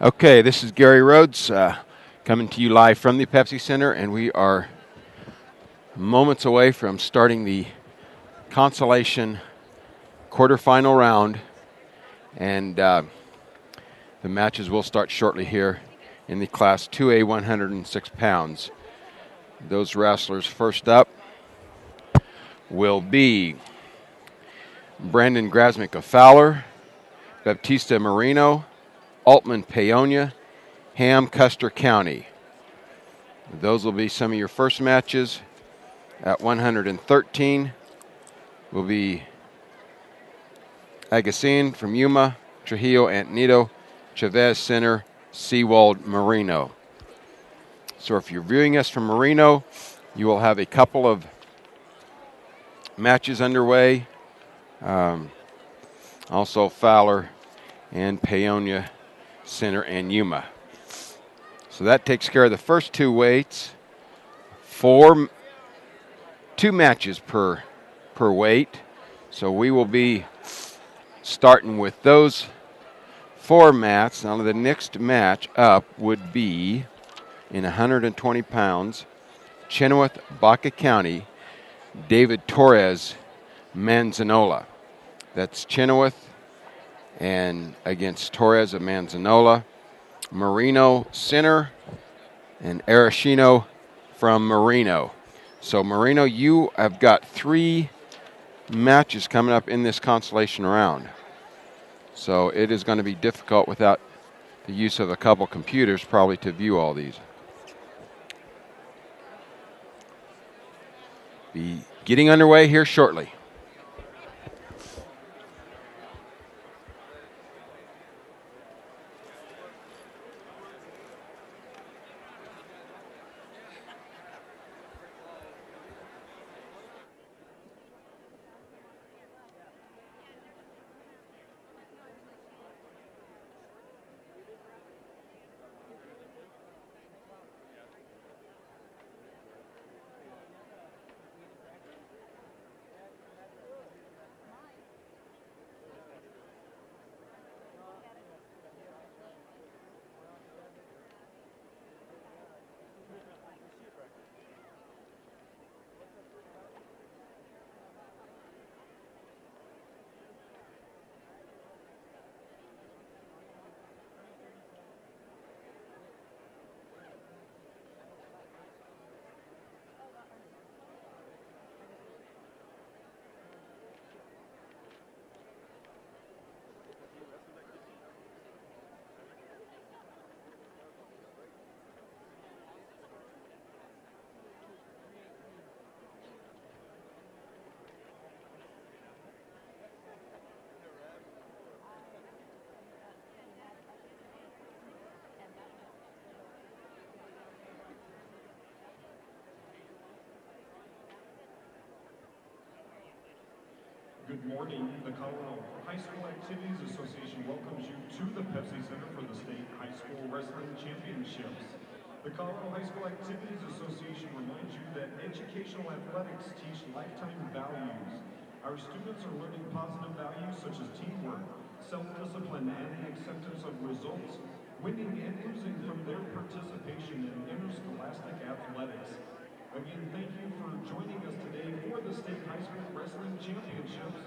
Okay, this is Gary Rhodes coming to you live from the Pepsi Center, and we are moments away from starting the consolation quarterfinal round, and the matches will start shortly here in the Class 2A 106 pounds. Those wrestlers first up will be Brandon Grasmick of Fowler, Baptista Marino, Altman Paonia, Ham Custer County. Those will be some of your first matches. At 113 will be Agassiz from Yuma, Trujillo, Antonito, Chavez Center, Seawald, Marino. So if you're viewing us from Marino, you will have a couple of matches underway. Also Fowler and Paonia Center and Yuma. So that takes care of the first two weights. Two matches per weight. So we will be starting with those four mats. Now the next match up would be in 120 pounds, Chenoweth, Baca County, David Torres, Manzanola. That's Chenoweth and against Torres of Manzanola, Marino Center, and Arashino from Marino. So Marino, you have got three matches coming up in this consolation round. So it is going to be difficult without the use of a couple computers probably to view all these. Be getting underway here shortly. Good morning. The Colorado High School Activities Association welcomes you to the Pepsi Center for the State High School Wrestling Championships. The Colorado High School Activities Association reminds you that educational athletics teach lifetime values. Our students are learning positive values such as teamwork, self-discipline, and the acceptance of results, winning and losing from their participation in interscholastic athletics. Again, thank you for joining us today for the State High School Wrestling Championships.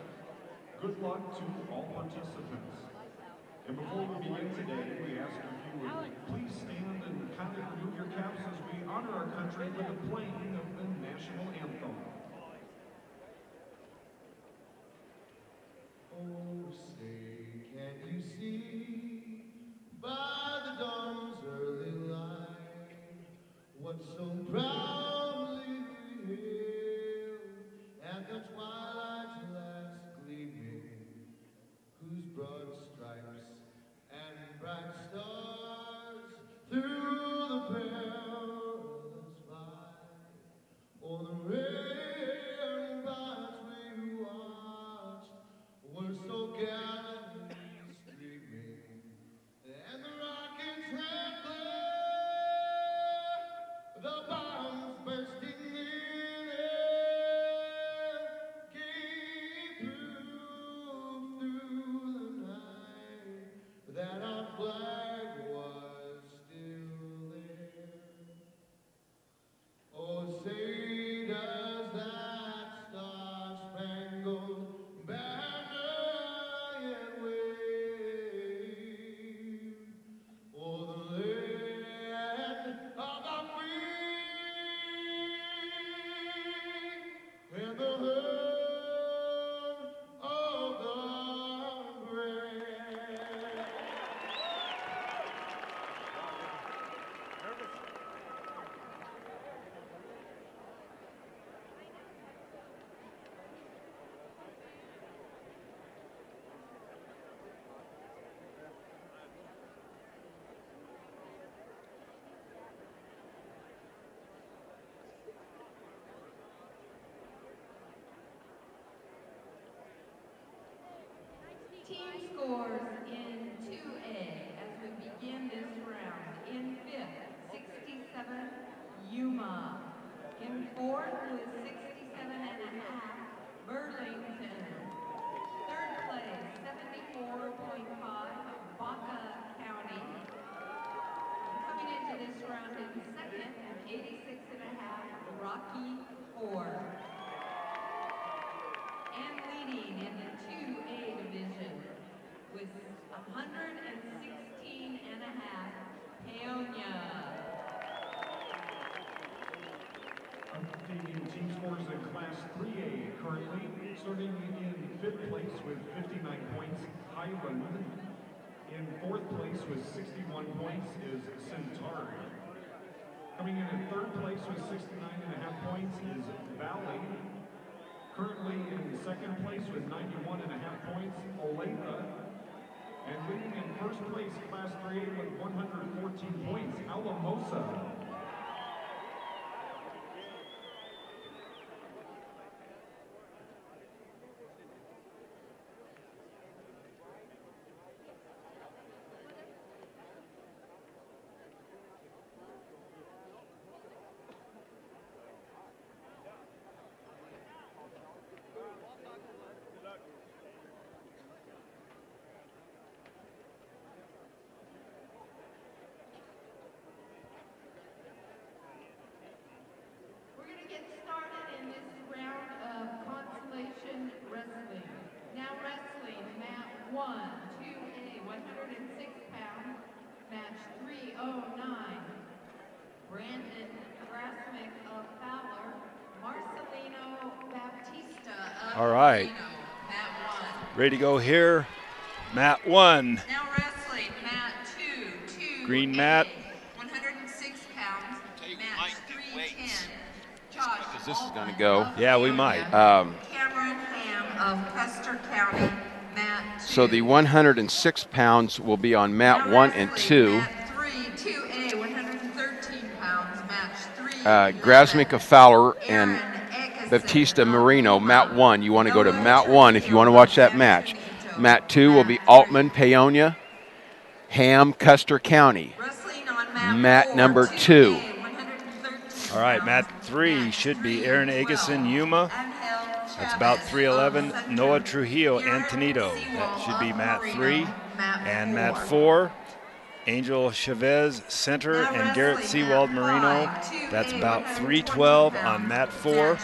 Good luck to all participants. And before we begin today, we ask if you would please stand and kindly remove your caps as we honor our country with the playing of the national anthem. Oh, say, can you see by the dawn's early light what so proudly we hailed at the twilight's last gleaming, whose broad stripes and bright stars through the perilous fight o'er the rain scores in 2A as we begin this round. In fifth, 67, Yuma. In fourth with 67.5, Burlington. Third place, 74.5, Baca County. Coming into this round in second, 86.5, Rocky Ford. And leading in the 2A division with 116.5, Peonia. Updating team scores in Class 3A currently. Starting in fifth place with 59 points, Highland. In fourth place with 61 points is Centauri. Coming in at third place with 69.5 points is Valley. Currently in second place with 91.5 points, Olathe. And leading in first place, Class 3A with 114 points, Alamosa. We're going to get started in this round of consolation wrestling. Now wrestling, mat 1, 2A, 106 pounds, match 309. Brandon Grasmick of Fowler, Marcelino Baptista of All right. Reno, mat 1. Ready to go here. Mat 1. Now wrestling, mat 2, 2A, Green mat. 106 pounds, match 310. Josh, This is going to go. Yeah, we might. Cameron Ham of Custer County, mat 2. So the 106 pounds will be on mat 1 and 2. Mat 3, 2A, 113 pounds, match 3. Grasmick of Fowler and Baptista Marino, mat 1. You want to go to mat 1 if you want to watch that match. Mat 2 will be Altman, Peonia, Ham, Custer County. Mat number 2. All right, mat 3 should be Aaron Agason, Yuma. That's about 311. Noah Trujillo, Antonito. That should be mat 3. And mat 4, Angel Chavez, Center, and Garrett Seawald, Marino. That's about 312 on mat 4.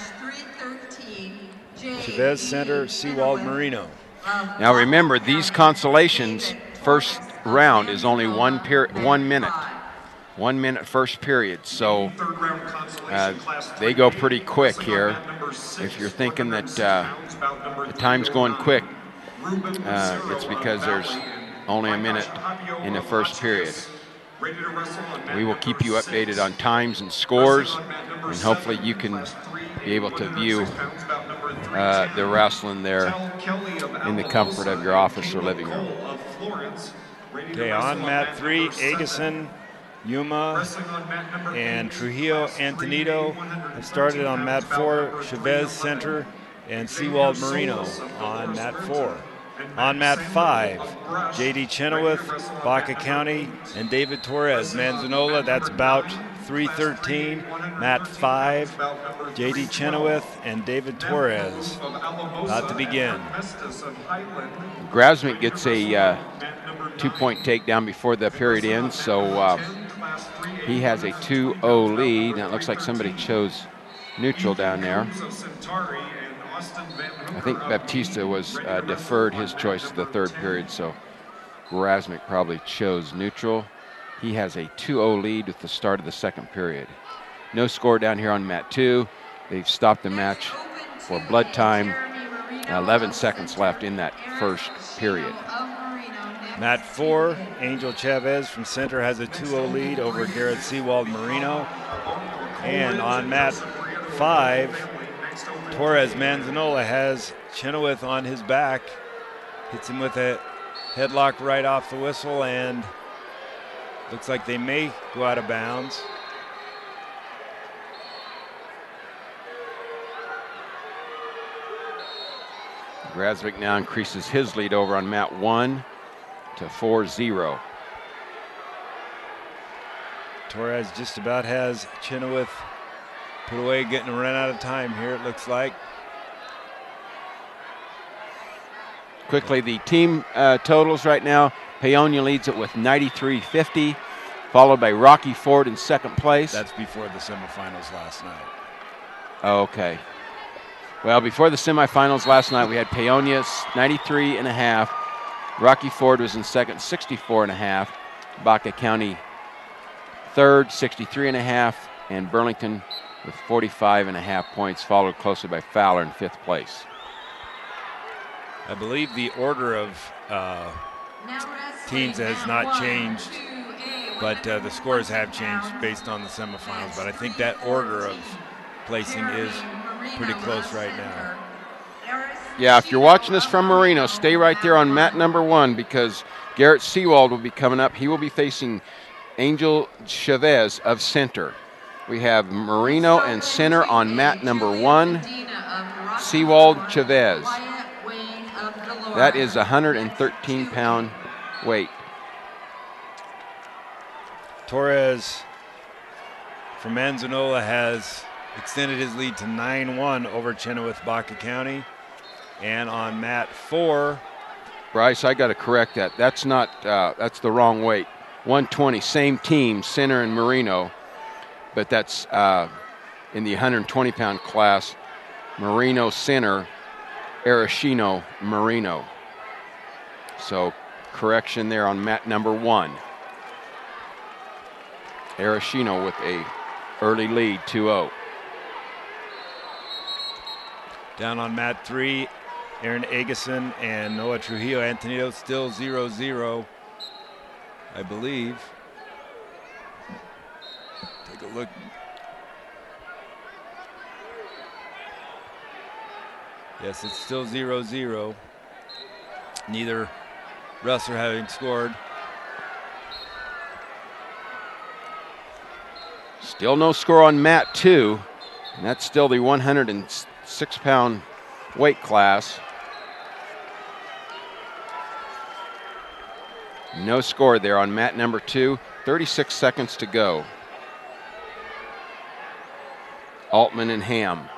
Chavez, Center, Seawald, Marino. Now remember, these consolations, first round is only 1 minute. 1 minute first period, so they go pretty quick here. If you're thinking that the time's going quick, it's because there's only a minute in the first period. We will keep you updated on times and scores, and hopefully you can be able to view the wrestling there in the comfort of your office or living room. Okay, on mat 3, Agason, Yuma, and Trujillo, Antonito have started on mat 4, Chavez, Center, and Seawald, Marino on mat 4. On mat 5, J.D. Chenoweth, Baca County, and David Torres, Manzanola. That's about 313. Mat 5, J.D. Chenoweth and David Torres. About to begin. Grasmick gets a 2-point takedown before the period ends, so he has a 2-0 lead. And it looks like somebody chose neutral down there. I think Baptista was deferred his choice to the third period, so Grasmick probably chose neutral. He has a 2-0 lead with the start of the second period. No score down here on mat 2. They've stopped the match for blood time. 11 seconds left in that first period. Mat 4, Angel Chavez from Center has a 2-0 lead over Garrett Seawald Marino. And on mat 5, Torres Manzanola has Chenoweth on his back. Hits him with a headlock right off the whistle, and looks like they may go out of bounds. Grasvik now increases his lead over on mat 1 to 4-0. Torres just about has Chenoweth put away, getting to run out of time here, it looks like. Quickly, the team totals right now. Paonia leads it with 93.50, followed by Rocky Ford in second place. That's before the semifinals last night. Okay. Well, before the semifinals last night, we had Paonia 93.5. Rocky Ford was in second, 64.5. Baca County third, 63.5. And Burlington with 45.5 points, followed closely by Fowler in fifth place. I believe the order of teams has not changed, but the scores have changed based on the semifinals. But I think that order of placing is pretty close right now. Yeah, if you're watching this from Marino, stay right there on mat number 1 because Garrett Seawald will be coming up. He will be facing Angel Chavez of center. We have Marino and center on mat number 1, Seawald Chavez. That is a 113-pound weight. Torres from Manzanola has extended his lead to 9-1 over Chenoweth Baca County. And on mat 4. Bryce, I got to correct that. That's not, that's the wrong weight. 120, same team, Center and Marino, but that's in the 120-pound class. Marino Center, Arashino Marino. So correction there on mat number 1. Arashino with a early lead, 2-0. Down on mat 3, Aaron Agason and Noah Trujillo Antonio still 0-0, I believe. Take a look. Yes, it's still 0-0. Neither wrestler having scored. Still no score on mat 2, and that's still the 106-pound weight class. No score there on mat number 2. 36 seconds to go. Altman and Ham.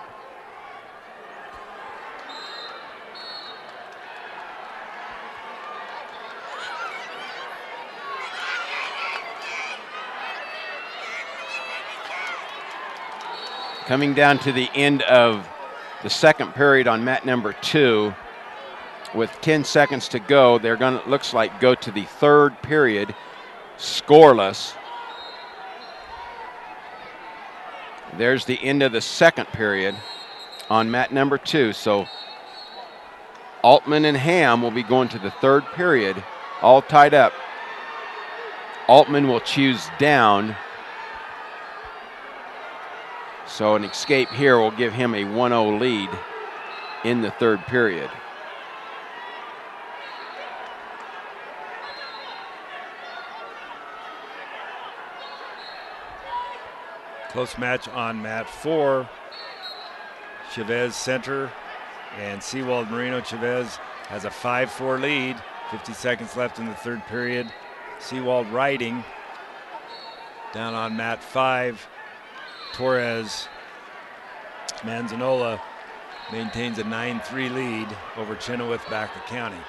Coming down to the end of the second period on mat number 2. With 10 seconds to go, they're going to, looks like, go to the third period scoreless. There's the end of the second period on mat number 2. So Altman and Ham will be going to the third period, all tied up. Altman will choose down. So an escape here will give him a 1-0 lead in the third period. Close match on mat 4. Chavez center and Seawald Marino. Chavez has a 5-4 lead. 50 seconds left in the third period. Seawald riding. Down on mat 5. Torres Manzanola maintains a 9-3 lead over Chenoweth Baca County.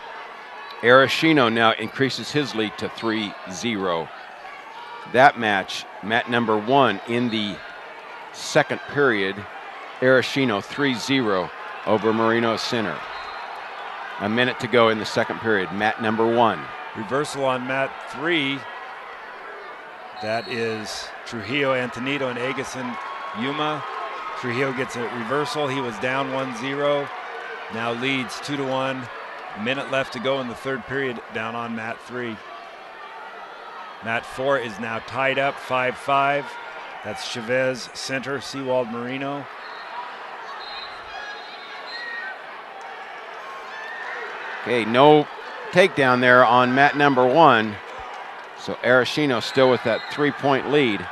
Arashino now increases his lead to 3-0. That match, mat number 1 in the second period, Arashino 3-0 over Marino Center. A minute to go in the second period, mat number 1. Reversal on mat 3. That is Trujillo Antonito and Agason Yuma. Trujillo gets a reversal. He was down 1-0. Now leads 2-1. A minute left to go in the third period down on mat 3. Mat 4 is now tied up 5-5. That's Chavez center, Seawald Marino. Okay, no takedown there on mat number 1. So Arashino still with that 3-point lead.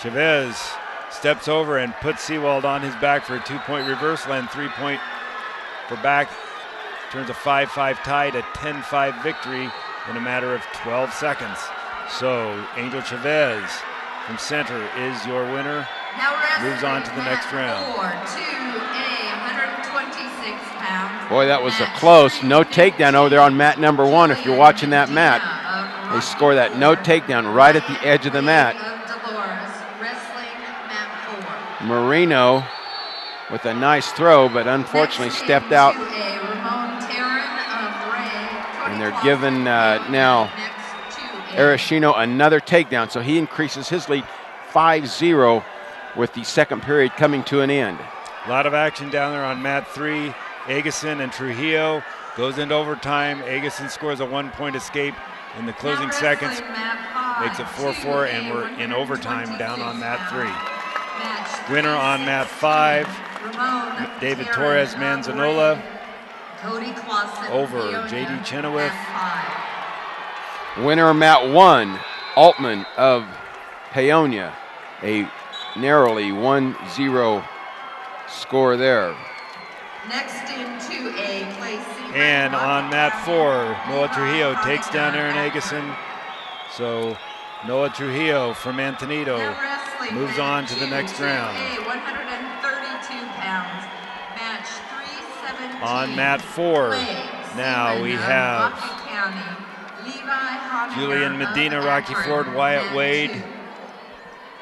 Chavez steps over and puts Seawald on his back for a 2-point reversal and 3-point for back. Turns a 5-5 tie to 10-5 victory in a matter of 12 seconds. So Angel Chavez from center is your winner. Moves on to the next round. 2A, 126 pounds. Boy, that was a close no takedown over there on mat number 1. If you're watching that mat, they score that no takedown right at the edge of the mat. Marino with a nice throw, but unfortunately stepped out. And they're giving now Arashino another takedown, so he increases his lead 5-0 with the second period coming to an end. A lot of action down there on mat 3. Agason and Trujillo goes into overtime. Agason scores a 1-point escape in the closing seconds, makes it 4-4, and we're in overtime down on mat 3. Winner on mat 5, David Torres Manzanola over J.D. Chenoweth. Winner mat 1, Altman of Paonia, a narrowly 1-0 score there. Next in 2A, placing. And on mat 4, Noah Trujillo takes down Aaron Agason. So Noah Trujillo from Antonito moves on to the next round. 132 pounds, match 317. On mat 4, now we have Julian Medina, Rocky Ford, Wyatt Wade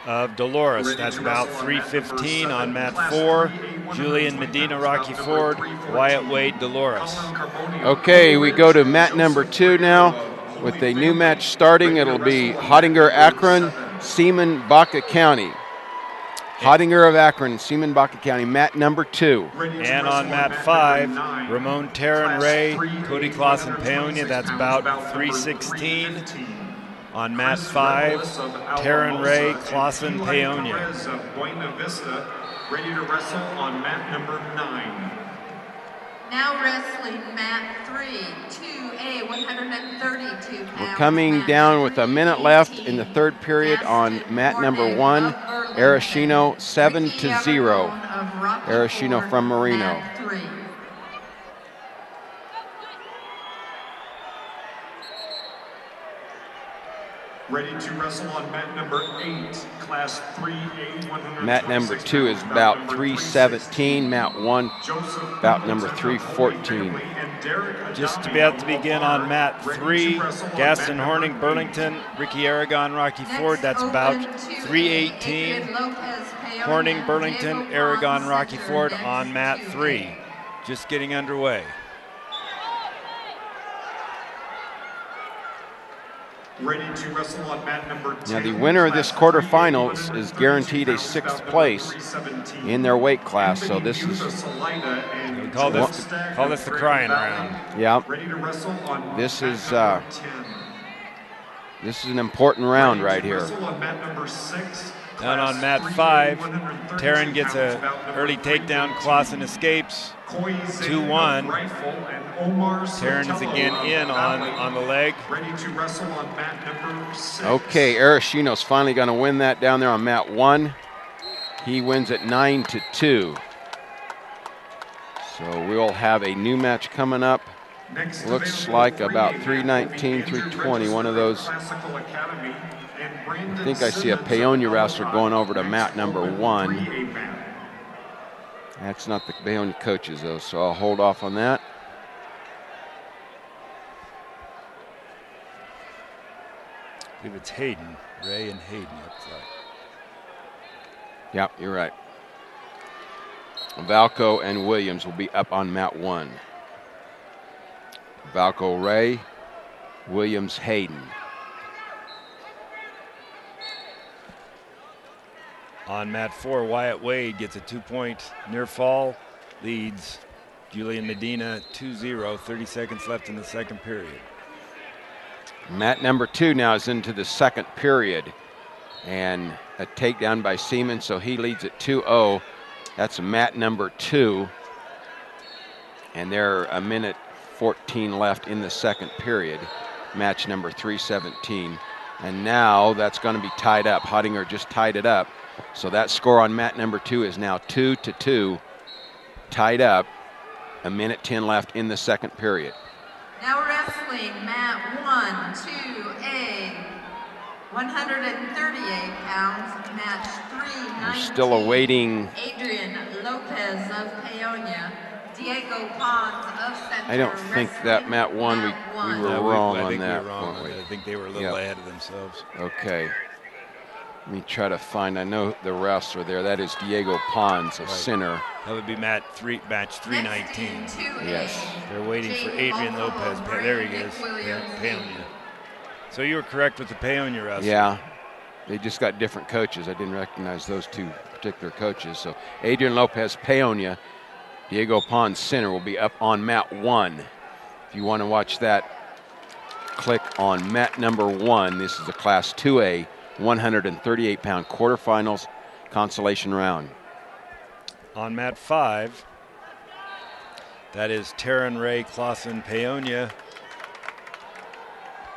of Dolores. That's about 315 on mat 4. Julian Medina, Rocky Ford, Wyatt Wade, Dolores. Okay, we go to mat number 2 now with a new match starting. It'll be Hottinger Akron, Seaman, Baca County. Hottinger of Akron, Seaman, Baca County, mat number 2. And on mat 5, Ramon Terran Ray, Cody Clausen Paonia. That's about 316. On mat 5, Terran Ray, Clausen Paonia. Ready to wrestle on mat number 9. Now wrestling mat 3, 2A, 132 pounds. We're coming down with a minute left in the third period on mat number 1. Arashino 7-0. Arashino from Marino. Ready to wrestle on mat number 8, class 3A, 126. Mat number 2 is about 317. Mat 1 about number 314. Just about to begin on mat 3, Gaston Horning, Burlington, Ricky Aragon, Rocky Ford. That's about 318. Horning, Burlington, Aragon, Rocky Ford on mat 3. Just getting underway. Ready to wrestle on mat number 10. Now the winner of this quarterfinals is guaranteed a 6th place in their weight class. So this is we call this the crying round. Yeah. Ready to wrestle on This is an important round right here. Down on mat 5, Terran gets an early takedown. Clausen escapes. 2-1. Terran is again in on the leg. Ready to wrestle on mat number 6. Okay, Arashino's finally going to win that down there on mat 1. He wins it 9-2. So we'll have a new match coming up. Looks like about 319, 320, one of those. I think I see a Paonia wrestler going over to mat number 1. That's not the Paonia coaches though, so I'll hold off on that. I believe it's Hayden, Ray and Hayden up front. Yep, you're right. Valco and Williams will be up on mat 1. Valco Ray, Williams Hayden. On mat 4, Wyatt Wade gets a 2-point near fall, leads Julian Medina 2-0, 30 seconds left in the second period. Mat number 2 now is into the second period. And a takedown by Seaman, so he leads at 2-0. That's mat number 2. And there are a minute 14 left in the second period. Match number 317. And now that's going to be tied up. Hottinger just tied it up. So that score on mat number 2 is now 2-2, tied up. A minute 10 left in the second period. Now wrestling, mat 1, 2A, 138 pounds, match 319. We're still awaiting. Adrian Lopez of Paonia, Diego Pons of Center. I don't think that mat 1, we were wrong on that. I think we were wrong on that. I think they were a little ahead of themselves. Okay. Let me try to find, I know the refs are there. That is Diego Pons of Center. That would be match 319. Yes. They're waiting for Adrian Lopez. There he is, Paonia. So you were correct with the Paonia wrestler. Yeah. They just got different coaches. I didn't recognize those two particular coaches. So Adrian Lopez, Paonia, Diego Pons, Center will be up on mat 1. If you want to watch that, click on mat number 1. This is the Class 2A, 138-pound quarterfinals consolation round. On mat 5, that is Taryn Ray Clausen Paonia.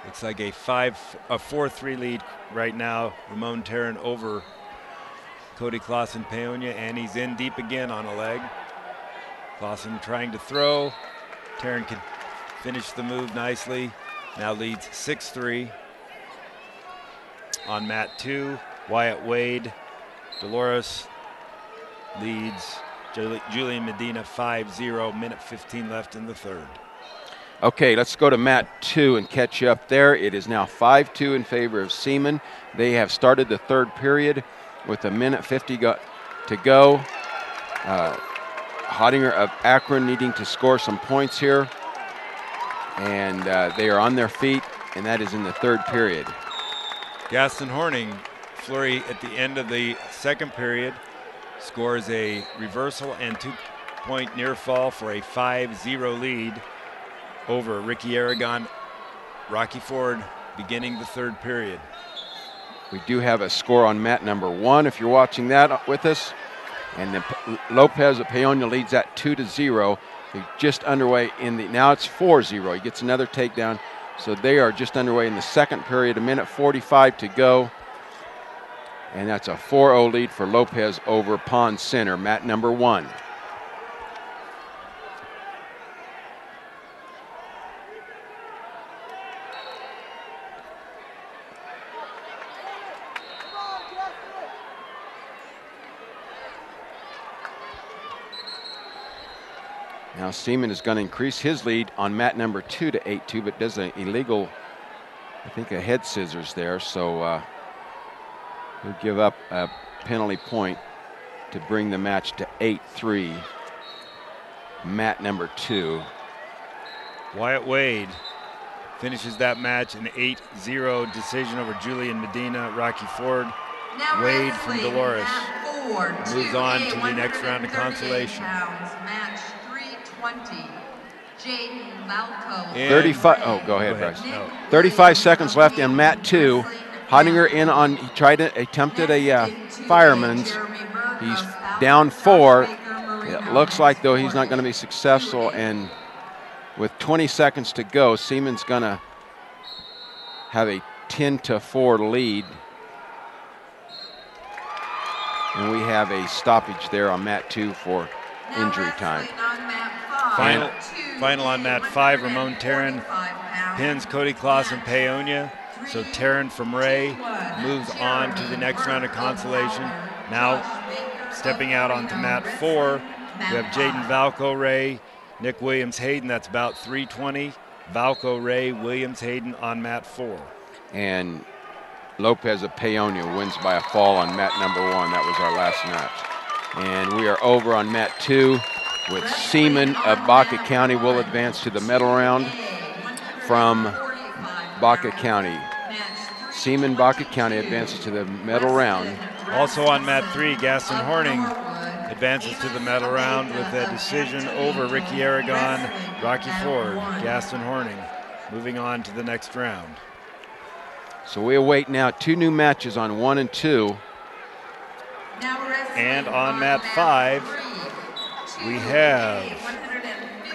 Looks like a 4-3 lead right now. Ramon Taryn over Cody Clausen Paonia, and he's in deep again on a leg. Clausen trying to throw. Taryn can finish the move nicely. Now leads 6-3. On mat 2, Wyatt Wade, Dolores leads Julian Medina 5-0, minute 15 left in the third. Okay, let's go to mat 2 and catch you up there. It is now 5-2 in favor of Seaman. They have started the third period with a minute 50 to go. Hottinger of Akron needing to score some points here. And they are on their feet, and that is in the third period. Gaston Horning, flurry at the end of the second period, scores a reversal and 2-point near fall for a 5-0 lead over Ricky Aragon. Rocky Ford beginning the third period. We do have a score on mat number 1 if you're watching that with us. And then Lopez of Paonia leads that 2-0. They're just underway now it's 4-0. He gets another takedown. So they are just underway in the second period, a minute 45 to go. And that's a 4-0 lead for Lopez over Pons Center, mat number 1. Now Seaman is going to increase his lead on mat number 2 to 8-2, but does an illegal, I think, a head scissors there. So he'll give up a penalty point to bring the match to 8-3. Mat number 2. Wyatt Wade finishes that match an 8-0 decision over Julian Medina. Rocky Ford. Now Wade from Dolores moves on to the next round of 138 consolation. Match 320. Jaden Valco. 35. Oh, go ahead, Bryce. No. 35 seconds left in mat 2. Hottinger in on. He attempted a fireman's. He's down 4. It looks like though he's not going to be successful. And with 20 seconds to go, Seaman's going to have a 10-4 lead. And we have a stoppage there on mat 2 for injury time. Final on mat 5, Ramon Taryn pins Cody Clausen Paonia. So Taryn from Ray moves on to the next round of consolation. Now stepping out onto mat 4, we have Jaden Valco Ray, Nick Williams Hayden. That's about 320. Valco Ray, Williams Hayden on mat 4. And Lopez of Paonia wins by a fall on mat number 1. That was our last match. And we are over on mat 2 with Seaman of Baca County will advance to the medal round from Baca County. Seaman Baca County advances to the medal round. Also on mat 3, Gaston Horning advances to the medal round with a decision over Ricky Aragon, Rocky Ford. Gaston Horning moving on to the next round. So we await now 2 new matches on 1 and 2. And on mat 5, we have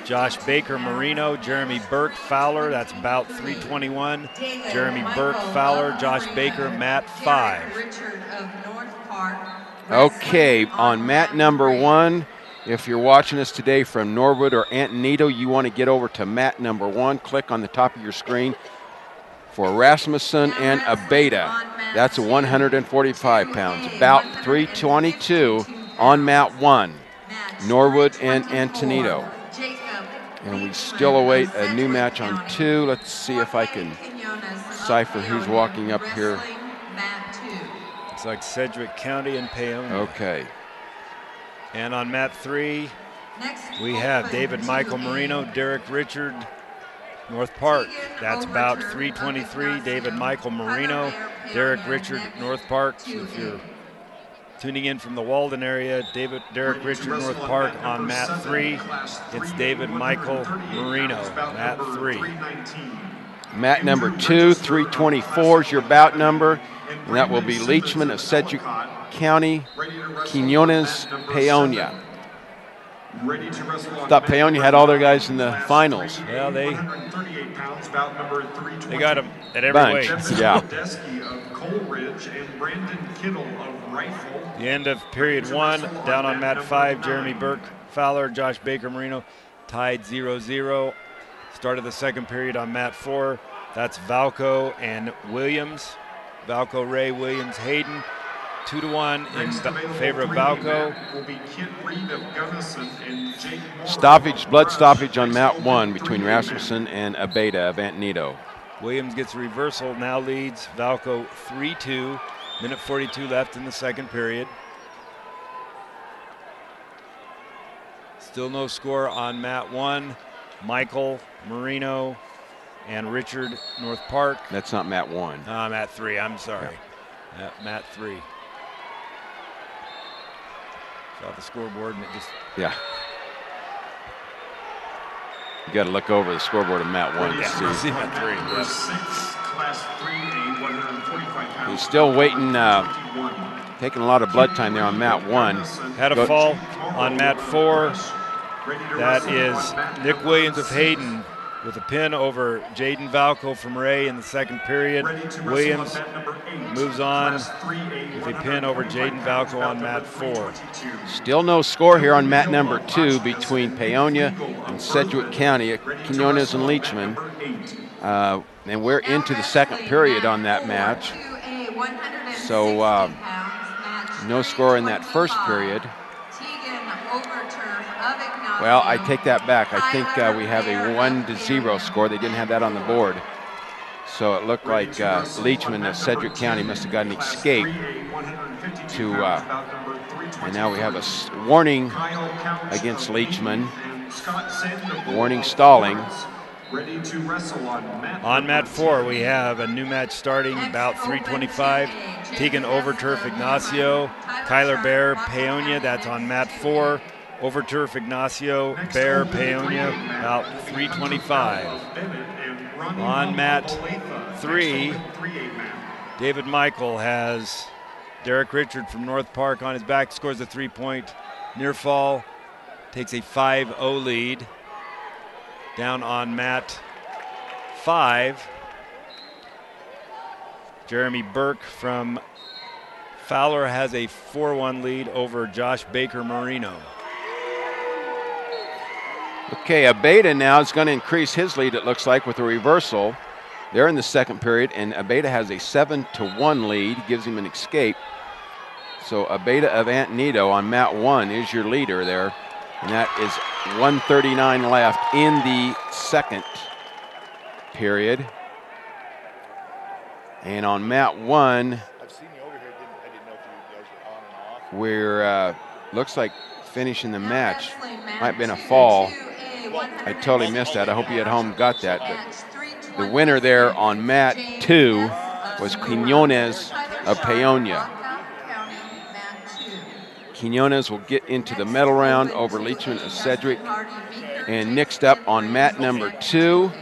Josh Baker Marino, Jeremy Burke Fowler. That's about 321. Jeremy Burke Fowler, Josh Baker, mat 5. Okay, on mat number 1, If you're watching us today from Norwood or Antonito, you want to get over to mat number 1. Click on the top of your screen for Rasmussen and Abeda. That's 145 pounds. Bout 322 on mat 1, Norwood and Antonito. And we still await a new match on 2. Let's see if I can decipher who's walking up here. It's like Sedgwick County and Paonia. Okay. And on mat 3, we have David Michael Marino, Derek Richard, North Park. That's about 323. David Michael Marino, Derek Richard, North Park. So if you're tuning in from the Walden area, Derek Richard, North Park on mat 3. It's David Michael Marino, mat 3. Mat number 2, 324 is your bout number, and that will be Leachman of Sedgwick County, Quinones, Paonia. Thought Paonia had all their guys in the finals. Well, they got them at every Bunch. weight. Yeah. The end of period 1, down on mat 5, Jeremy Burke Fowler, Josh Baker Marino tied 0-0. Start of the second period on mat 4. That's Valco and Williams. Valco, Ray, Williams, Hayden. 2-1 in favor of Valco. Blood stoppage on mat 1 between Rasmussen and Abeda of Antonito. Williams gets a reversal, now leads Valco 3-2. Minute 42 left in the second period. Still no score on mat 1. Michael, Marino, and Richard, North Park. That's not mat 1. Mat 3, I'm sorry. Yeah. Mat 3. Saw the scoreboard and it just... Yeah. You got to look over the scoreboard of mat 1 to see. Mat 3. Number 6, Class 3A, 145 pounds. He's still waiting, taking a lot of blood time there on mat 1. Had a fall on mat 4. That is Nick Williams of Hayden with a pin over Jaden Valco from Ray in the second period. Williams moves on with a pin over Jaden Valco on mat 4. Still no score here on mat number 2 between Paonia and Sedgwick County, Quinones and Leachman. And we're into the second period on that match. So no score in that first period. Well, I take that back. I think we have a 1-0 score. They didn't have that on the board. So it looked like Leachman of Sedgwick County must have got an escape to, and now we have a warning against Leachman. Warning stalling. On mat 4, we have a new match starting about 3:25. Tegan Overturf Ignacio, Kyler Bear, Paonia. That's on mat 4. Overturf Ignacio, Bear, Paonia, about 3:25. On mat 3, David Michael has Derek Richard from North Park on his back, scores a 3-point near fall, takes a 5-0 lead. Down on mat 5, Jeremy Burke from Fowler has a 4-1 lead over Josh Baker Marino. Okay, Abeda now is going to increase his lead, it looks like, with a reversal. They're in the second period, and Abeda has a 7-1 lead, gives him an escape. So Abeda of Antonito on mat 1 is your leader there, and that is 1:39 left in the second period. And on mat 1, I've seen you over here. I didn't know if you guys were on and off. we're looks like finishing the match. Might have been a fall. I totally missed that. I hope you at home got that. But the winner there on mat 2 was Quinones of Paonia. Quinones will get into the medal round over Leachman of Sedgwick. And next up on mat number 2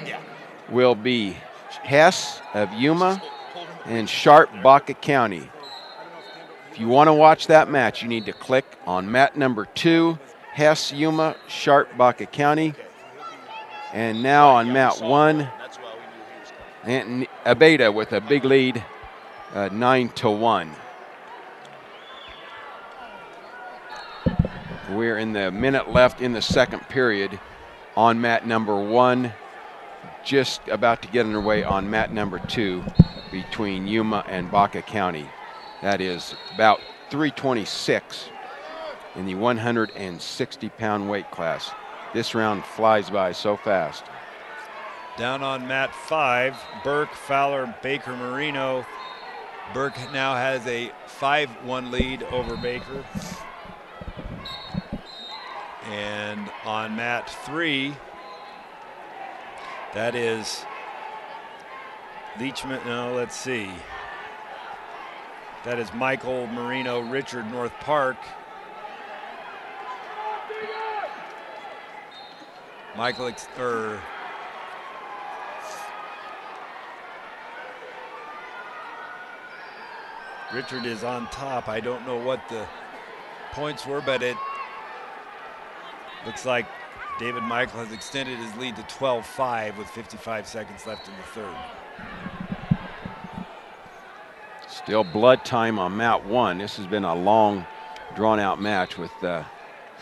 will be Hess of Yuma and Sharp, Baca County. If you want to watch that match, you need to click on mat number 2, Hess, Yuma, Sharp, Baca County. And now on mat 1, Abeda with a big lead, 9-1. We're in the minute left in the second period on mat number 1. Just about to get underway on mat number 2 between Yuma and Baca County. That is about 326 in the 160-pound weight class. This round flies by so fast. Down on mat 5, Burke, Fowler, Baker, Marino. Burke now has a 5-1 lead over Baker. And on mat 3, that is Leachman, no, let's see. That is Michael, Marino, Richard, North Park. Richard is on top. I don't know what the points were, but it looks like David Michael has extended his lead to 12-5 with 55 seconds left in the third. Still blood time on mat 1. This has been a long, drawn-out match with the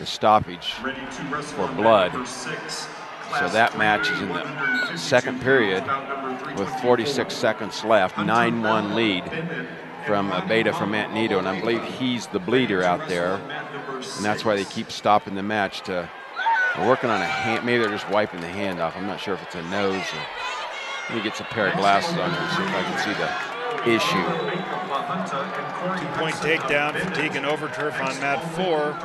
stoppage for blood. So that match is in the second period with 46 seconds left, 9-1 lead from Beta from Antonito, and I believe he's the bleeder out there, and that's why they keep stopping the match. They're working on a hand. Maybe they're just wiping the hand off. I'm not sure if it's a nose. Let me get some pair of glasses on there and see if I can see the issue. 2-point takedown, fatigue and overturf on mat 4.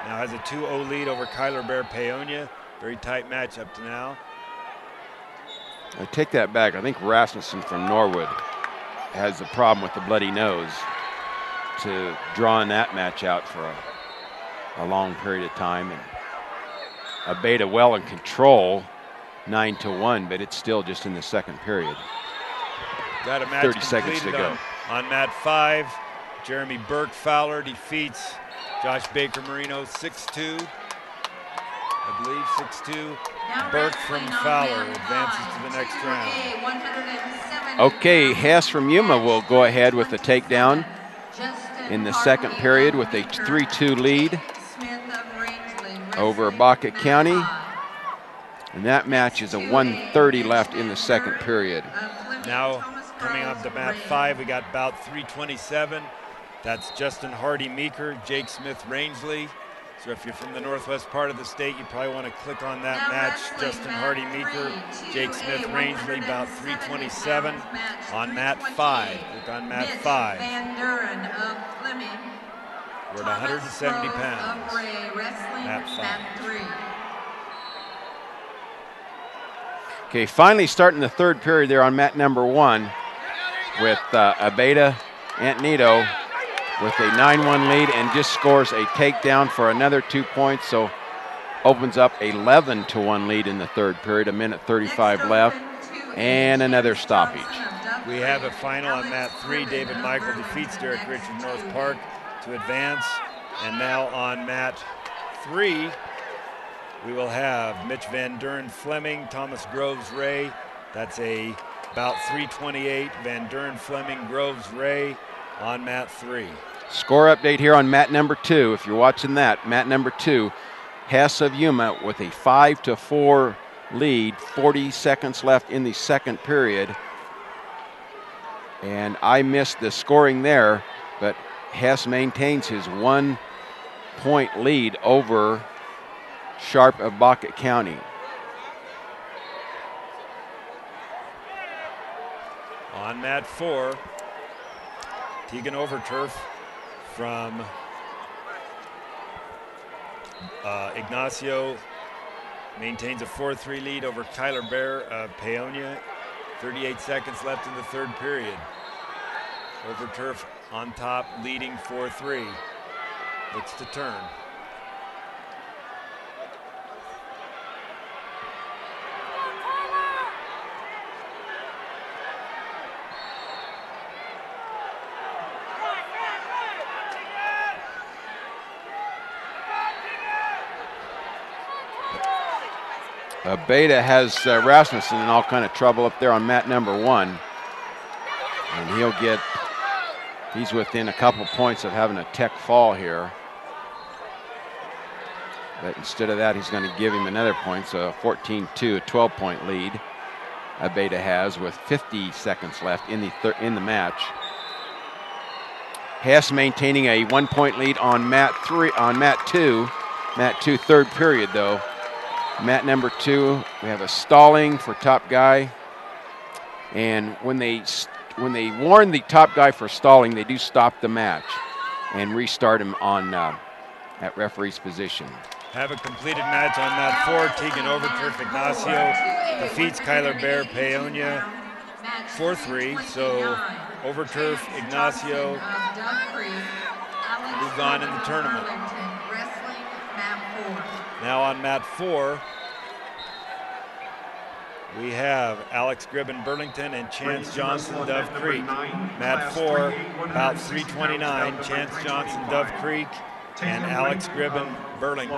Now has a 2-0 lead over Kyler Bear Paonia. Very tight match up to now. I take that back. I think Rasmussen from Norwood has the problem with the bloody nose to drawing that match out for a long period of time. And Beta well in control, 9-1, but it's still just in the second period. Got a match 30 seconds to go. On mat 5, Jeremy Burke Fowler defeats Josh Baker Marino 6-2. I believe 6-2. Burke from Fowler advances to the next round. Okay, Hess from Yuma will go ahead with the takedown in the second period with a 3-2 lead over Baca County. And that match is a 1:30 left in the second period. Now coming up to mat 5, we got bout 327. That's Justin Hardy Meeker, Jake Smith Rangeley. So if you're from the northwest part of the state, you probably want to click on that match. Justin Hardy Meeker, Jake Smith Rangeley, bout 327 on mat 5. Click on mat 5. We're at 170 pounds. Mat 5. Okay, finally starting the third period there on mat number 1 with Abeda Antonito with a 9-1 lead and just scores a takedown for another 2 points, so opens up 11-1 lead in the third period, a minute 35 left, and another stoppage. We have a final on mat 3. David Michael defeats Derek Richard North Park to advance. And now on mat 3, we will have Mitch Van Duren Fleming, Thomas Groves Ray. That's a bout 328, Van Duren Fleming, Groves Ray on mat 3. Score update here on mat number 2. If you're watching that, mat number 2, Hess of Yuma with a 5-4 lead, 40 seconds left in the second period. And I missed the scoring there, but Hess maintains his 1-point lead over Sharp of Baca County. On mat 4, Tegan Overturf from Ignacio maintains a 4-3 lead over Kyler Bear of Paonia. 38 seconds left in the third period. Overturf on top, leading 4-3. Looks to turn. Beta has Rasmussen in all kind of trouble up there on mat number 1. And he'll get He's within a couple points of having a tech fall here. But instead of that, he's going to give him another point. So 14-2, a 12-point lead. Abeda has with 50 seconds left in the match. Hess maintaining a 1-point lead on mat 2. Mat 2, third period though. Mat number 2, we have a stalling for top guy. And when they warn the top guy for stalling, they do stop the match and restart him on at referee's position. Have a completed match on mat 4. Tegan Overturf Ignacio defeats Kyler Bear Paonia 4-3. So Overturf Ignacio moves on in the tournament. Now on mat 4, we have Alex Gribben Burlington and Chance Johnson Dove Creek. Mat 4, about 3:29, Chance Johnson Dove Creek and Alex Gribben Burlington.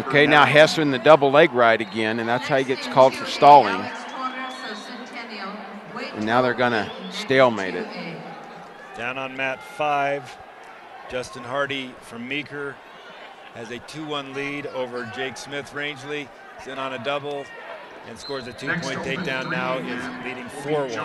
Okay, now Hess in the double leg ride again, and that's how he gets called for stalling. And now they're gonna stalemate it. Down on mat 5, Justin Hardy from Meeker has a 2-1 lead over Jake Smith Rangeley. He's in on a double and scores a 2-point takedown. Now is leading 4-1.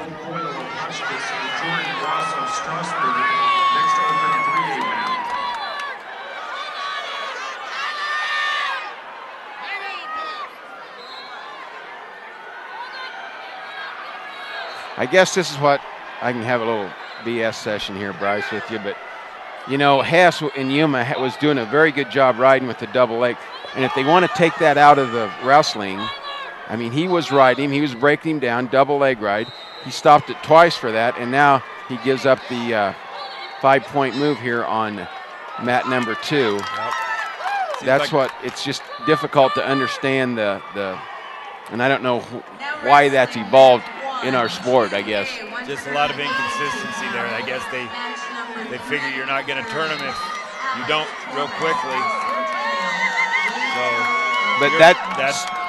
I guess this is what I can have a little BS session here, Bryce, with you, but you know, Hess and Yuma was doing a very good job riding with the double leg. And if they want to take that out of the wrestling, I mean, he was riding, he was breaking him down, double leg ride. He stopped it twice for that, and now he gives up the 5-point move here on mat number 2. Yep. That's what, it's just difficult to understand and I don't know why that's evolved in our sport, I guess. Just a lot of inconsistency there. I guess they figure you're not going to turn them if you don't real quickly.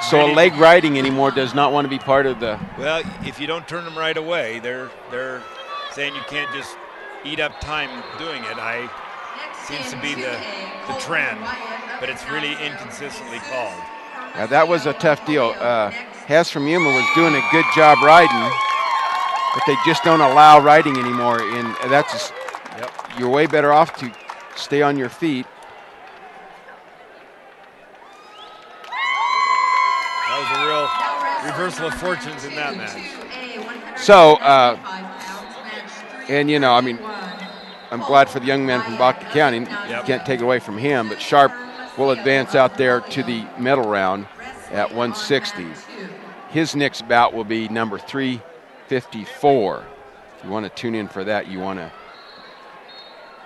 So a leg riding anymore does not want to be part of the. Well, if you don't turn them right away, they're saying you can't just eat up time doing it. Seems to be the trend, but it's really inconsistently called. Yeah, that was a tough deal. Hess from Yuma was doing a good job riding, but they just don't allow riding anymore. And that's you're way better off to stay on your feet. That was a real reversal of fortunes in that match. So, and you know, I mean, I'm glad for the young man from Baca County. You can't take it away from him, but Sharp will advance out there to the medal round at 160. His next bout will be number 354. If you want to tune in for that, you want to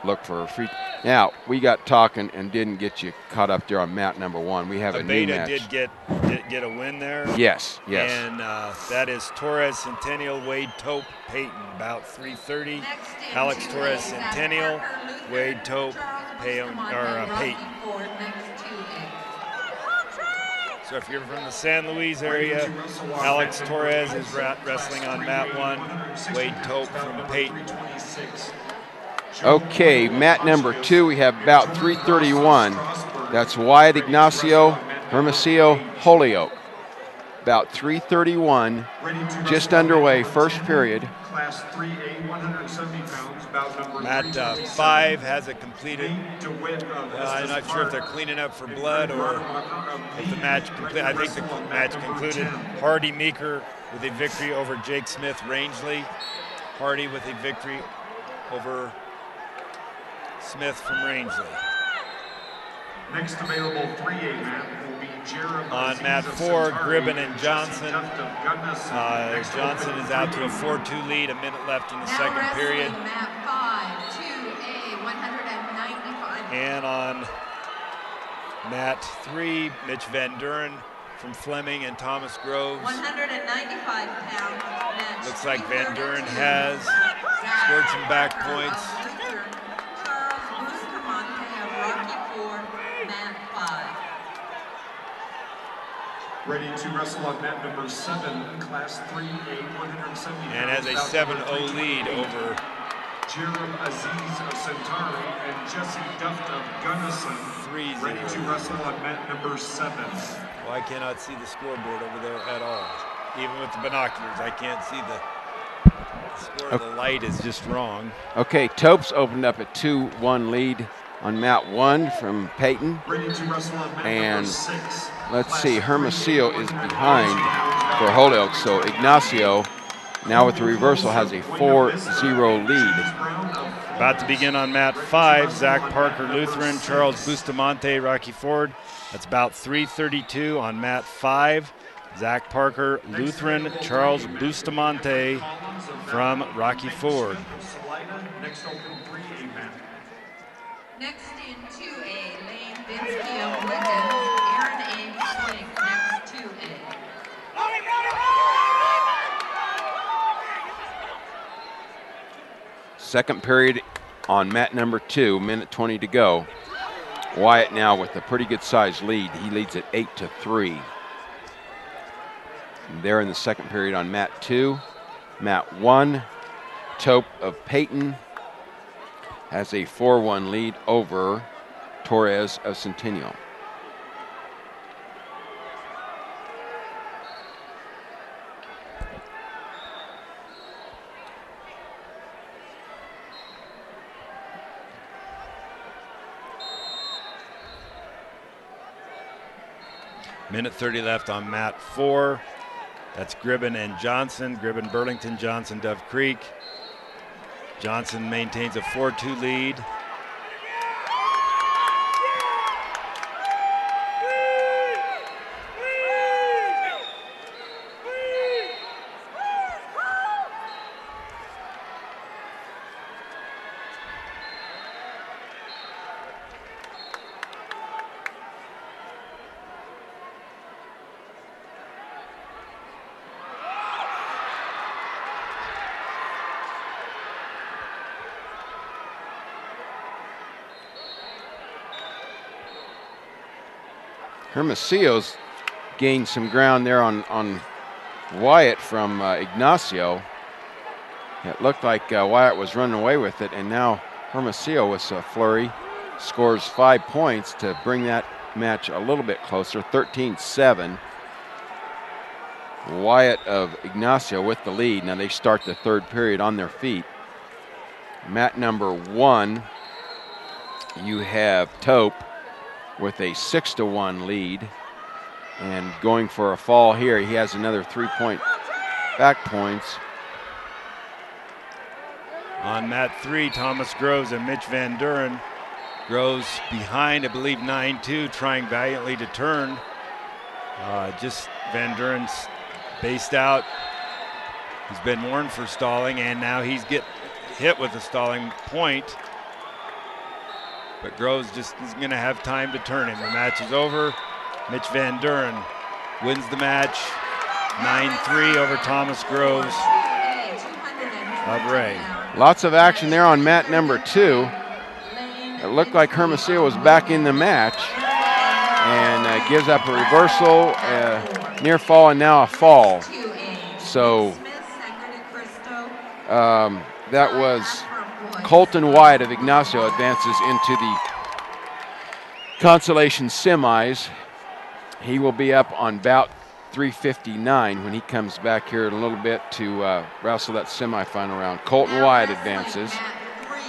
look for a free. Now, we got talking and didn't get you caught up there on mat number 1. We have a new match. Did get a win there. Yes. And that is Torres Centennial, Wade Tope, Peyton, about 3:30. Alex Torres Centennial, Wade Tope, Peyton. So if you're from the San Luis area, Alex Torres is wrestling on mat 1, Wade Tope from Peyton. Okay, mat number 2, we have about 331. That's Wyatt Ignacio, Hermosillo, Holyoke. About 331, just underway, first period. Class 3A, 170 pounds, bout number Mat 5 has it completed. I'm not sure if they're cleaning up for blood or if the match completed. I think the match concluded. Hardy Meeker with a victory over Jake Smith Rangeley. Hardy with a victory over Smith from Rangeley. Next available 3A mat will be Jared. On mat 4, Gribben and Johnson. Johnson is out to a 4-2 lead, a minute left in the second period. Mat 5, 2A, 195. And on mat 3, Mitch Van Duren from Fleming and Thomas Groves. 195 pounds match. Looks like Van Duren has scored some back points. Charles Bustamante of Rocky Ford, mat 5. Ready to wrestle on mat number 7, Class 3A, 170 pounds. And has a 7-0 lead over Jerem Aziz of Centauri and Jesse Duft of Gunnison. 3-0. Ready to wrestle on mat number 7. Well, I cannot see the scoreboard over there at all. Even with the binoculars, I can't see the score. Okay. The light is just wrong. Okay, Topes opened up a 2-1 lead on mat 1 from Peyton. Ready to wrestle on mat And number 6. let's see, Hermosillo is behind for Holyoke, so Ignacio, now with the reversal, has a 4-0 lead. About to begin on mat 5, Zach Parker Lutheran, Charles Bustamante, Rocky Ford. That's about 3:32 on mat 5. Zach Parker Lutheran, Charles Bustamante from Rocky Ford. Next in 2A, Lane Vinsky of Wiggins, Aaron Ames Swing, next 2A. Second period on mat number 2, minute 20 to go. Wyatt now with a pretty good sized lead. He leads at 8-3. And there in the second period on mat 2. Mat 1, Tope of Peyton has a 4-1 lead over Torres of Centennial. Minute 30 left on mat 4. That's Gribben and Johnson. Gribben, Burlington, Johnson, Dove Creek. Johnson maintains a 4-2 lead. Hermosillo's gained some ground there on Wyatt from Ignacio. It looked like Wyatt was running away with it, and now Hermosillo with a flurry scores 5 points to bring that match a little bit closer, 13-7. Wyatt of Ignacio with the lead. Now they start the third period on their feet. Mat number 1, you have Tope with a 6-1 lead, and going for a fall here. He has another 3-point back points. On mat 3, Thomas Groves and Mitch Van Duren. Groves behind, I believe, 9-2, trying valiantly to turn. Just Van Duren's based out. He's been warned for stalling, and now he's get hit with a stalling point. But Groves just isn't going to have time to turn him. The match is over. Mitch Van Duren wins the match 9-3 over Thomas Groves of Ray. Lots of action there on mat number 2. It looked like Hermosillo was back in the match, and gives up a reversal, near fall, and now a fall. So that was Colton Wyatt of Ignacio advances into the consolation semis. He will be up on bout 359 when he comes back here in a little bit to wrestle that semifinal round. Colton Wyatt advances.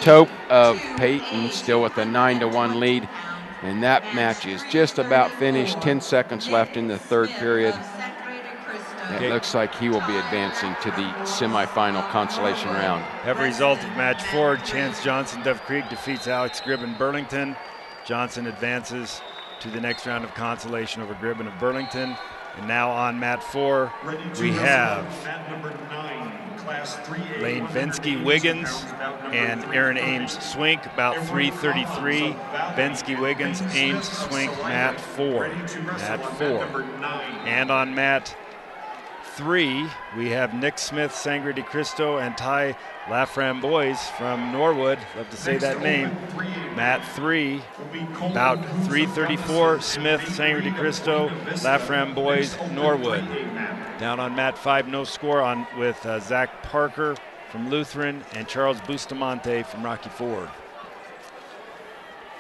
Tope of Peyton still with a 9-1 lead, and that match is just about finished. 10 seconds left in the third period. It looks like he will be advancing to the semifinal consolation round. Have a result of match 4. Chance Johnson, Dove Creek defeats Alex Gribben, Burlington. Johnson advances to the next round of consolation over Gribben of Burlington. And now on mat 4, we have Lane Vensky Wiggins and Aaron Ames Swink, about 3:33. Vensky Wiggins, Ames Swink, mat 4. Mat 4. And on mat 3, we have Nick Smith, Sangre de Cristo, and Ty Laframboise from Norwood. Love to say that name. Mat 3, about 3:34, Smith, Sangre de Cristo, Laframboise, Norwood. Down on mat 5, no score on with Zach Parker from Lutheran and Charles Bustamante from Rocky Ford.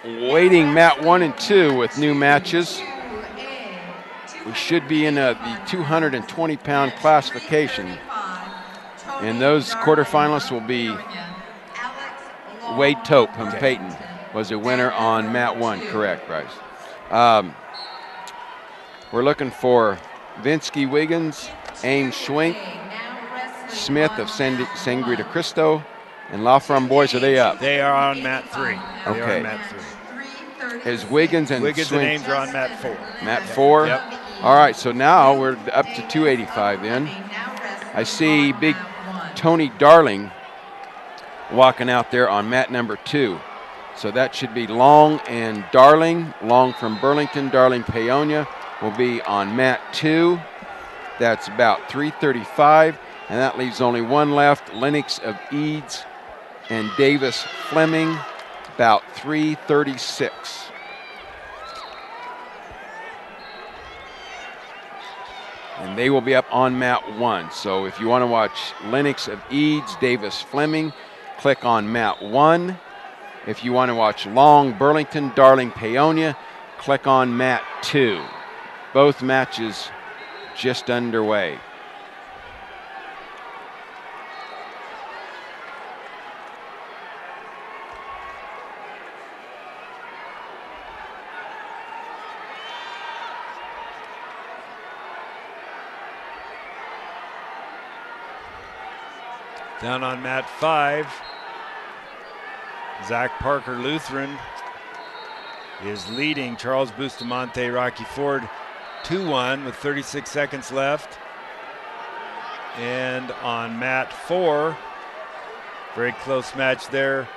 Waiting mat 1 and 2 with new matches. We should be in the 220-pound classification. And those quarterfinalists will be Wade Tope from Peyton was a winner on mat 1, correct, Bryce? We're looking for Vinsky Wiggins, Ames Schwink, Smith of Sangre de Cristo, and Laframboise. Are they up? They are on mat 3. Okay. They are on mat 3. Is Wiggins and Wiggins Schwink and Ames are on mat 4. Mat 4? Yep. All right, so now we're up to 285 then. I see big Tony Darling walking out there on mat number 2. So that should be Long and Darling. Long from Burlington, Darling Paonia will be on mat 2. That's about 335, and that leaves only one left, Lennox of Eads and Davis Fleming, about 336. And they will be up on mat 1. So if you want to watch Lennox of Eads, Davis Fleming, click on mat 1. If you want to watch Long, Burlington, Darling, Paonia, click on mat 2. Both matches just underway. Down on mat 5, Zach Parker Lutheran is leading Charles Bustamante Rocky Ford 2-1 with 36 seconds left. And on mat 4, very close match there.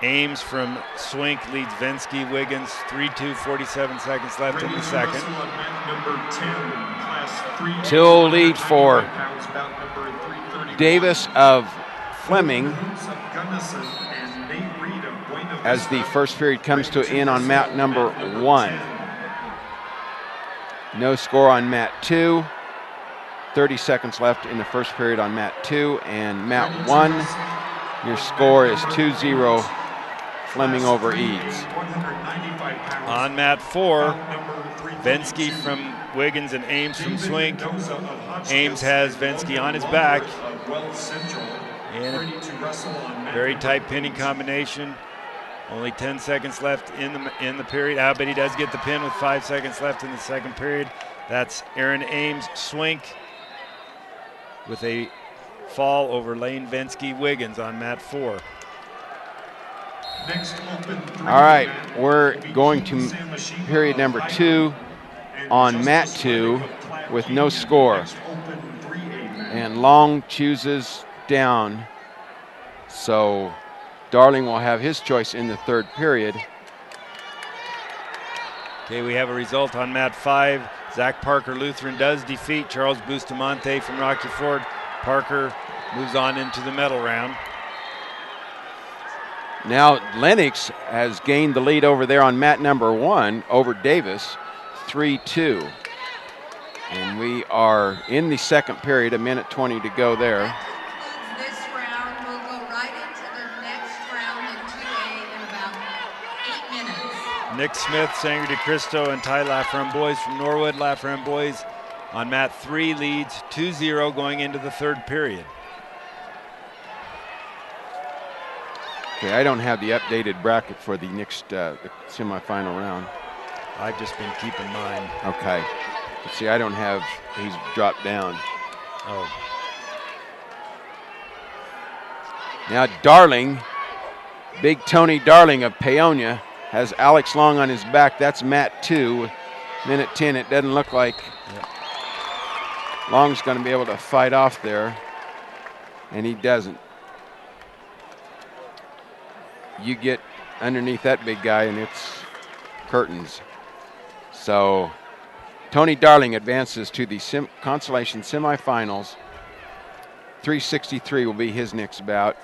Ames from Swink leads Vinsky Wiggins 3-2, 47 seconds left in the second. Till lead for Davis of Fleming as the first period comes to an end on mat number 1. No score on mat 2. 30 seconds left in the first period on mat 2. And mat 1, your score is 2-0 Fleming over Eads. On mat 4, Vinsky from Wiggins and Ames from Swink. Ames has Vinsky on his back. And a very tight pinning combination. Only 10 seconds left in the period. But he does get the pin with 5 seconds left in the second period. That's Aaron Ames Swink with a fall over Lane Vinsky Wiggins on mat 4. All right, we're going to period number 2 on mat 2 with no score. And Long chooses down. So Darling will have his choice in the third period. Okay, we have a result on mat 5. Zach Parker Lutheran does defeat Charles Bustamante from Rocky Ford. Parker moves on into the medal round. Now Lennox has gained the lead over there on mat number 1 over Davis, 3-2. And we are in the second period, 1:20 to go there. That concludes this round. We'll go right into the next round in 2A in about 8 minutes. Nick Smith, Sangre de Cristo, and Ty Laframboise from Norwood. Laframboise on mat 3 leads 2-0 going into the third period. Okay, I don't have the updated bracket for the next the semifinal round. I've just been keeping mine. Okay. But see, I don't have, he's dropped down. Oh. Now Darling, big Tony Darling of Paonia, has Alex Long on his back. That's mat 2. Minute 10, it doesn't look like Long's going to be able to fight off there, and he doesn't. You get underneath that big guy and it's curtains. So Tony Darling advances to the consolation semifinals. 363 will be his next bout.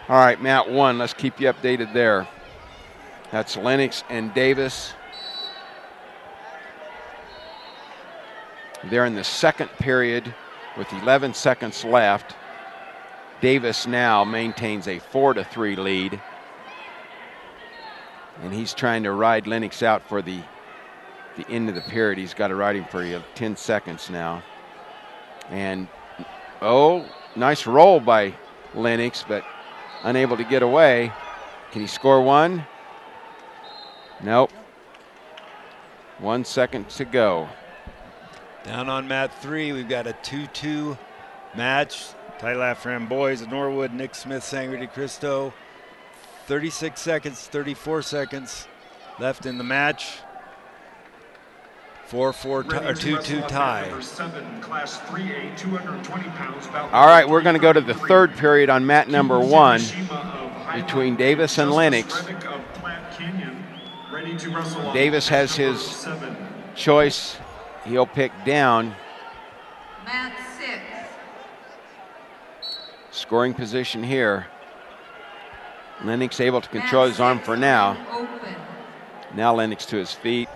All right, Mat 1, let's keep you updated there. That's Lennox and Davis. They're in the second period with 11 seconds left. Davis now maintains a 4-3 lead. And he's trying to ride Lennox out for the end of the period. He's got to ride him for 10 seconds now. And, oh, nice roll by Lennox, but unable to get away. Can he score one? Nope. 1 second to go. Down on mat 3, we've got a 2-2 match. Tyler Framboise of Norwood, Nick Smith, Sangre de Cristo. 36 seconds, 34 seconds left in the match. 2-2 tie. All right, we're going to go to the third period on mat number 1 between Davis and Lennox. Davis has his choice. He'll pick down. Mat 6. Scoring position here. Lennox able to control his arm for now. Now Lennox to his feet.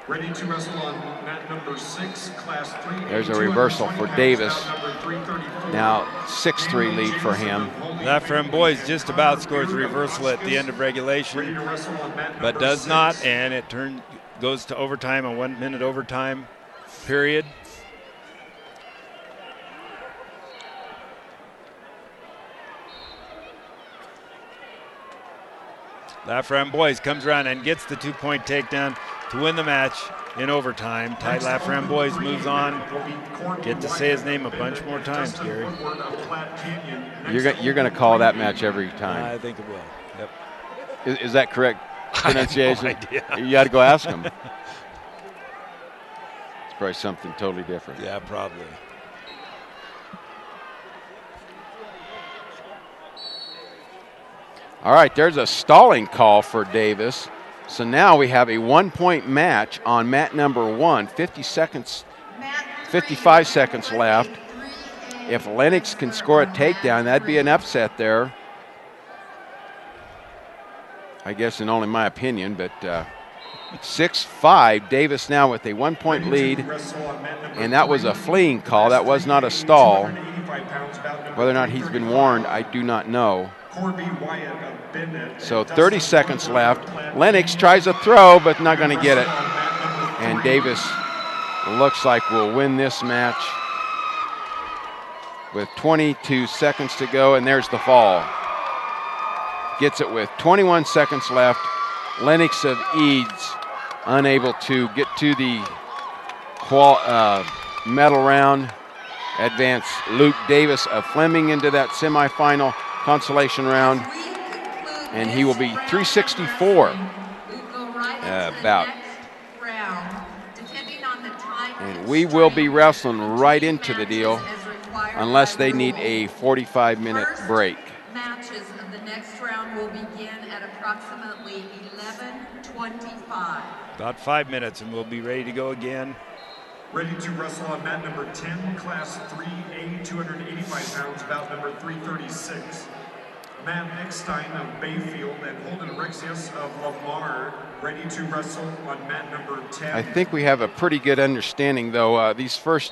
Ready to wrestle on mat number 6, class 3. There's a reversal for Davis. Now 6-3 lead for him. That Framboise just about scores a reversal at the end of regulation, but does not, and it goes to overtime, a 1 minute overtime period. Laframboise comes around and gets the 2-point takedown to win the match in overtime. Ty Laframboise moves on. Get to say his name a bunch more times, Gary. You're going to call that match every time. I think it will. Yep. Is that correct pronunciation? I have no idea. You got to go ask him. It's probably something totally different. Yeah, probably. All right, there's a stalling call for Davis. So now we have a 1-point match on mat number 1. 55 seconds left. If Lennox can score a takedown, that'd be an upset there. I guess in only my opinion, but 6-5. Davis now with a 1-point lead. And that was a fleeing call. That was not a stall. Whether or not he's been warned, I do not know. So 30 seconds left. Lennox tries a throw, but not going to get it. And Davis looks like will win this match with 22 seconds to go, and there's the fall. Gets it with 21 seconds left. Lennox of Eads unable to get to the medal round. Advance Luke Davis of Fleming into that semifinal consolation round, and he will be 364 about. And we will be wrestling right into the deal unless they need a 45-minute break. Matches of the next round will begin at approximately 11:25. About 5 minutes and we'll be ready to go again. Ready to wrestle on mat number 10, class 3A, 285 pounds, bout number 336. Matt Eckstein of Bayfield and Holden Rexius of Lamar, ready to wrestle on mat number 10. I think we have a pretty good understanding, though. These first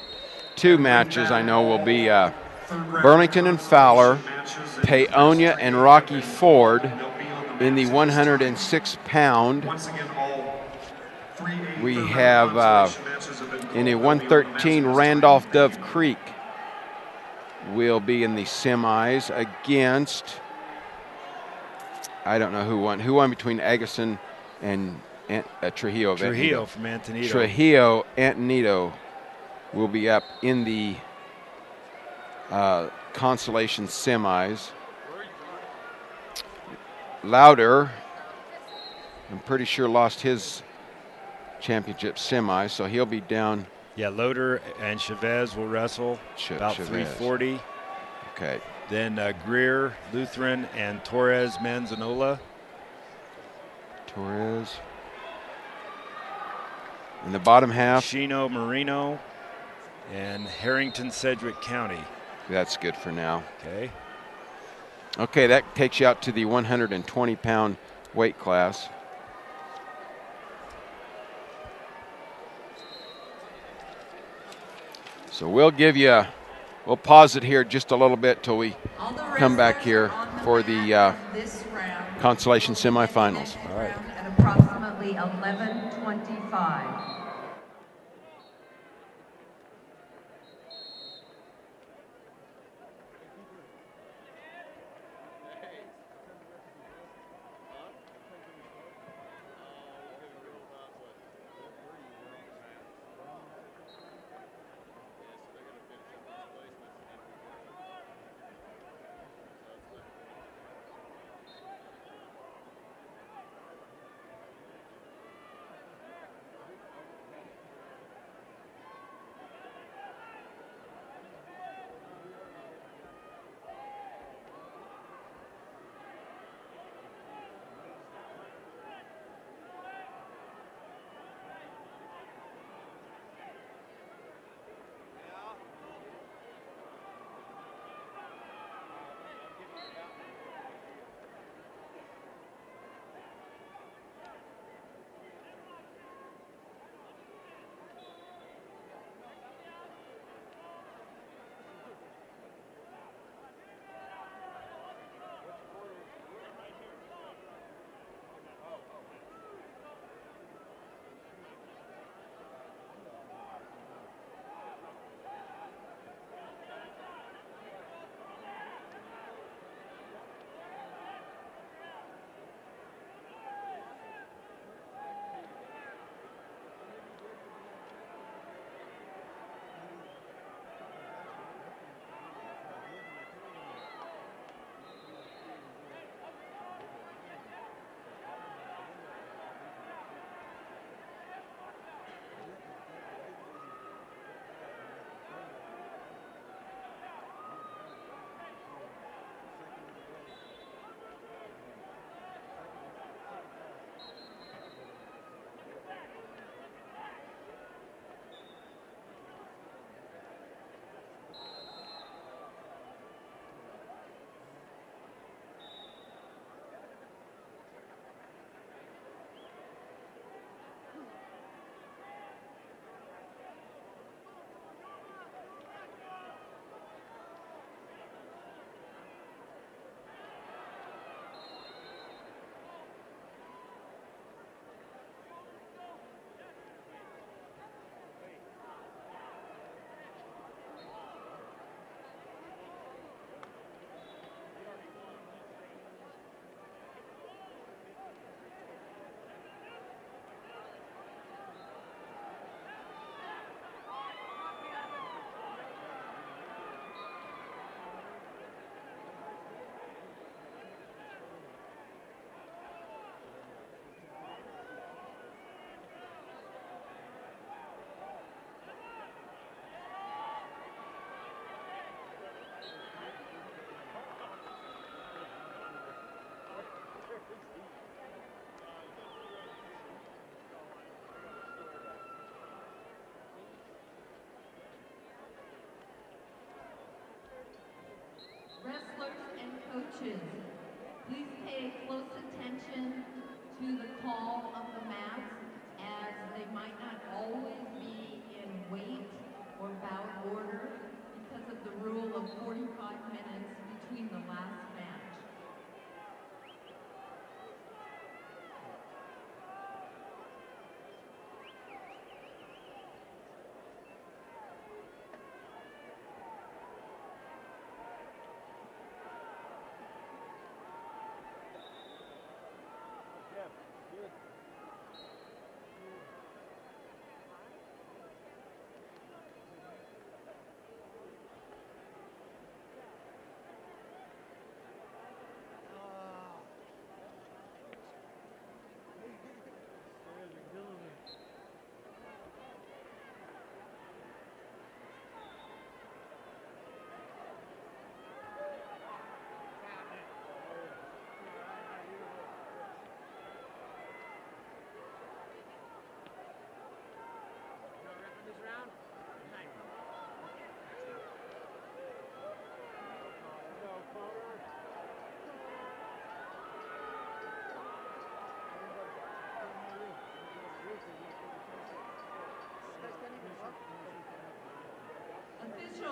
two matches I know will be Burlington and Fowler, Paonia and Rocky Ford in the 106-pound. We have in a 113 Randolph Dove Creek will be in the semis against, I don't know who won. Who won between Agassiz and Trujillo? Trujillo from Antonito. Trujillo, Antonito will be up in the consolation semis. Lauder, I'm pretty sure, lost his championship semi, so he'll be down Yeah, Loader and Chavez will wrestle about Chavez. 340. Okay. Then Greer, Lutheran, and Torres Manzanola. Torres. In the bottom half. Shino Marino and Harrington Sedgwick County. That's good for now. Okay. Okay, that takes you out to the 120-pound weight class. So we'll pause it here just a little bit till we come back here for the consolation semifinals. All right. At approximately 11:25.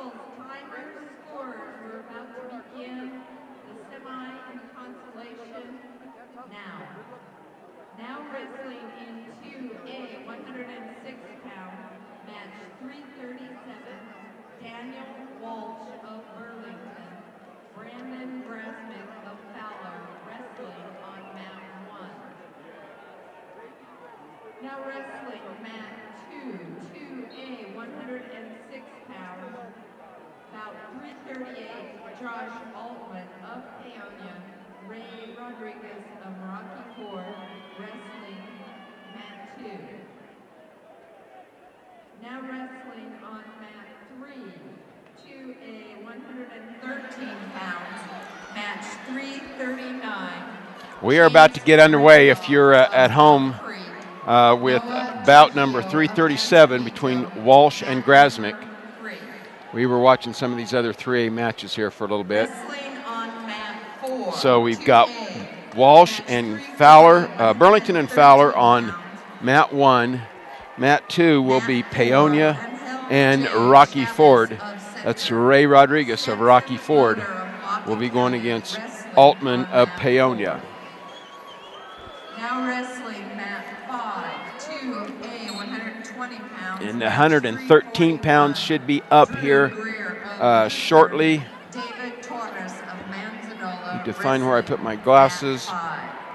Eagles timers, scores. We're about to begin the semi and consolation now. Now wrestling in 2A, 106 pounds, match 337, Daniel Walsh of Burlington, Brandon Grasmick of Fowler, wrestling on mat 1. Now wrestling mat 2, 2A, 106 pounds, about 338, Josh Altman of Peonia, Ray Rodriguez of Rocky Ford, wrestling mat 2. Now wrestling on mat 3, 2A, 113 pounds, match 339. We are about to get underway. If you're at home with bout number 337 between Walsh and Grasmick. We were watching some of these other 3A matches here for a little bit. So we've got Walsh and Fowler, Burlington and Fowler on mat 1. Mat 2 will be Peonia and Rocky Ford. That's Ray Rodriguez of Rocky Ford. Will be going against Altman of Peonia. Now wrestling mat 5, 2A, 120 pounds. And the 113 pounds should be up here shortly. David Torres of Manzanola. Need to find where I put my glasses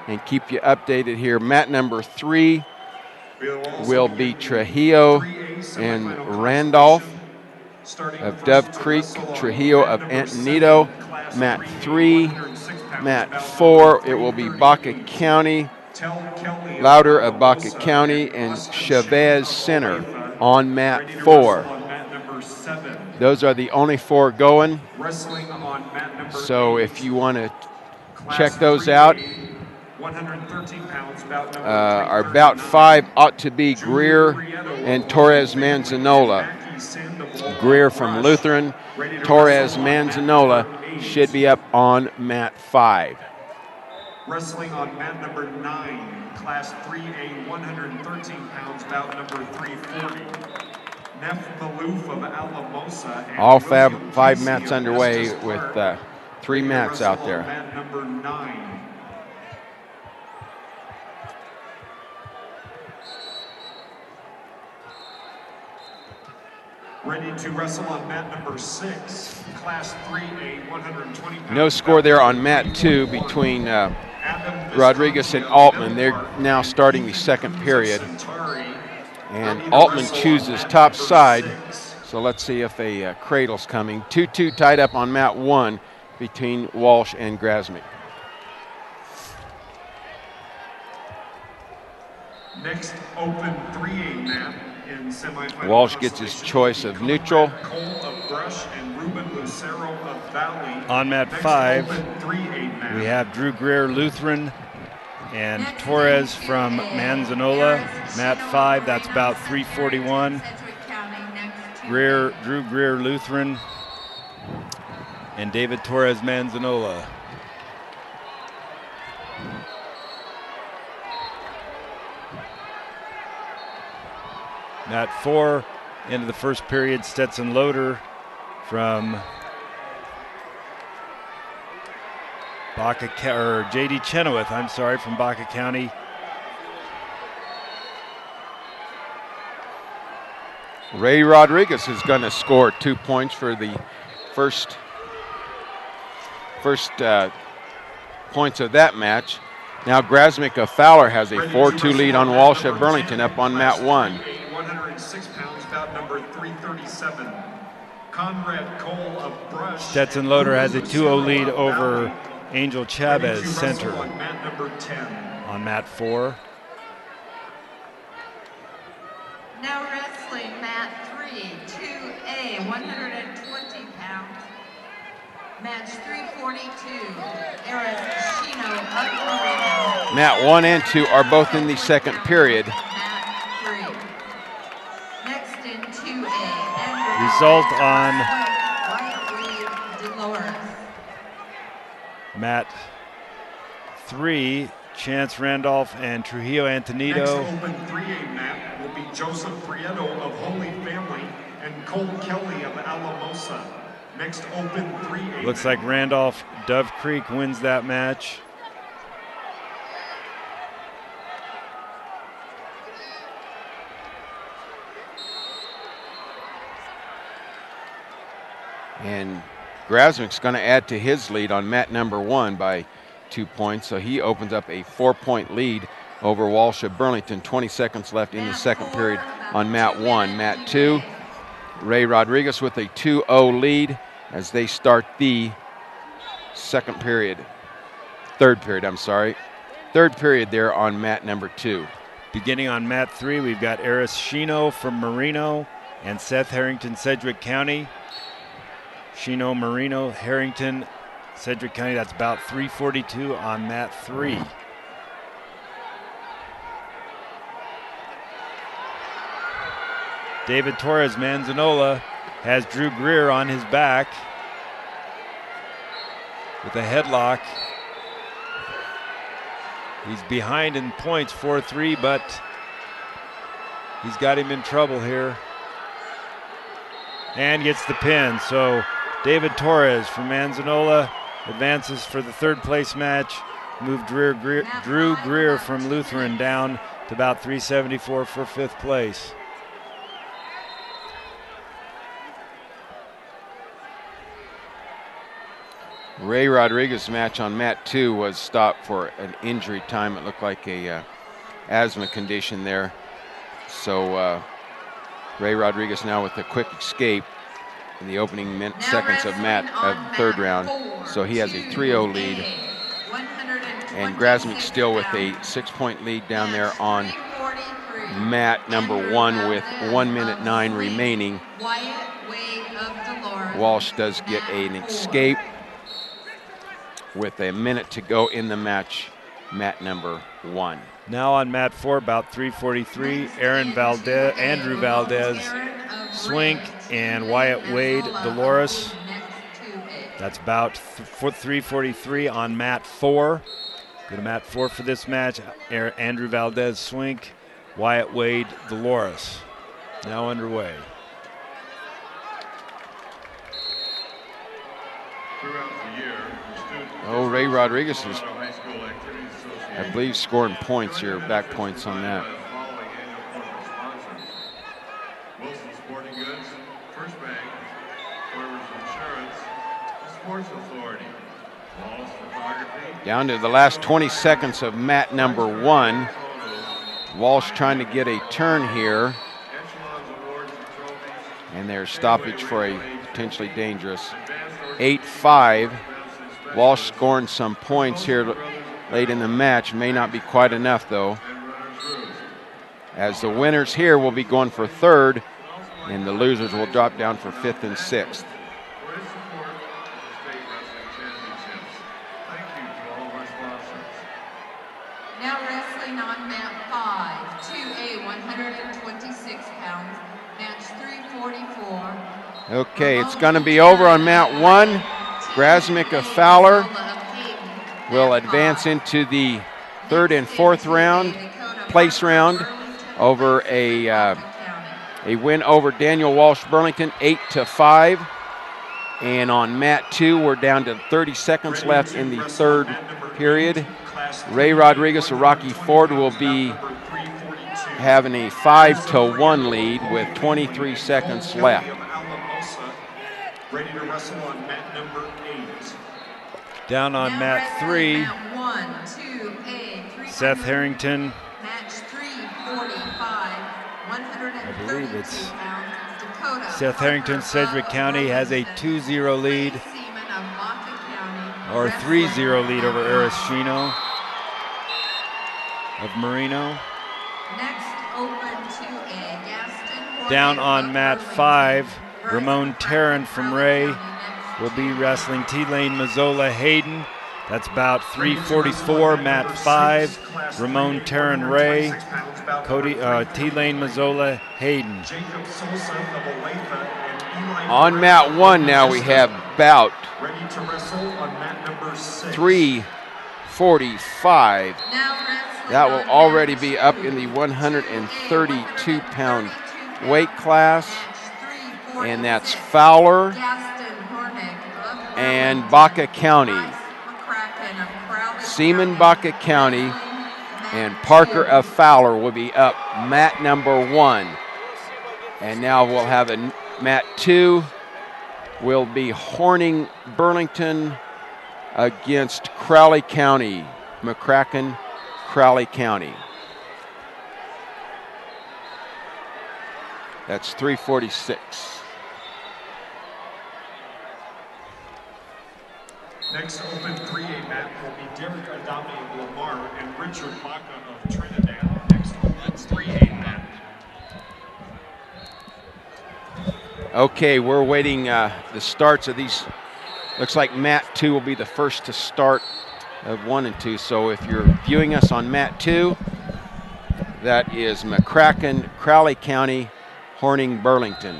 and keep you updated here. Mat number 3 will be Trujillo and Randolph of Dove Creek, Trujillo of Antonito. Mat 3, mat 4, it will be Baca County, Louder of Baca County, and Chavez Center on mat 4. Those are the only 4 going. So if you want to check those out, 113 pounds, our bout 5 ought to be Greer and Torres Manzanola. Greer from Lutheran, Torres Manzanola should be up on mat 5. Wrestling on mat number 9, class 3A, 113 pounds, bout number 340. Neff Malouf of Alamosa. And all 5 mats underway with 3 mats out there. Mat number 9. Ready to wrestle on mat number 6, class 3A, 120 pounds. No score there on mat 2 between Rodriguez and Altman. They're now starting the second period. And Altman chooses top side. So let's see if a cradle's coming. 2-2 tied up on mat 1 between Walsh and Grasmick. Next open 3A mat. Walsh gets his choice of neutral. On mat 5, we have Drew Greer, Lutheran, and Torres from Manzanola. Mat 5, that's about 341. Drew Greer, Lutheran, and David Torres, Manzanola. Mat 4, into the first period, Stetson Loader from J.D. Chenoweth, from Baca County. Ray Rodriguez is going to score 2 points for the first points of that match. Now Grasmick of Fowler has a 4-2 lead on Walsh of Burlington up on mat 1. 106 pounds, bout number 337. Conrad Cole of Brush. Stetson Loader has a 2-0 lead over Angel Chavez Center on mat number 10. On mat 4. Now wrestling mat 3, 2A, 120 pounds. Match 342, Eris Shino of Marino. Mat 1 and 2 are both in the second period. Mat 3. Next in 2A. Result on mat 3, Chance Randolph and Trujillo Antonito. Next open 3A mat will be Joseph Prieto of Holy Family and Cole Kelly of Alamosa. Next open 3A. Looks like Randolph Dove Creek wins that match. And Grasmick's going to add to his lead on mat number 1 by 2 points, so he opens up a 4-point lead over Walsh of Burlington. 20 seconds left in the second period on mat 1. Mat 2, Ray Rodriguez with a 2-0 lead as they start the third period there on mat number 2. Beginning on mat 3, we've got Eris Shino from Marino and Seth Harrington, Sedgwick County. Shino, Marino, Harrington, Sedgwick County. That's about 3:42 on mat 3. David Torres Manzanola has Drew Greer on his back with a headlock. He's behind in points, 4-3, but he's got him in trouble here. And gets the pin. So David Torres from Manzanola advances for the third place match. Moved Drew Greer from Lutheran down to about 374 for fifth place. Ray Rodriguez's match on mat 2 was stopped for an injury time. It looked like a asthma condition there. So Ray Rodriguez now with a quick escape in the opening seconds of the third round. So he has a 3-0 lead. And Grasmick still with a 6-point lead down there on mat number 1 with 1:09 remaining. Walsh does get an escape with a minute to go in the match, mat number 1. Now on mat 4, about 3:43, Andrew Valdez, Swink, and Wyatt Wade, Dolores. That's about 3:43 on mat 4. Go to mat 4 for this match. Andrew Valdez, Swink, Wyatt Wade, Dolores. Now underway. Oh, Ray Rodriguez is, I believe, scoring points here, back points on that. Wilson Sporting Goods, First Bank, Farmers Insurance, Sports Authority, Wallace Photography. Down to the last 20 seconds of mat number 1. Walsh trying to get a turn here. And there's stoppage for a potentially dangerous 8-5. Walsh scoring some points here late in the match. May not be quite enough, though, as the winners here will be going for third, and the losers will drop down for 5th and 6th. Now wrestling on mat 5, 2A, 126 pounds, match 344. Okay, it's going to be over on mat 1. Grasmick of Fowler will advance into the third and fourth place round over a win over Daniel Walsh Burlington, 8-5. And on mat 2, we're down to 30 seconds left in the third period. Ray Rodriguez of Rocky Ford will be having a 5-1 lead with 23 seconds left. Ready to wrestle on mat number 8. Down on mat 3, Seth Harrington. Match 345, 132 I believe it's pounds, Dakota. Seth Harrington, Sedgwick County has a 2-0 lead, or 3-0 lead over Eris Shino of Marino. Next open 2A, Gaston. Down on mat 5, Ramon Tarrant from Ray will be wrestling T-Lane Mazzola Hayden. That's about 3:44, mat 5. Ramon Tarrant Ray, T-Lane Mazzola Hayden. On mat 1 now we have bout 3:45. That will already be up in the 132-pound weight class. and that's Fowler Gaston Hornick of and Burlington. Baca County. Bryce McCracken of Crowley Seaman, Baca County, and Parker of Fowler will be up mat number 1. And now we'll have a mat 2 will be Horning Burlington against Crowley County. McCracken, Crowley County. That's 346. Next open 3A mat will be Derek Adami of Lamar and Richard Baca of Trinidad. Next open 3A mat. Okay, we're waiting the starts of these. Looks like mat 2 will be the first to start of 1 and 2. So if you're viewing us on mat 2, that is McCracken, Crowley County, Horning, Burlington.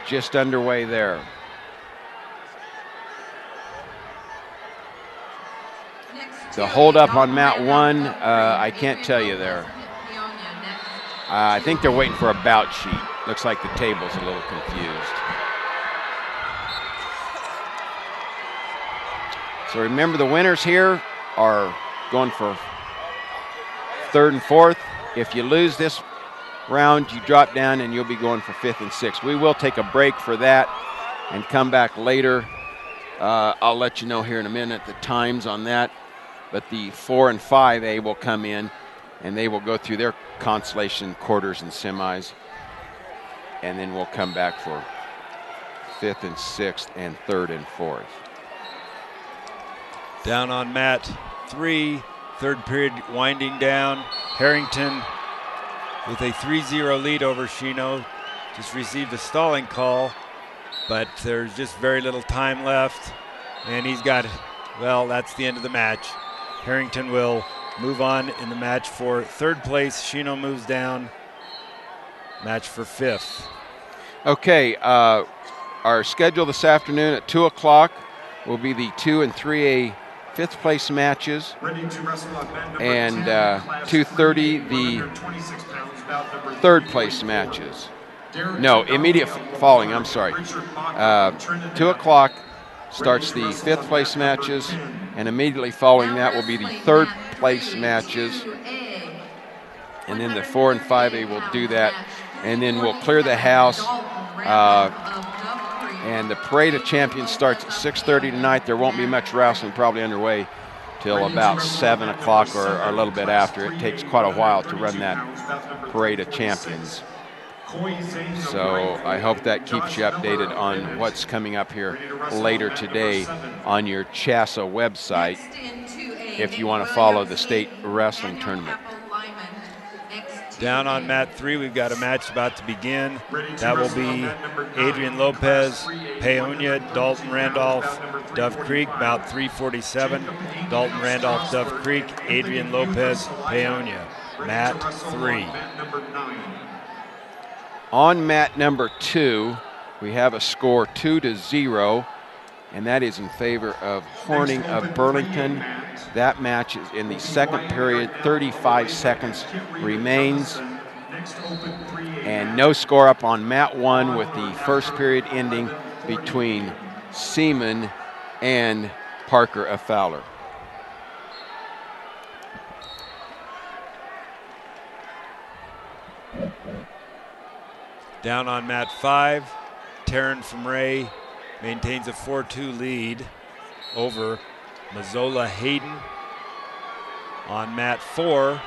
Just underway there. The hold up on mat 1, I can't tell you there. I think they're waiting for a bout sheet. Looks like the table's a little confused. So remember, the winners here are going for 3rd and 4th. If you lose this round, you drop down and you'll be going for 5th and 6th. We will take a break for that and come back later. I'll let you know here in a minute the times on that. But the 4 and 5A will come in and they will go through their consolation, quarters, and semis. And then we'll come back for 5th and 6th and 3rd and 4th. Down on mat 3, 3rd period winding down. Harrington with a 3-0 lead over Chino. Just received a stalling call, but there's just very little time left. And he's got, well, that's the end of the match. Harrington will move on in the match for 3rd place. Chino moves down. Match for 5th. Okay, our schedule this afternoon at 2 o'clock will be the 2 and 3A 5th place matches. And 2:30 the 3rd place matches. No, immediate following, I'm sorry. 2 o'clock starts the 5th place matches, and immediately following that will be the 3rd place matches. And then the 4 and 5A will do that. And then we'll clear the house. And the Parade of Champions starts at 6:30 tonight. There won't be much wrestling probably underway till about 7 o'clock or a little bit after. It takes quite a while to run that Parade of Champions. So I hope that keeps you updated on what's coming up here later today on your CHSAA website if you want to follow the state wrestling tournament. Down on mat 3, we've got a match about to begin. That will be Adrian Lopez, Paonia, Dalton Randolph, Dove Creek, about 347. Dalton Randolph, Dove Creek, Adrian Lopez, Paonia. Mat 3. On mat number 2, we have a score 2-0, and that is in favor of Horning of Burlington. That match is in the 2nd period, 35 seconds remains. And no score up on mat 1 with the 1st period ending between Seaman and Parker of Fowler. Down on mat 5, Taryn from Ray maintains a 4-2 lead over Mazzola Hayden. On mat 4,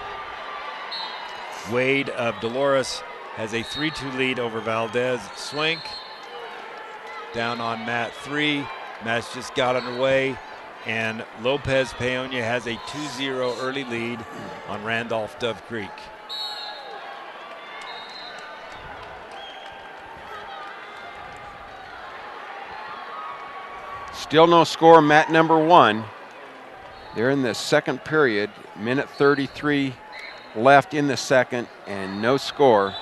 Wade of Dolores has a 3-2 lead over Valdez Swank. Down on mat 3, match just got underway, and Lopez Paonia has a 2-0 early lead on Randolph Dove Creek. Still no score, mat number 1. They're in the 2nd period, minute 33 left in the 2nd, and no score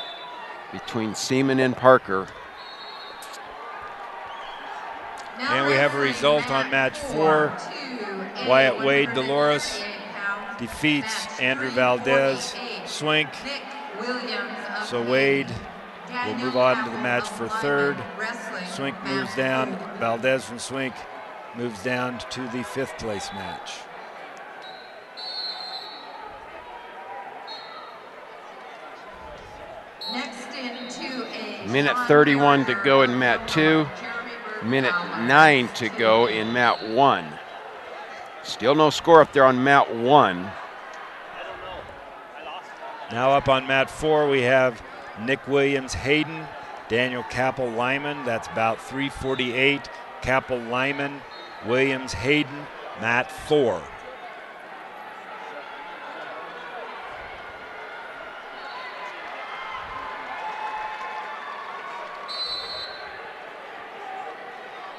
between Seaman and Parker. And we have a result on match 4. Wyatt Wade Dolores defeats Andrew Valdez Swank Williams of So Hayden. Wade will Daniel move on to the Capel match of for Lyman third. Wrestling, Swink match moves down. 4. Valdez from Swink moves down to the 5th place match. Next in 2A. Minute Sean 31 to Carrier go in of mat Illinois. 2. Jeremy Burke Minute Fowler, 9 match to 2. go in mat 1. Still no score up there on mat 1. Now up on mat 4, we have Nick Williams Hayden, Daniel Capel Lyman. That's about 348. Capel Lyman, Williams Hayden, mat 4.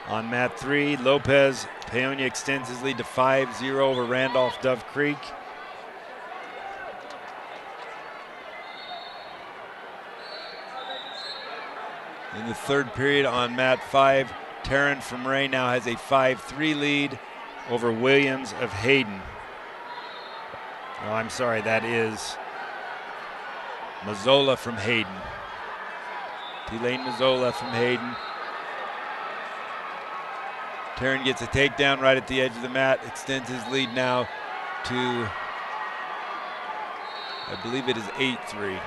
On mat 3, Lopez Peonia extends his lead to 5-0 over Randolph Dove Creek. In the third period on mat 5, Taryn from Ray now has a 5-3 lead over Williams of Hayden. Oh, I'm sorry, that is Mazzola from Hayden. Delane Mazzola from Hayden. Taryn gets a takedown right at the edge of the mat, extends his lead now to, I believe it is 8-3.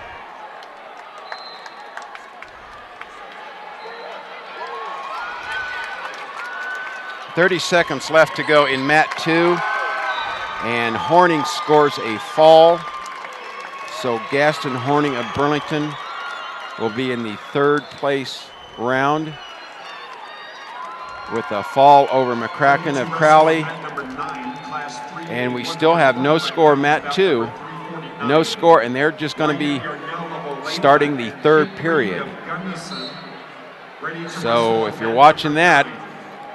.30 seconds left to go in mat 2. And Horning scores a fall. So Gaston Horning of Burlington will be in the 3rd place round with a fall over McCracken of Crowley. And we still have no score, mat 2. No score, and they're just going to be starting the 3rd period. So if you're watching that,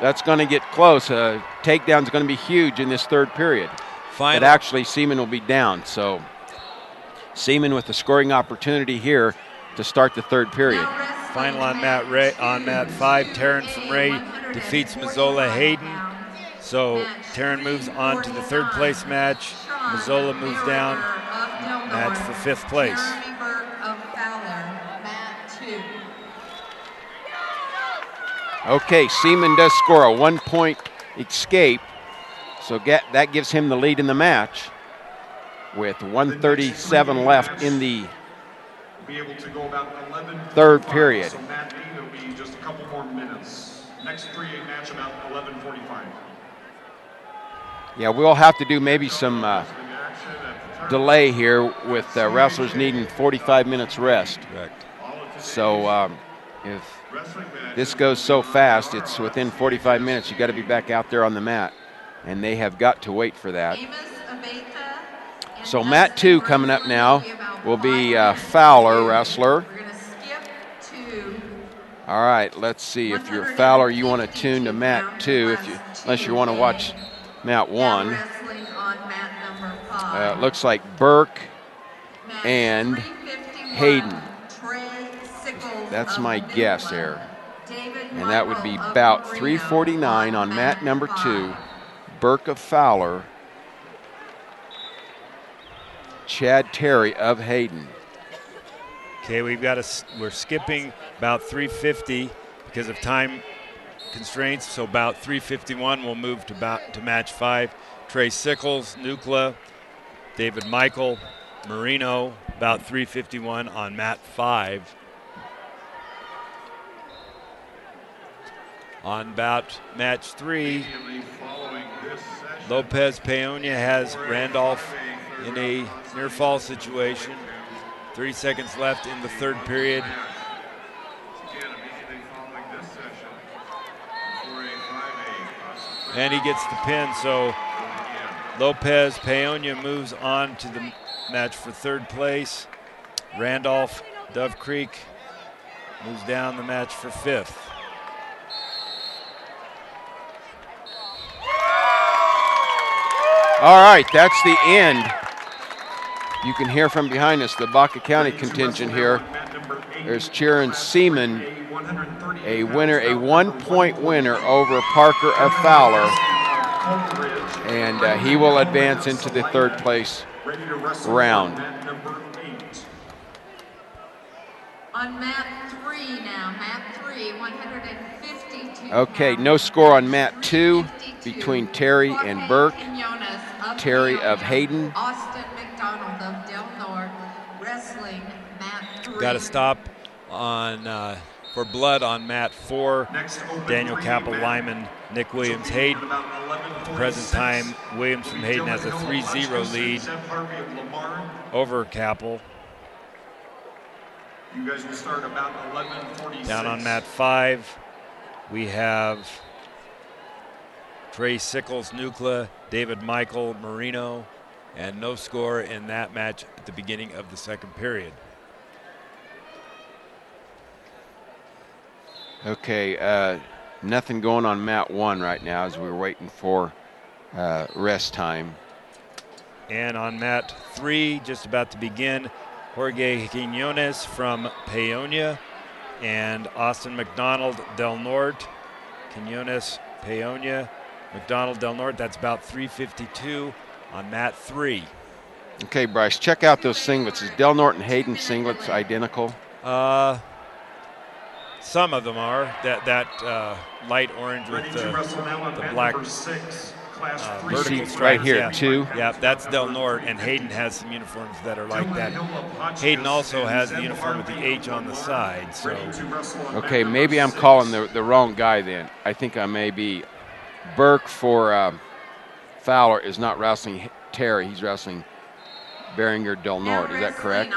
that's going to get close. Takedown's going to be huge in this 3rd period. But actually, Seaman will be down. So Seaman with the scoring opportunity here to start the 3rd period. Final on mat 5, Taryn from Ray defeats Mazzola Hayden. So Taryn moves on to the 3rd place match. Mazzola moves down. Match for 5th place. Jeremy Burke of Fowler, mat 2. Okay, Seaman does score a 1-point escape. So that gives him the lead in the match with 1:37 left in the Be able to go about 3rd period. So mat 8 will be just a couple more minutes. Next 3A match about 11:45. Yeah, we'll have to do maybe some delay here with wrestlers needing 45 minutes rest. Correct. So if this goes so fast, it's within 45 minutes. You got to be back out there on the mat, and they have got to wait for that. So mat 2 coming up now will be Fowler wrestler. All right, let's see. If you're Fowler, you want to tune to mat 2, unless you want to watch mat 1. It looks like Burke and Hayden. That's my guess there. And that would be about 3:49 on mat number 2. Burke of Fowler. Chad Terry of Hayden. Okay, we're skipping about 3:50 because of time constraints. So about 3:51 we'll move to match 5. Trey Sickles, Nucla, David Michael, Marino, about 3:51 on mat 5. On about match 3, Lopez Peonia has Randolph in a near fall situation. 3 seconds left in the 3rd period. And he gets the pin, so Lopez Peonia moves on to the match for 3rd place. Randolph Dove Creek moves down the match for 5th. All right, that's the end. You can hear from behind us the Baca County contingent here. There's cheering Seaman, a winner, a 1-point winner over Parker of Fowler. And he will advance into the 3rd place round. On mat 3 now, mat 3, 152 Okay, pounds. no score on mat 2 352. between Terry and Jorge Burke. Quinones of Terry of Peonia. Hayden. Austin McDonald of Del Norte. Wrestling, mat 3. Got to stop on for blood on mat 4. Next open Daniel 3A Capel, mat. Lyman, Nick Williams, This will be Hayden. at about At the 11:46. present time, Williams from Hayden has a 3-0 lead over Capel. You guys will start about 11:46. Down on mat 5, we have Trey Sickles, Nucla, David Michael, Marino, and no score in that match at the beginning of the second period. Okay, nothing going on mat 1 right now as we're waiting for rest time. And on mat 3, just about to begin, Jorge Quinones from Peonia and Austin McDonald, Del Norte. Quinones, Peonia, McDonald, Del Norte. That's about 3:52 on mat 3. Okay, Bryce, check out those singlets. Is Del Norte and Hayden singlets identical? Some of them are. That light orange with the black vertical stripes. Right here, yeah. 2. Yeah, that's Del Norte, and Hayden has some uniforms that are like that. Hayden also has the uniform with the H on the side. So, Okay, maybe I'm calling the wrong guy then. I think I may be. Burke for Fowler is not wrestling Terry. He's wrestling Beringer Del Norte. Is that correct?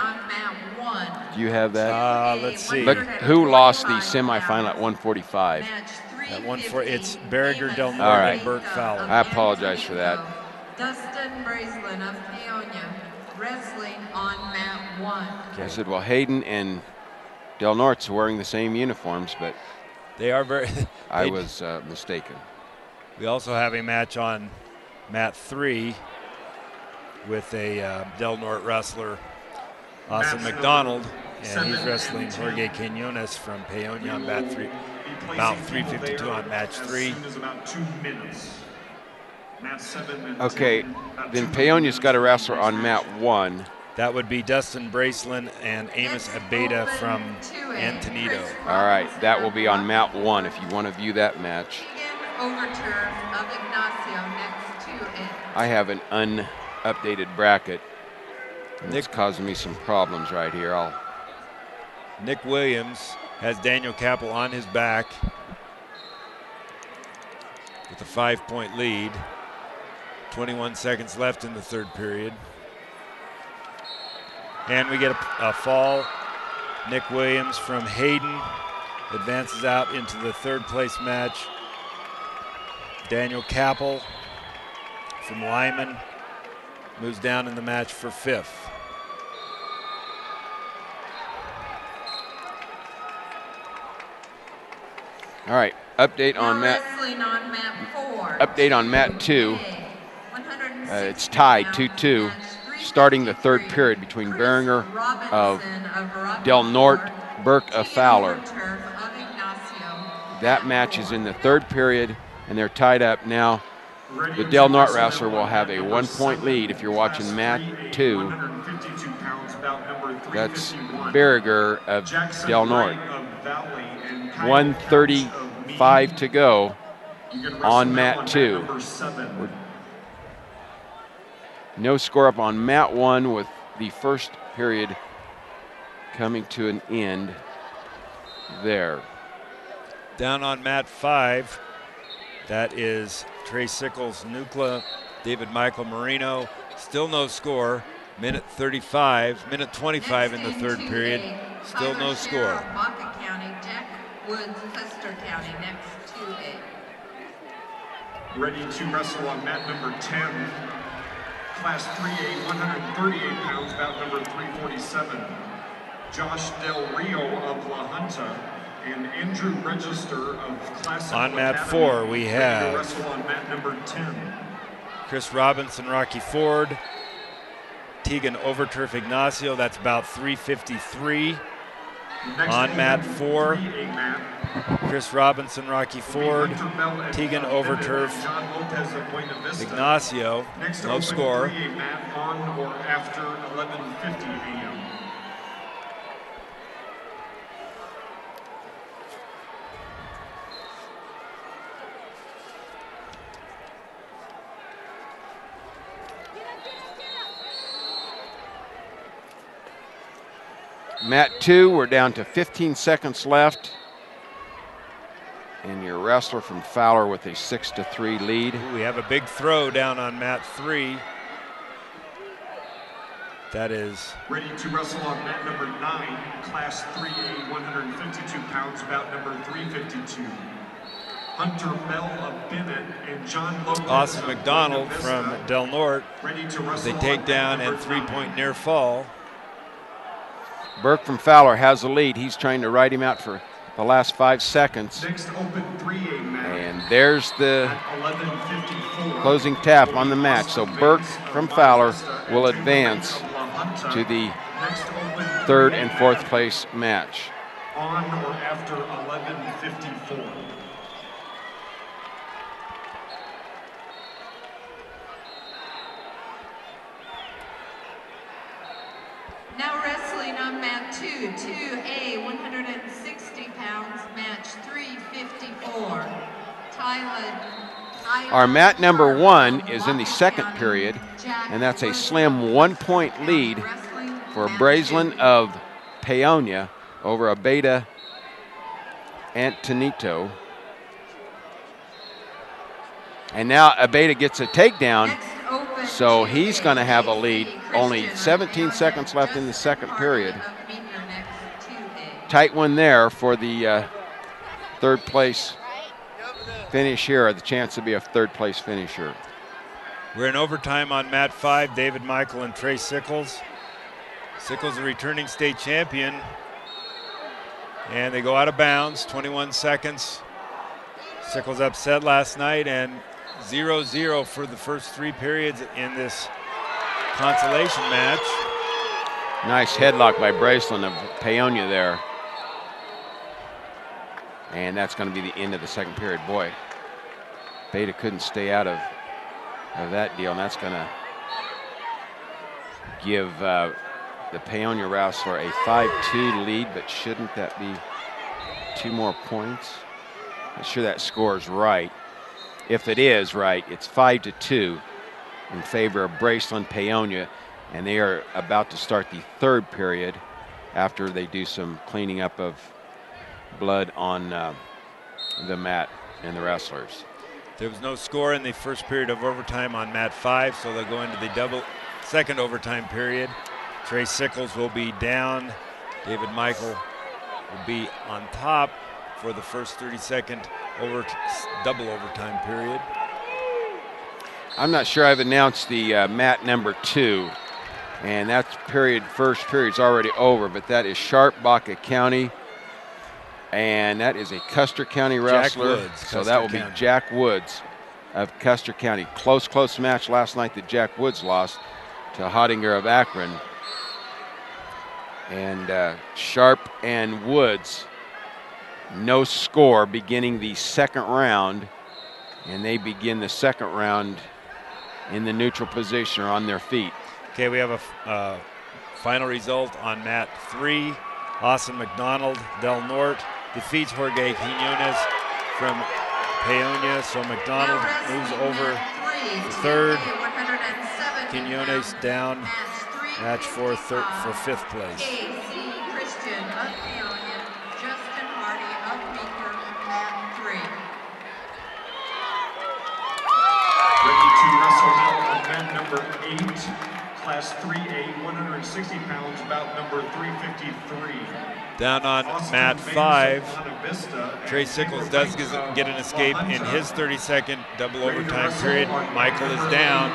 Do you have that? Let's see. But who lost the semifinal at 145? At 1-4, it's Beringer Del Norte All right. and Burke Fowler. I apologize for that. Dustin Braceland of Peonia, wrestling on mat 1. I said, well, Hayden and Del Norte's wearing the same uniforms, but They are very. I was mistaken. We also have a match on mat 3 with a Del Norte wrestler, Austin McDonald, and he's wrestling Jorge Quinones from Peonia on mat 3, about 3:52 on match 3. Okay, then Peonia's got a wrestler on mat 1. That would be Dustin Braceland and Amos Abeda from Antonito. All right, that will be on mat 1 if you want to view that match. Overturf of Ignacio next to it. I have an unupdated bracket. And it's causing me some problems right here. Nick Williams has Daniel Capel on his back with a 5-point lead. 21 seconds left in the third period. And we get a fall. Nick Williams from Hayden advances out into the third place match. Daniel Capel from Lyman moves down in the match for 5th. All right, update on mat 2. It's tied 2-2, starting the third period between Beringer of Del Norte, Burke of Fowler. That match is in the third period, and they're tied up now. The Del Norte wrestler will have a 1-point lead if you're watching mat 2. That's Beringer of Del Norte. 1:35 to go on mat 2. No score up on mat 1 with the first period coming to an end there. Down on mat 5, that is Trey Sickles, Nucla, David Michael Marino. Still no score. Minute 25 in the third period. Still no score. Baca County, Jack Woods, Custer County, next to it. Ready to wrestle on mat number 10. Class 3A, 138 pounds, bout number 347. Josh Del Rio of La Junta and Andrew Register of Classic On mat Academy. 4, we Ready to have wrestle on mat number 10. Chris Robinson, Rocky Ford, Tegan Overturf Ignacio. That's about 3:53. Next On mat 4, 3A mat. Chris Robinson, Rocky Ford, Tegan Overturf Ignacio. Next No open score. 3A mat on or after 11:50 a.m. Mat 2, we're down to 15 seconds left. And your wrestler from Fowler with a 6-3 lead. Ooh, we have a big throw down on mat 3. That is ready to wrestle on mat number 9, class 3A, 152 pounds, bout number 352. Hunter Bell of Bennett and John Lopez. Austin McDonald from Del Norte. Ready to wrestle They take down and 3-point near fall. Burke from Fowler has the lead. He's trying to ride him out for the last 5 seconds. Next open 3A match. And there's the 11:54. closing tap on the match. So Burke from Fowler will advance to the third and fourth place match. On or after 11:54. Now wrestling on mat 2, 2A, 160 pounds, match 354. Our mat number 1 is in the second period, and that's a slim 1-point lead for Brazelin of Paonia over Abeda Antonito. And now Abeda gets a takedown, so he's going to have a lead. Only 17 seconds left in the second period. Tight one there for the third place finish here, the chance to be a third place finisher. We're in overtime on mat 5, David Michael and Trey Sickles. Sickles, a returning state champion. And they go out of bounds, 21 seconds. Sickles upset last night, and 0-0 for the first 3 periods in this consolation match. Nice headlock by Bracelin of Paonia there. And that's going to be the end of the second period. Boy, Beta couldn't stay out of that deal, and that's going to give the Paonia wrestler a 5-2 lead, but shouldn't that be 2 more points? Not sure that score is right. If it is right, it's 5-2 in favor of Bracelin Paonia, and they are about to start the third period after they do some cleaning up of blood on the mat and the wrestlers. There was no score in the first period of overtime on mat 5, so they'll go into the second overtime period. Trey Sickles will be down. David Michael will be on top for the first 32nd double overtime period. I'm not sure I've announced the mat number 2, and that first period's already over, but that is Sharp, Baca County, and that is a Custer County wrestler. Jack Woods, so that will Custer be County. Jack Woods of Custer County. Close match last night that Jack Woods lost to Hodinger of Akron. And Sharp and Woods, no score beginning the second round, and they begin the second round in the neutral position or on their feet. Okay, we have a final result on mat 3. Austin McDonald, Del Norte, defeats Jorge Quinones from Paonia. So McDonald moves over to third. Quinones down, match for 5th place. KC Christian of Paonia, Justin Hardy of Meeker, mat 3. Ready to wrestle now on mat number 8, class 3A, 160 pounds, bout number 353. Down on mat 5, Trey Sickles does get an escape in his 32nd double overtime period. Michael is down.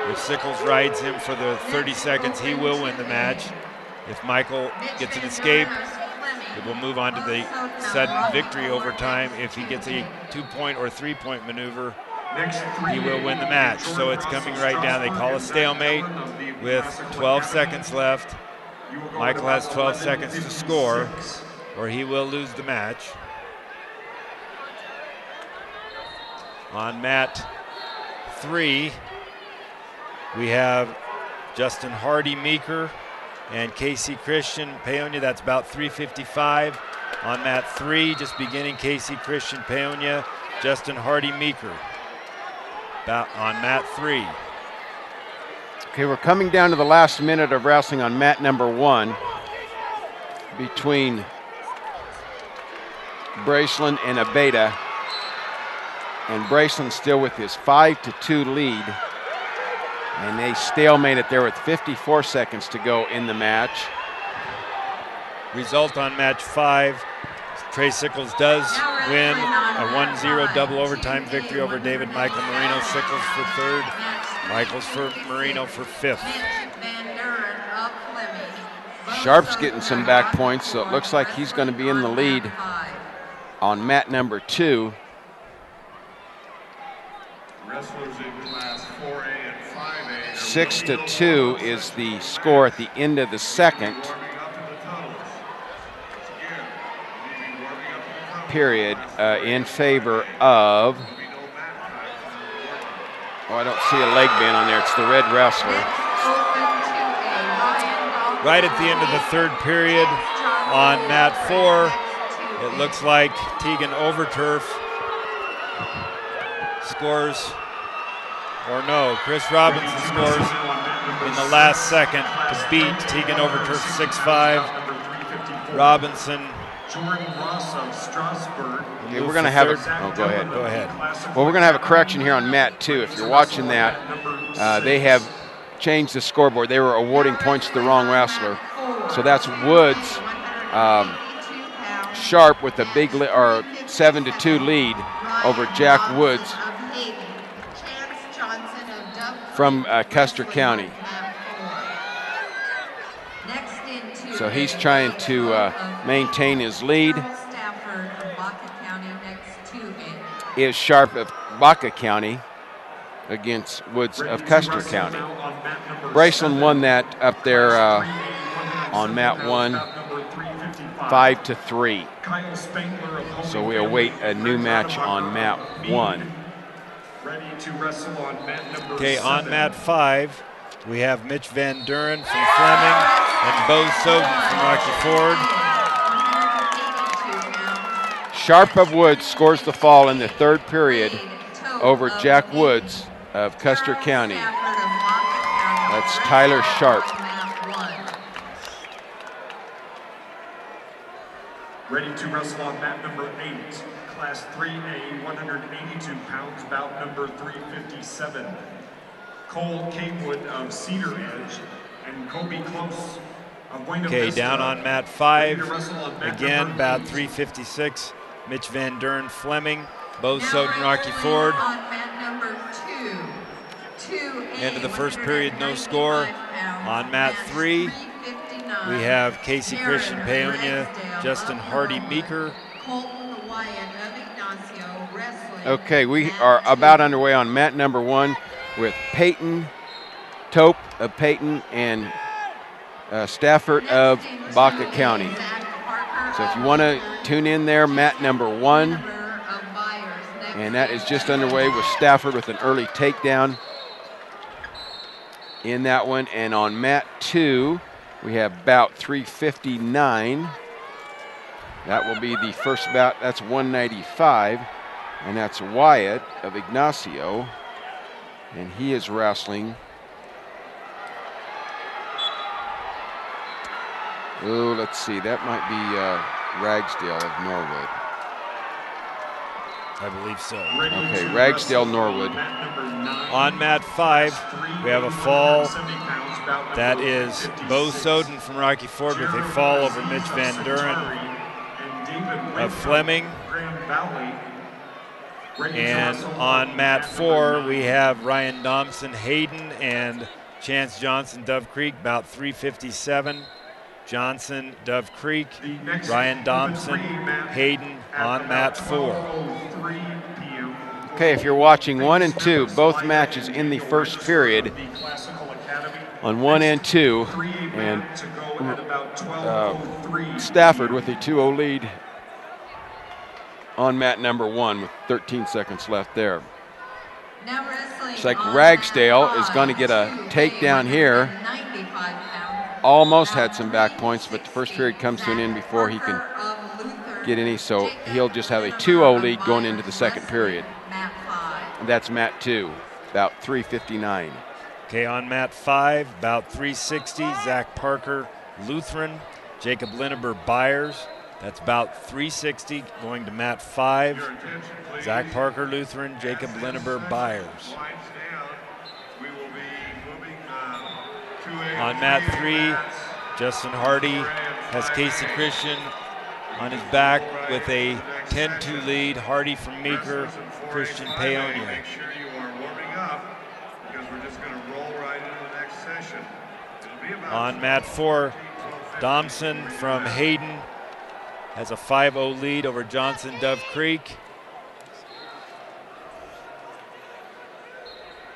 If Sickles rides him for the 30 seconds, he will win the match. If Michael gets an escape, it will move on to the sudden victory overtime. If he gets a 2-point or 3-point maneuver, he will win the match. So it's coming right down. They call a stalemate with 12 seconds left. Michael has 12 seconds to score, or he will lose the match. On mat 3, we have Justin Hardy Meeker and KC Christian Paonia. That's about 355. On mat 3, just beginning, KC Christian Paonia, Justin Hardy Meeker. On mat 3. Okay, we're coming down to the last minute of wrestling on mat number 1. between Braceland and Abeda. And Braceland still with his 5-2 lead. And they stalemate it there with 54 seconds to go in the match. Result on match 5. Trey Sickles does win a 1-0 double overtime victory over David Michael Marino. Sickles for third, Michaels for Marino for fifth. Sharp's getting some back points, so it looks like he's going to be in the lead on mat number 2. Wrestlers in class 4A and 5A. 6-2 is the score at the end of the second period in favor of, I don't see a leg being on there. It's the red wrestler. Right at the end of the third period on mat 4, it looks like Tegan Overturf scores, or no, Chris Robinson scores in the last second to beat Tegan Overturf 6-5. Robinson. Jordan Ross of Strasbourg. Okay, we're going to have a, go ahead. Go ahead. Well, we're going to have a correction here on mat 2. If you're watching that, they have changed the scoreboard. They were awarding points to the wrong wrestler. So that's Woods, Sharp with a big 7-2 lead over Jack Woods from Custer County. So he's trying to maintain his lead. Is Sharp of Baca County against Woods of Custer County. Braceland won that up there on mat 1, 5-3. So we await a new match on mat 1. Okay, on mat 5, we have Mitch Van Duren from Fleming and Bo Soden from Rocky Ford. Sharp of Woods scores the fall in the third period over Jack Woods of Custer County. That's Tyler Sharp. Ready to wrestle on mat number 8, class 3A, 182 pounds, bout number 357. Cole Capewood of Cedar Edge and Kobe Close of Buena Vista. Okay, down on mat 5, again, bout 356. Mitch Van Duren Fleming, Bo Soden Rocky Ford. End of the first period, no score. On mat 3, we have Casey Christian Peonia, Justin Hardy Meeker. Okay, we are about underway on mat number 1 with Peyton Tope of Peyton and Stafford of Baca County. So if you want to tune in there, mat number 1, and that is just underway with Stafford with an early takedown in that one. And on mat 2, we have bout 359. That will be the first bout. That's 195, and that's Wyatt of Ignacio, and he is wrestling. Oh, let's see. That might be Ragsdale of Norwood. I believe so. Okay, Ragsdale Norwood. On mat 5, we have a fall. That is Bo Soden from Rocky Ford with a fall over Mitch Van Duren of Fleming. And on mat 4, we have Ryan Thompson, Hayden, and Chance Johnson, Dove Creek, about 357. Johnson, Dove Creek, Ryan Thompson, Hayden on mat 4. Okay, if you're watching 1 and 2, both matches in the first period on 1 and 2, and Stafford with a 2-0 lead on mat number 1 with 13 seconds left there. It's like Ragsdale is going to get a takedown here. Almost had some back points, but the first period comes to an end before he can get any, so he'll just have a 2-0 lead going into the second period. And that's mat 2, about 359. Okay, on mat 5, about 360, Zach Parker, Lutheran, Jacob Lineber Byers. That's about 360 going to mat 5. Zach Parker Lutheran, Jacob Lineber Byers. On mat 3, Justin Hardy has Casey Christian on his back with a 10-2 lead. Hardy from Meeker, Christian Paonia. Make sure you are warming up because we're just going to roll right into the next session. On mat 4, Domson from Hayden has a 5-0 lead over Johnson Dove Creek.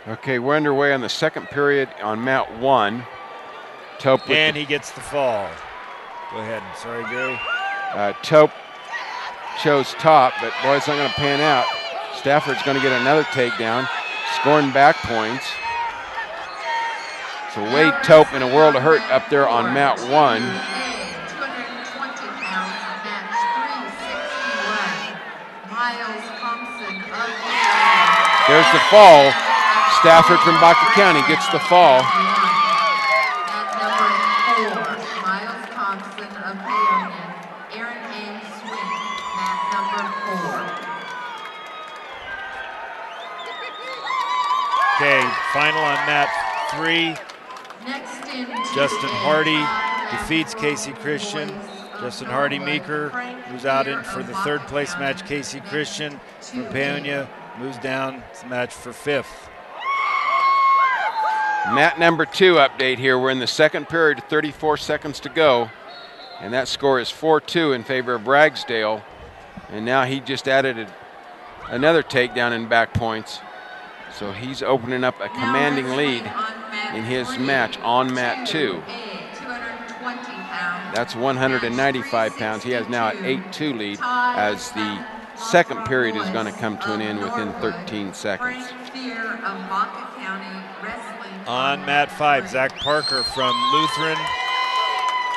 Okay, we're underway on the second period on mat 1. Tope and he gets the fall. Go ahead. Sorry, Gary. Tope chose top, but boy, it's not going to pan out. Stafford's going to get another takedown, scoring back points. So Wade Tope in a world of hurt up there on mat 1. 220 pounds, match 361. Miles Thompson of There's the fall. Stafford from Baca County gets the fall. At number 4, Miles Thompson of Paonia. Aaron Ames Swing, mat number 4. Okay, final on mat 3. Next in Justin Hardy defeats Casey Christian. Justin Hardy Meeker moves out in for the 3rd place match. Casey Christian from Paonia moves down to the match for 5th. Mat number 2 update here. We're in the second period, 34 seconds to go. And that score is 4-2 in favor of Ragsdale. And now he just added another takedown in back points. So he's opening up a commanding lead in his match on mat 2. That's 195 pounds. He has now an 8-2 lead as the second period is going to come to an end within 13 seconds. On mat 5, Zach Parker from Lutheran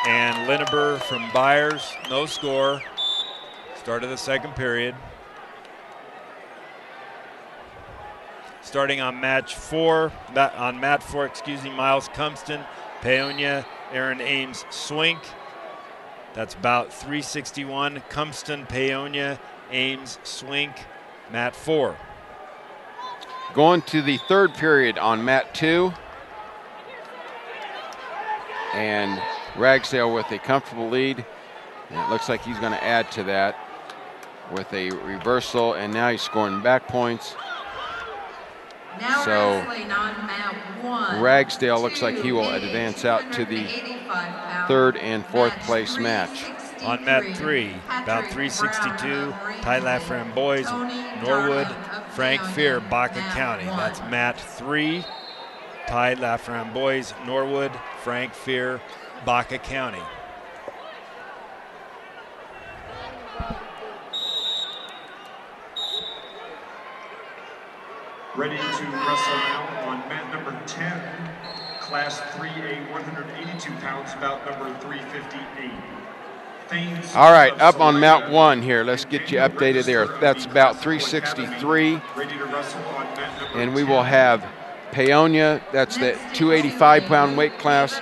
and Lineber from Byers. No score. Start of the second period. Starting on mat 4, Miles Cumston, Paonia, Aaron Ames Swink. That's about 361. Cumston, Paonia, Ames Swink, mat 4. Going to the third period on mat 2. And Ragsdale with a comfortable lead. And it looks like he's going to add to that with a reversal, and now he's scoring back points. Now so wrestling on mat 1, Ragsdale looks like he will advance out to the 3rd and 4th place match. On mat 3, about 362, Ty Laframboise, Norwood, Frank Fear, Baca County. That's mat 3, Ty Laframboise, Norwood, Frank Fear, Baca County. Ready to wrestle now on mat number 10, class 3A, 182 pounds, bout number 358. All right, up on mat 1 here. Let's get you updated there. That's about 363. And we will have Paonia, that's the 285-pound weight class.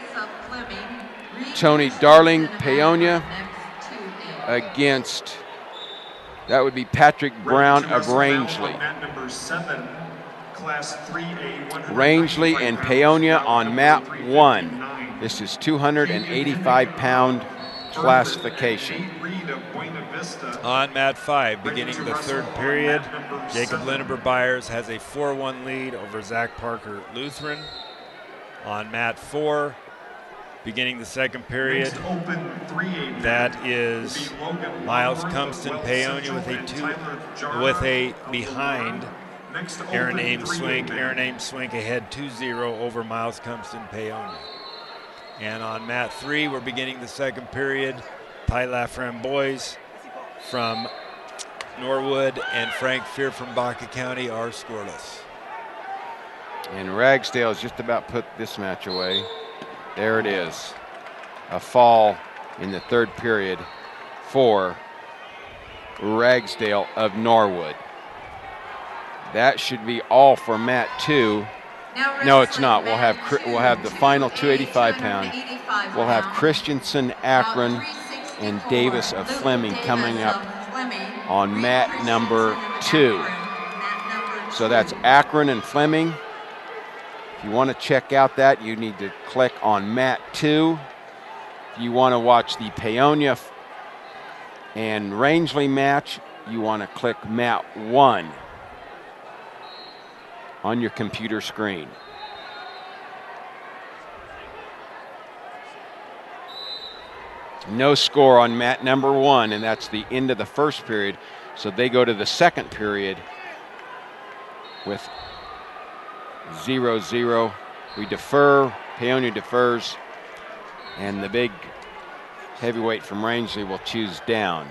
Tony Darling, Paonia, against, that would be Patrick Brown of Rangeley. Rangeley and Paonia on mat 1. This is 285-pound classification. On mat 5, beginning the third period, Jacob Lineber Byers has a 4-1 lead over Zach Parker Lutheran. On mat 4, beginning the second period, that is Miles Cumston Paonia with a behind Aaron Ames Swink. Aaron Ames Swink ahead 2-0 over Miles Cumston Paonia. And on mat 3, we're beginning the second period. Ty Laframboise from Norwood and Frank Fear from Baca County are scoreless. And Ragsdale has just about put this match away. There it is. A fall in the third period for Ragsdale of Norwood. That should be all for mat 2. No, it's not. We'll have the final 285 pound. We'll have Christensen, Akron, and Davis of Fleming coming up on mat number 2. So that's Akron and Fleming. If you want to check out that, you need to click on mat 2. If you want to watch the Paonia and Rangeley match, you want to click mat 1 on your computer screen. No score on mat number 1, and that's the end of the first period. So they go to the second period with 0-0. We defer, Paonia defers, and the big heavyweight from Rangeley will choose down.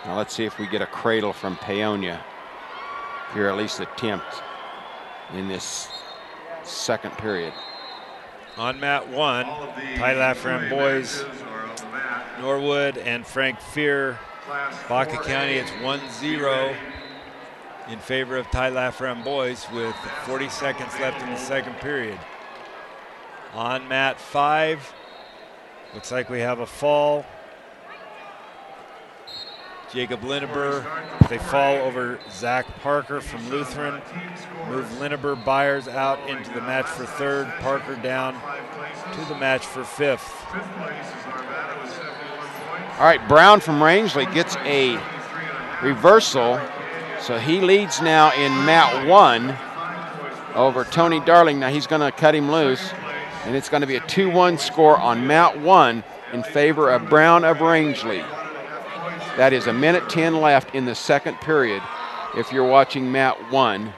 Now let's see if we get a cradle from Paonia here, at least attempt in this second period. On mat 1, Ty Lafram boys, Norwood and Frank Fear. Baca County, it's 1-0 in favor of Ty Lafram boys with 40 seconds left in the second period. On mat 5, looks like we have a fall. Jacob Linneber, they fall over Zach Parker from Lutheran. Move Linneber Byers out into the match for third. Parker down to the match for fifth. All right, Brown from Rangeley gets a reversal. So he leads now in mat 1 over Tony Darling. Now he's going to cut him loose, and it's going to be a 2-1 score on mat 1 in favor of Brown of Rangeley. That is 1:10 left in the second period if you're watching mat 1.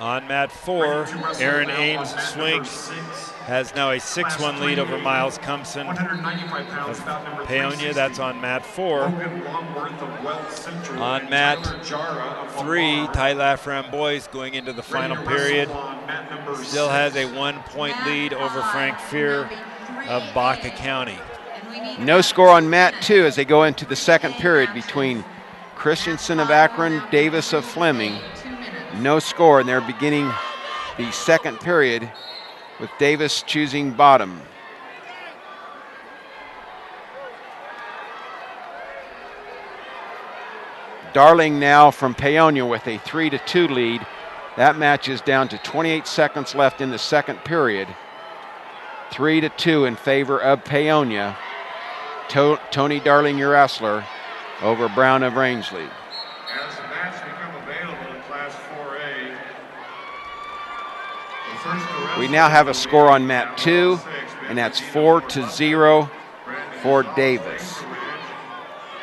On mat 4, Aaron Ames swings, has now a 6-1 lead over Miles Cumpson of Paonia. That's on mat 4. On mat 3, Ty Lafram boys going into the final period. Still has a 1-point lead over Frank Fear of Baca County. No score on mat 2 as they go into the second period between Christensen of Akron, Davis of Fleming. No score, and they're beginning the second period with Davis choosing bottom. Darling now from Paonia with a 3-2 lead. That match is down to 28 seconds left in the second period. 3-2 in favor of Paonia. Tony Darling, your wrestler, over Brown of Rangeley. As the match become available in Class 4A, the first We now have a score on mat 2, and that's 4-0 for Davis. Be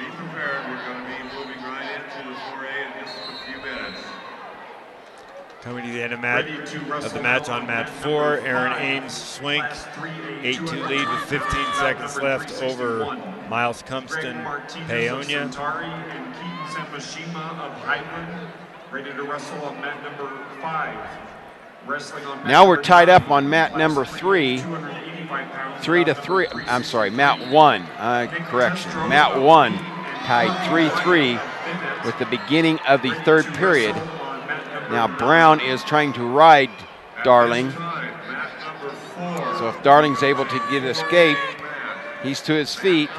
prepared, we're going to be moving right into the 4A in just a few minutes. Coming to the end of the match on mat 4, Aaron Ames swink, 8-2 lead with 15 seconds left over Miles Cumpston, Paonia. Now we're tied up on mat number 3, 3-3. I'm sorry, mat 1. Correction, mat 1 tied 3-3 with the beginning of the third period. Now Brown is trying to ride Darling. So if Darling's able to get escape, he's to his feet.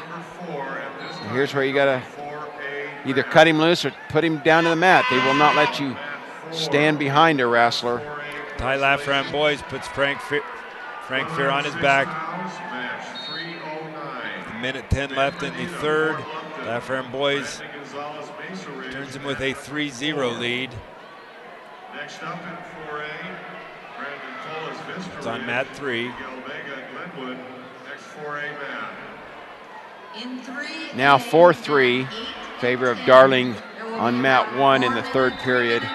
And here's where you gotta either cut him loose or put him down to the mat. They will not let you stand behind a wrestler. Ty Lafram boys puts Frank Fear on his back. 1:10 left in the third. Lafram boys turns him with a 3-0 lead. Next up in 4A, Brandon Cole is it's on mat 3. Glenwood, next 4A man. Now 4-3, favor of Darling on mat 1 in the third period.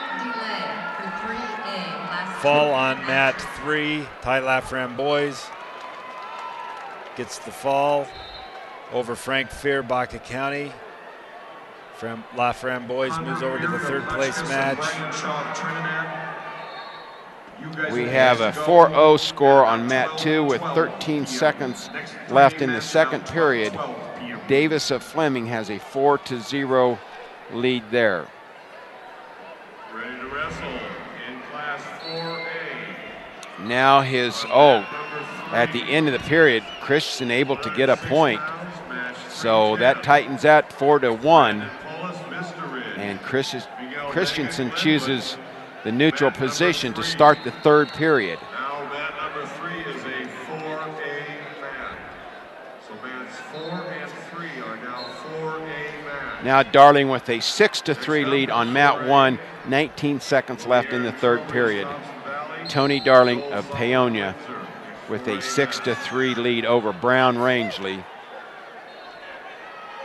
Fall on mat 3, Ty Lafram boys gets the fall over Frank Fear, Baca County. Lafram boys moves over to the third place match. We have a 4-0 score on mat 2 with 13 seconds left in the second period. Davis of Fleming has a 4-0 lead there. Now at the end of the period, Christensen able to get a point. So that tightens that 4-1. And Christensen chooses the neutral position to start the third period. Now mat number 3 is a 4A mat. So mats 4 and 3 are now 4A mat. Now Darling with a 6-3 lead on mat 1, 19 seconds left in the third period. Tony Darling of Paonia with a 6-3 lead over Brown Rangeley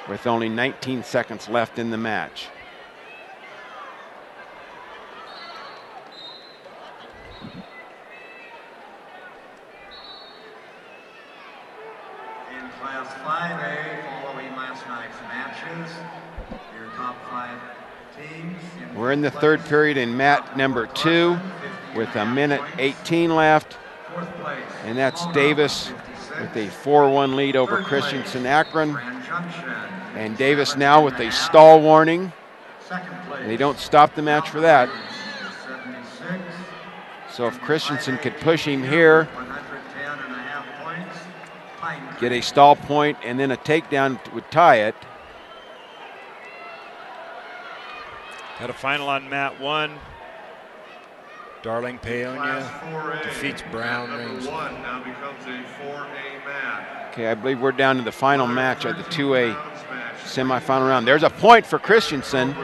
with only 19 seconds left in the match. In Class 5A, following last night's matches, your top 5 teams. We're in the third period in mat number 2 with a minute 18 left. And that's Davis with a 4-1 lead over Christensen Akron. And Davis now with a stall warning. And they don't stop the match for that. So if Christensen could push him here, get a stall point, and then a takedown would tie it. Got a final on mat 1. Darling Paonia defeats Brown Rangeley. Now becomes a 4A mat. Okay, I believe we're down to the final match of the 2A semifinal round. There's a point for Christensen.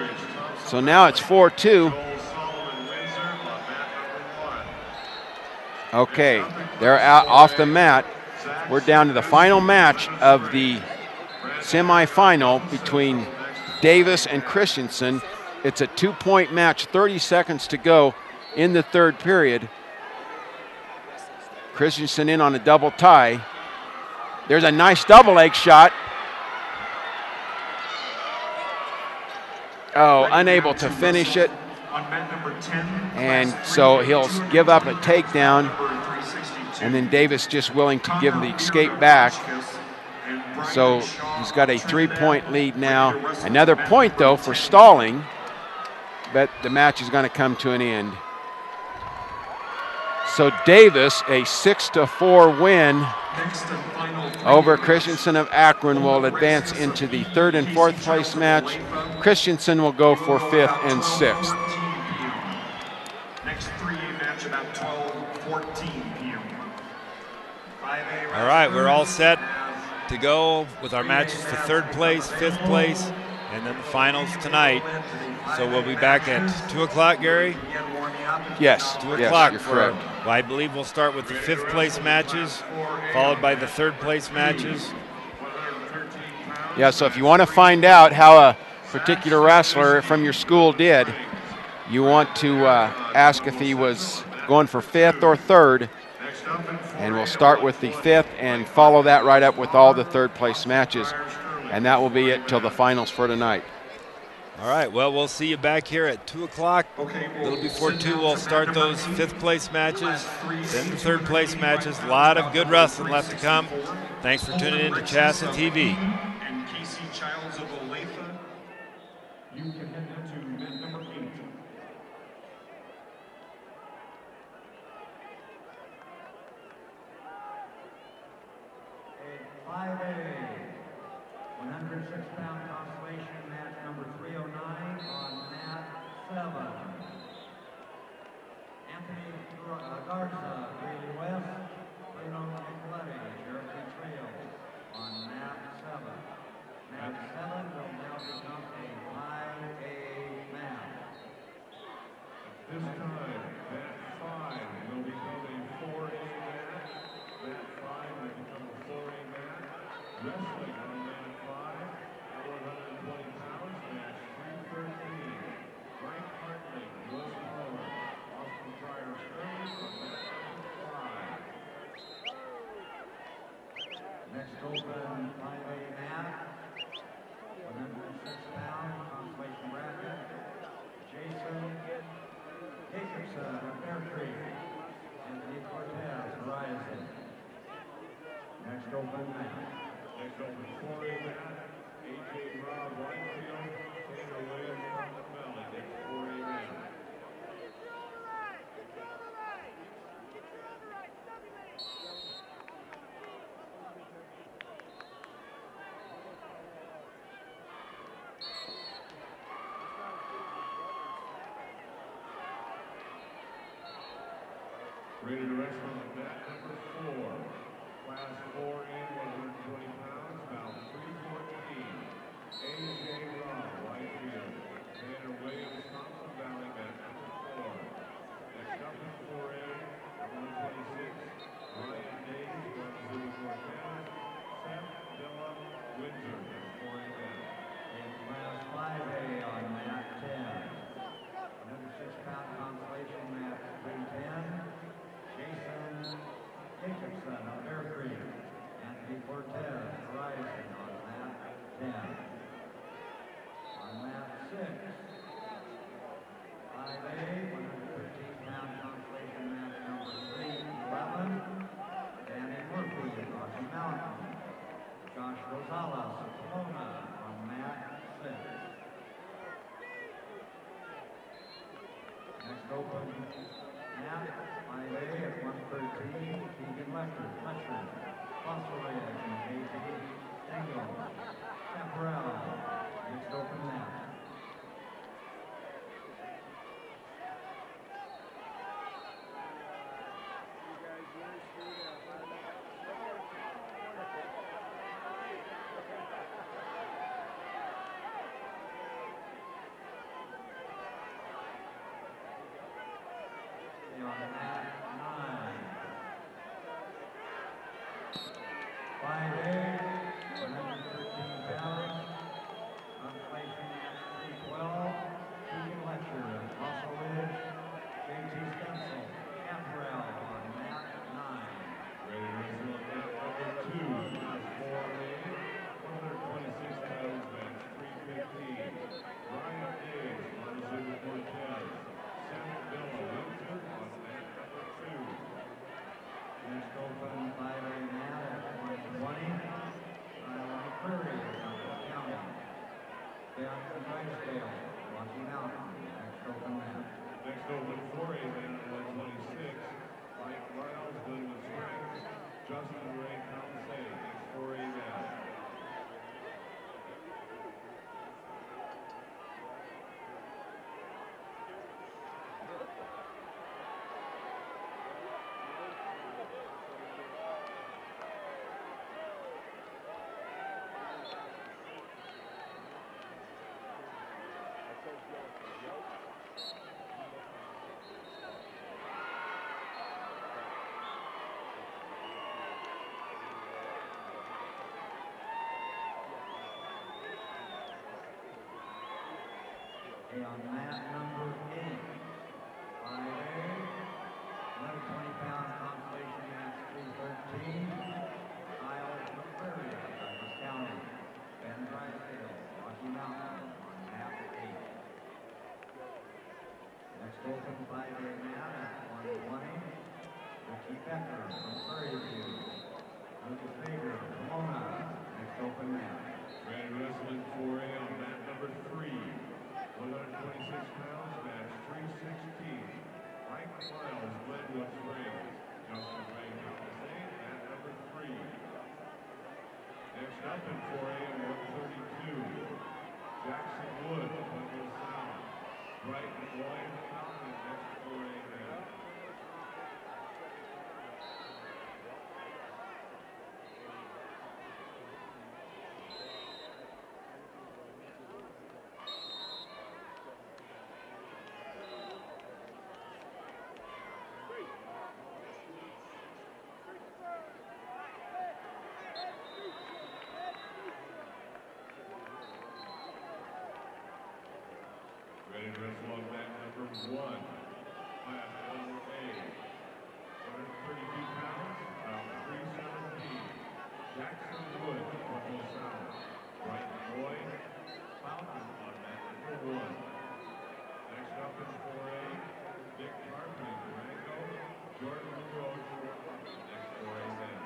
So now it's 4-2. Okay, they're out off the mat. We're down to the final match of the semifinal between Davis and Christensen. It's a 2-point match, 30 seconds to go in the third period. Christensen in on a double tie. There's a nice double leg shot. Oh, unable to finish it. And so he'll give up a takedown. And then Davis just willing to give him the escape back. So he's got a 3-point lead now. Another point, though, for stalling. But the match is going to come to an end. So Davis, a 6-4 win over Christensen of Akron, will advance into the third and fourth place match. Christensen will go for 5th and 6th. Next 3A match about 12:14 p.m. All right, we're all set to go with our matches for third place, fifth place, and then the finals tonight. So we'll be back at 2 o'clock, Gary? Yes, 2 yes, o'clock. you're correct. Well, I believe we'll start with the fifth place matches, followed by the third place matches. Yeah, so if you want to find out how a particular wrestler from your school did, you want to ask if he was going for 5th or 3rd. And we'll start with the 5th and follow that right up with all the third place matches. And that will be it till the finals for tonight. All right, well, we'll see you back here at 2 o'clock. A little before 2, we'll start those fifth place matches, then the third place matches. A lot of good wrestling left to come. Thanks for tuning in to CHSAA TV. And Casey Childs of Olathe, you can head into mat number 8. A 5A, 106-pound consolation match number 309 on mat 7. Anthony Garza, Greeley West, Bruno Nicoletti, Cherokee Trail on mat 7. Mat 7 will now become a 5A mat. This time, mat 5 will become a 4A mat. Mat 5 will become a 4A mat. Wrestling on mat 5 at 120 pounds, match 313. Frank Hartley, West Power, Austin Pryor Sterling on mat 5. Next open 5A mat, 106-pound consolation bracket, Jason Jacobson of Bear Creek, Anthony Cortez, Horizon. Next open mat. Next open 4A mat, AJ Rob Whitefield, Taylor Williams from the Valley, next 4A mat. Ready to wrestle on mat number 4. Class 4A, 120 pounds, bout 314. AJ Raw, right field. Tanner Williams, Thompson Valley, mat number 4. Next up in 4A, at 126, Ryan Days, Montezuma Cortez, Seth Dilla, Windsor, 4A mat. In Class 5A on mat 10. 106-pound consolation mat 310. Jason Jacobson of Bear Creek. Anthony Cortez, Horizon on mat 10. On mat 6. 5A, 113-pound consolation mat number 311. Danny Murphy of Rocky Mountain. Josh Rosales of Pomona on mat 6. Next open mat, 5A at 113, Keegan Letcher, Fossil Ridge, and A.T. Stengel, Chaparral. Next open mat. On mat 9. 5A, 113 pounds, consolation mat 312, Keegan Letcher, Fossil Ridge, J.T. Stencil, Chaparral on mat 9. Ready to wrestle on mat number 2. Class 4A, 126 pounds, match 315. Ryan Days, Montezuma Cortez, Seth Dilla, Windsor, on mat number 2. Next open 5A mat at 120, Island Prairie, Douglas County. Ben Drysdale, Rocky Mountain. Next open mat. Next open 4A man at 126, Mike Riles, Glenwood Springs, Justin Ray Palisade, next 4A man. Okay, on mat number 8, 5A, 120-pound consolation mat 313, Kyle Prairie, Douglas County. Ben Drysdale, Rocky Mountain on mat 8. Next open 5A mat at 120, Ricky Becker from Prairie View. Lucas Baker, Pomona. Next open mat. Ready to wrestle in 4A on mat number 3. 126 pounds, match 316. Mike Miles, Glenwood Springs. Justin Ray Palisade, mat number 3. Next up in 4A at 132. Jackson Wood, Pueblo Sound. Brighton Lloyd, Fountain, next 4A man. Ready to wrestle on mat number 1. Class 1A. 132 pounds, about 317. Jackson Wood, Pueblo Sound. Brighton Lloyd, Fountain on mat number 1. Next up in 4A, Dick Carpenter, Durango. Jordan LaRoche, next 4A man.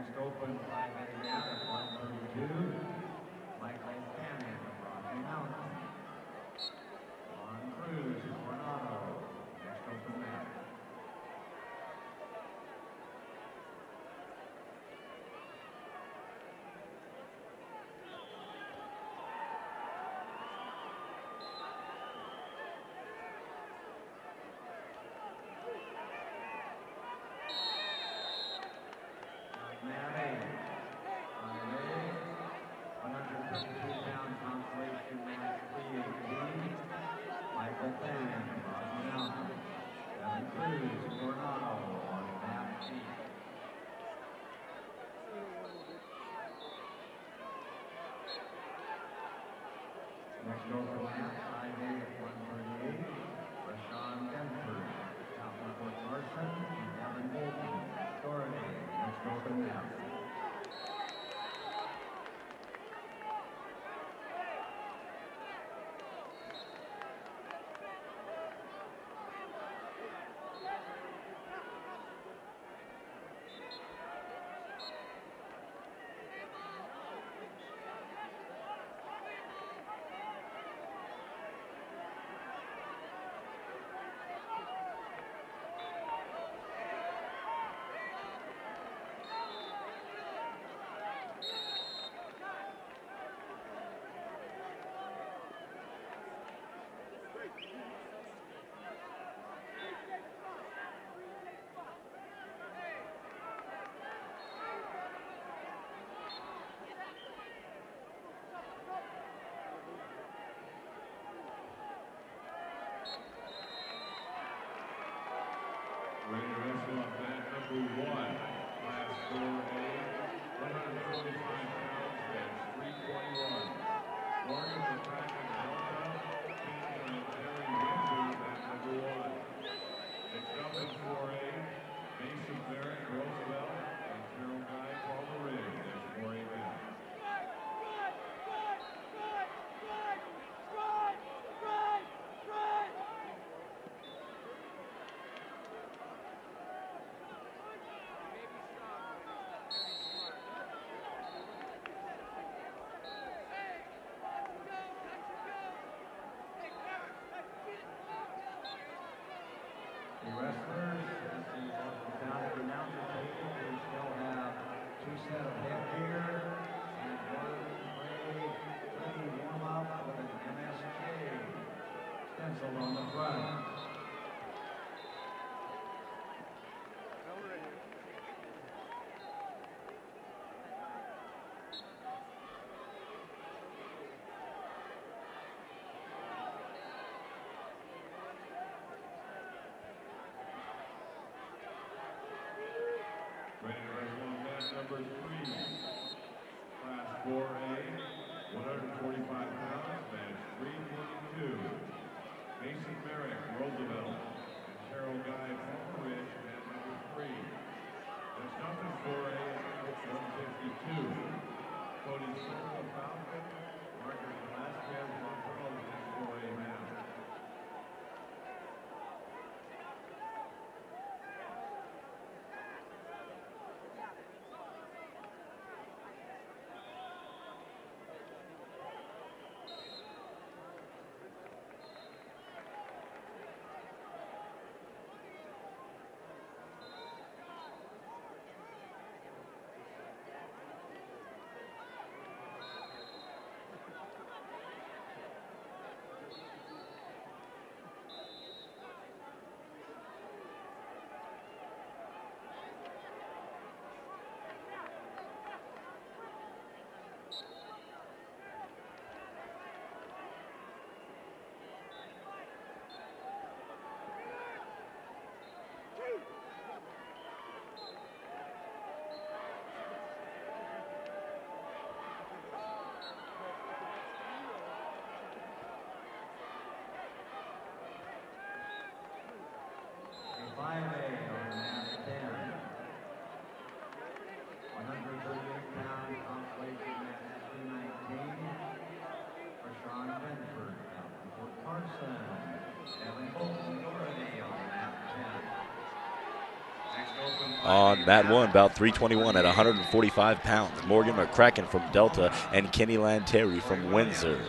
Next open 5A mat at 132. Michael Cannon of Rocky Mountain. On Cruz, Coronado. Next open mat. Mat 8. 152-pound consolation match 318. Michael Fanning, Rocky Mountain. Evan Cruz, Coronado on mat 8. Next open mat, 5A at 138. Rashawn Denford, South Fort Larson, and Evan Bolton, Doherty. Next open mat. Ready to wrestle on mat number 1, class 4A, 145 pounds, bench 321. Warning for track and delta, King and Terry Windsor, mat number 1. Next up in 4A, Mason Barrett, Roosevelt, and Carol Guy, Palmer Ridge, next 4A mat. The wrestlers, as the founded announcer table, we still have 2 sets of headgear and 1 warm-up with an MSK stencil on the front. Ready to wrestle on mat number 3, class 4A, 145 pounds, bench 322. Mason Merrick, Roosevelt, and Cheryl Guy, Palmer Ridge, mat number 3. Next up in 4A, 152. Cody Silva, Falcon, Marcus Velasquez, Montreal, next 4A mat. A 5A on mat 10. 138-pound consolation match 219. Rashawn Benford, out from Fort Carson. Evan Bolton, Doherty on mat 10. Next open On mat 1, about 321 at 145 pounds. Morgan McCracken from Delta and Kenny Lanteri from Windsor.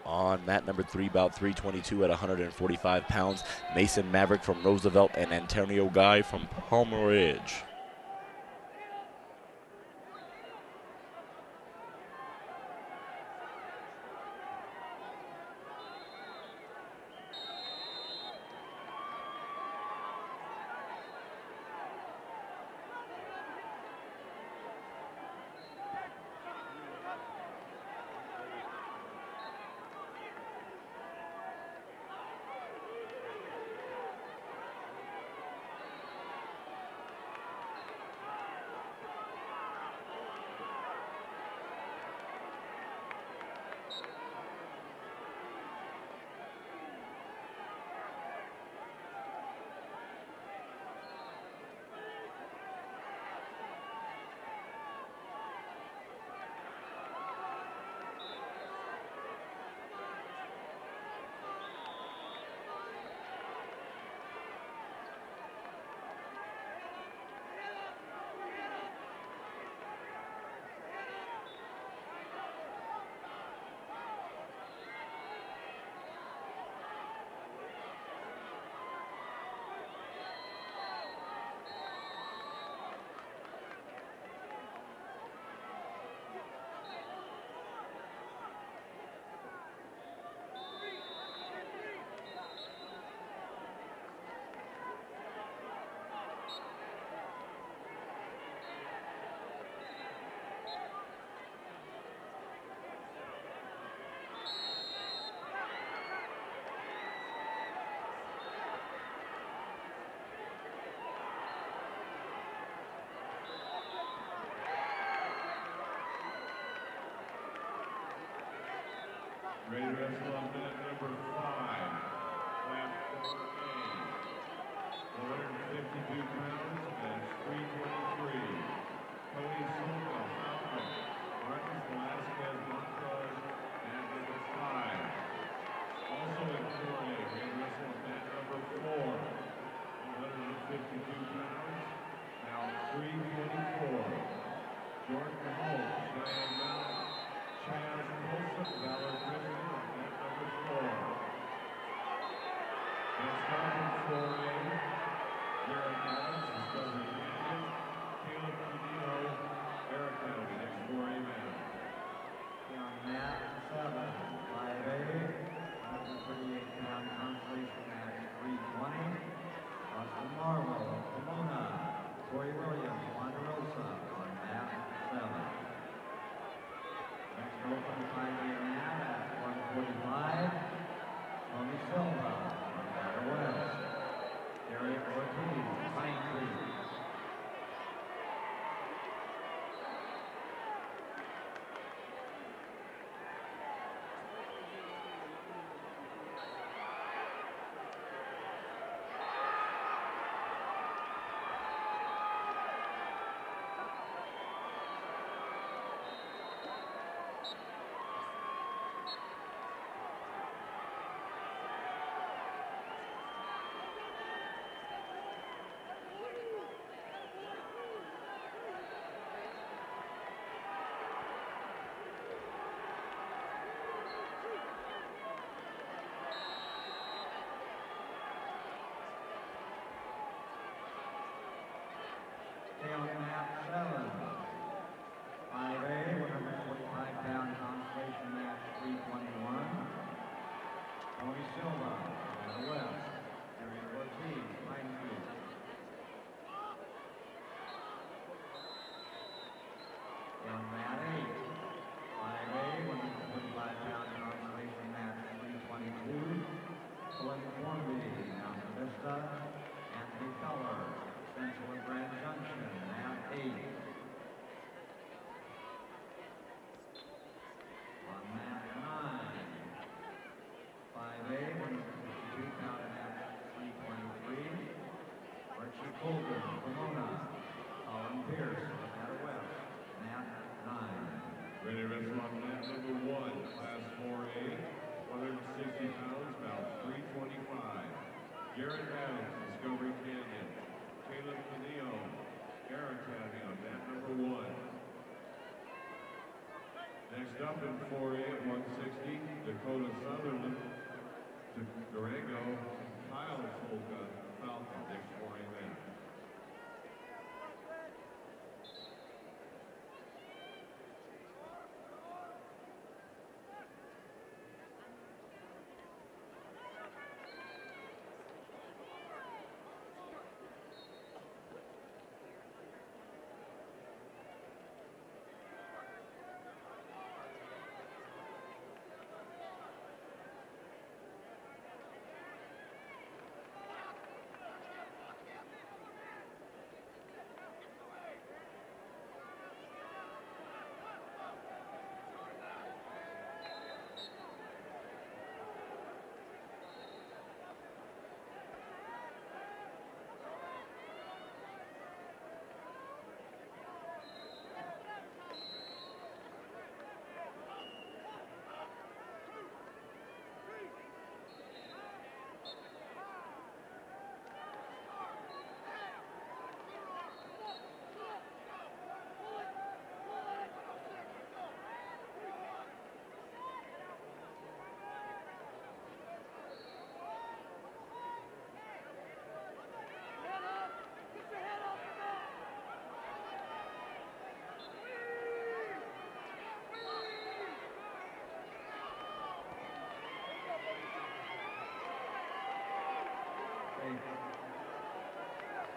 On mat number 3, about 322 at 145 pounds. Mason Maverick from Roosevelt and Antonio Guy from Palmer Ridge. Ready to wrestle on minute number 5. Class 4A. 152 pounds and 323. Cody Silva, Falcon. Marcus Velasquez Montrose at number 5. Also in 4A, ready to wrestle on mat number 4. 152 pounds. Now 324. Jordan Holt, Cheyenne Mountain. Chaz Colson, Valor Christian, at number 4. Next up in 4A, Garrett Adams, his cousin Canyon, Caleb Canino, Eric County, next 4A man. On mat 7, 5A, 138-pound consolation match 320. Austin Marlowe of Pomona, Corey Williams, Ponderosa on mat 7. Next open 5A mat at 145, Tony Silva on Battle West, Derek Ortiz, Pine Creek. up in 4A at 160, Dakota Sutherland, Durango, Kyle Solka, Falcon, next 4A man.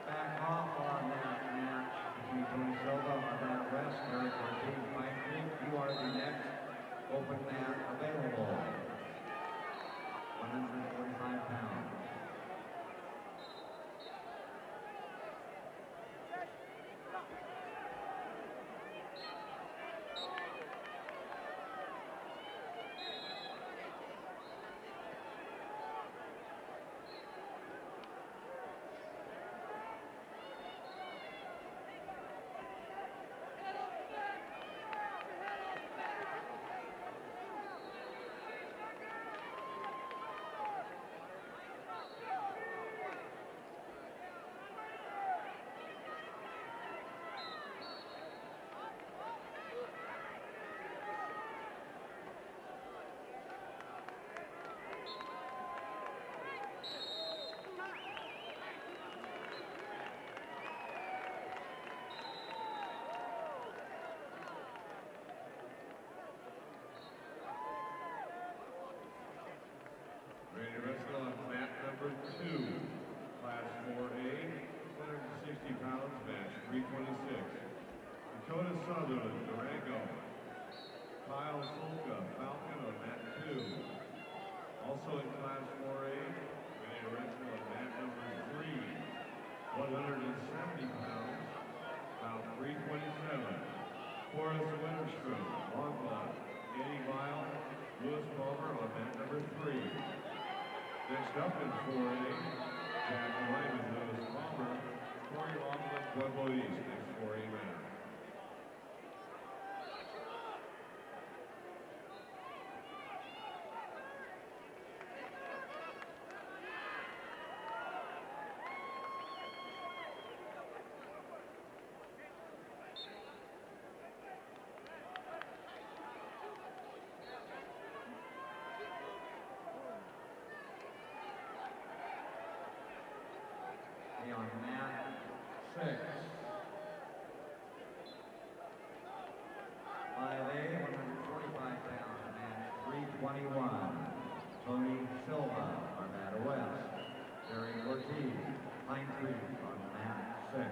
Back off on that match between Tony Silva on that rest, Eric Ortiz, Pine Creek. You are the next open mat available. 145 pounds. Ready to wrestle on mat number 2, class 4A, 160 pounds, match 326. Dakota Sutherland, Durango. Kyle Solka, Falcon on mat 2. Also in class 4A, ready to wrestle on mat number 3, 170 pounds, about 327. Forrest Winterstrom, Longmont, Eddie Vile, Lewis Palmer on mat number 3. Next up in 4A, Jack Wyman, Lewis Palmer, Corey Laughlin, Pueblo East, next 4A man. On mat 6. 5A, 145 pounds, match 321. Tony Silva on mat west. Jerry Ortiz, Pine Creek on mat 6.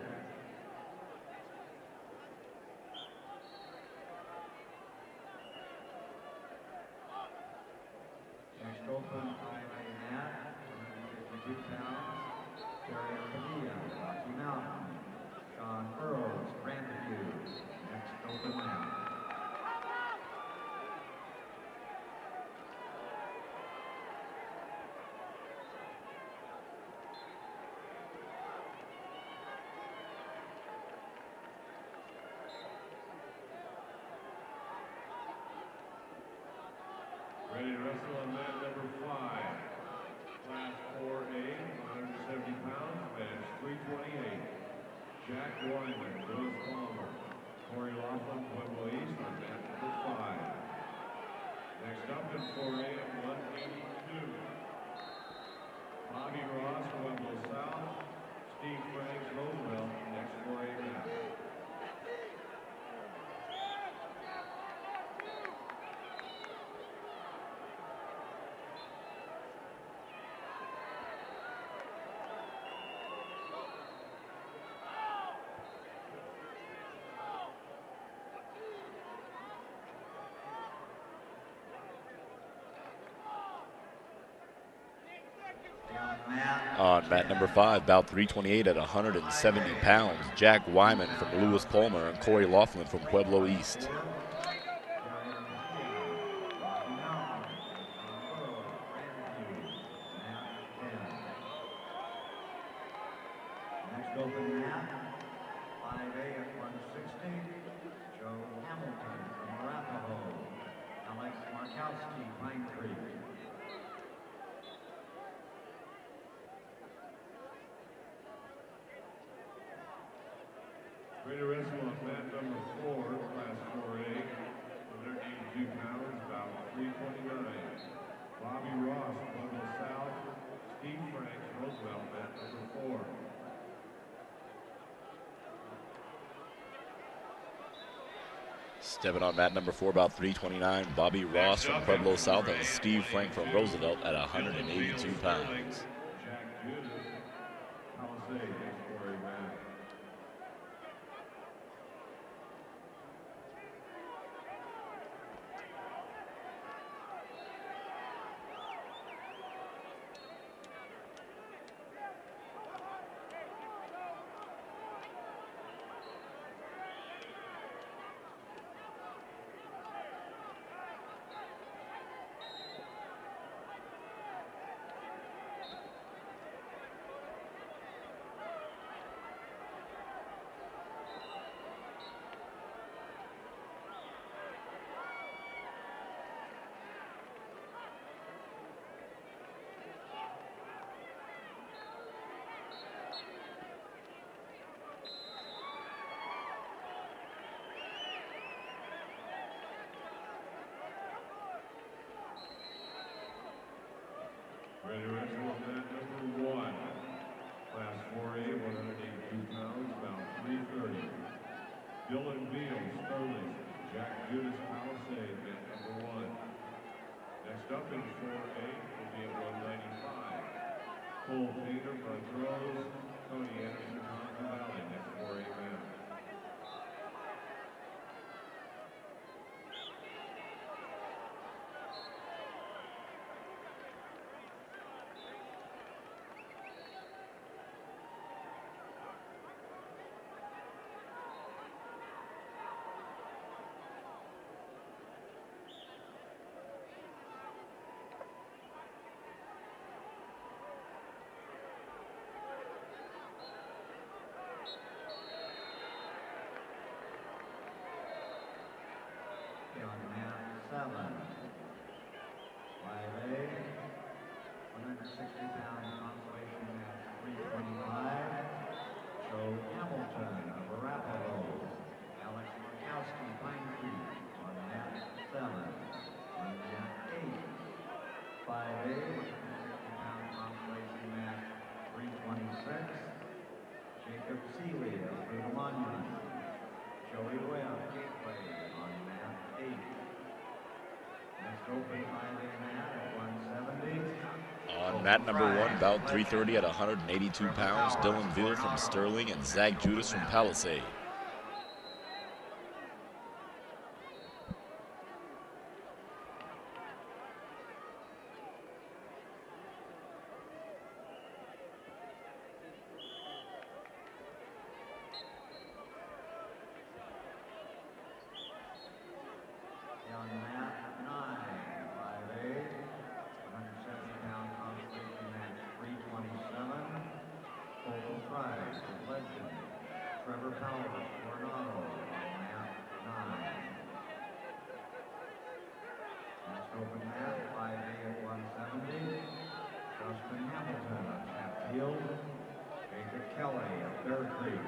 Next open 5A mat, 152 pounds. Jerry Padilla, Rocky Mountain. Sean Burrows, Grandview. Next open mat. Ready to wrestle on mat number 5. Class 4A, 170 pounds, match 328. Jack Wyman, Lewis Palmer, Corey Laughlin, Pueblo East on mat number 5. Next up in 4A at 182. Bobby Ross, Pueblo South. Steve Franks, Roosevelt, next 4A match. On mat number 5, bout 328 at 170 pounds, Jack Wyman from Lewis Palmer and Corey Laughlin from Pueblo East. Next open mat, 5A at 160, Joe Hamilton from Arapahoe, Alex Markowski, Pine Creek. Ready to wrestle on mat number 4, class 4A, 182 pounds, about 329. Bobby Ross, Pueblo South. Steve Franks, Roosevelt, mat number 4. Stepping on mat number 4, about 329, Bobby Ross from Pueblo South and Steve Frank from Roosevelt at 182 pounds. Jack Judas, Palisade, next 4A match. Ready to wrestle on mat number 1. Class 4A, 182 pounds, about 330. Dylan Beal, Sterling. Jack Judas, Palisade, mat number 1. Next up in 4A will be at 195. Cole Painter, Montrose. Tony Anderson, Contra Valley, next 4A match. On mat 7, 5A, 160-pound consolation match 325, Joe Hamilton of Arapahoe, Alex Markowski, Pine Creek, on mat 7. On mat 8, 5A, 160-pound consolation match 326, Jacob Seeley of Freedom Monument, Joey Webb, Gateway, on mat 8. Next open 5A mat at 170. On mat number 1, bout 330 at 182 pounds, Dylan Veal from Sterling and Zach Judas from Palisade. On mat 9, 5A, 170-pound consolation match 327, Colton Fries of Legend, Trevor Powers, Coronado, on mat 9. Next open mat, 5A at 170, Justin Hamilton of Chatfield, Jacob Kelly of Bear Creek.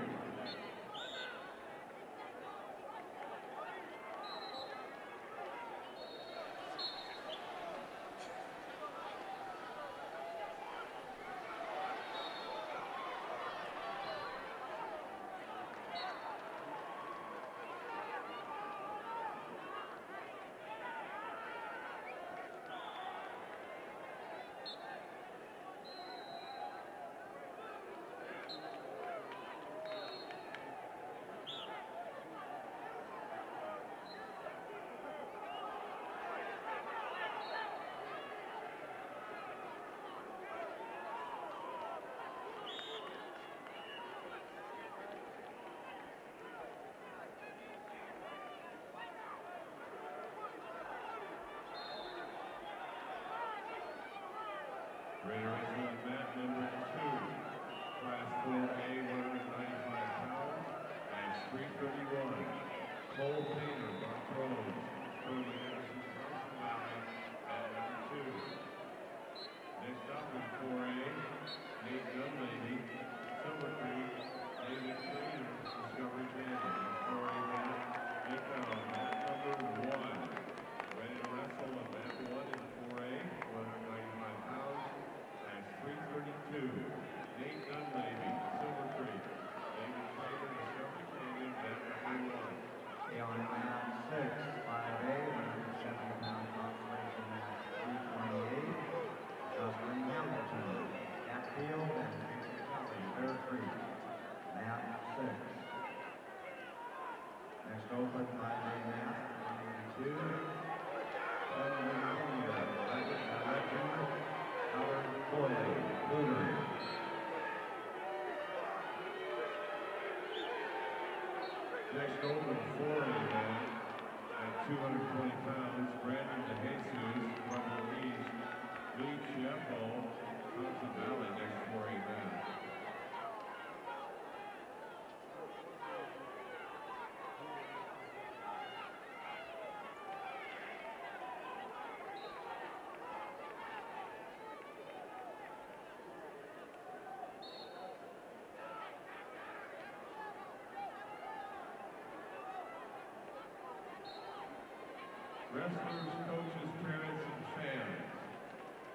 wrestlers, coaches, parents, and fans.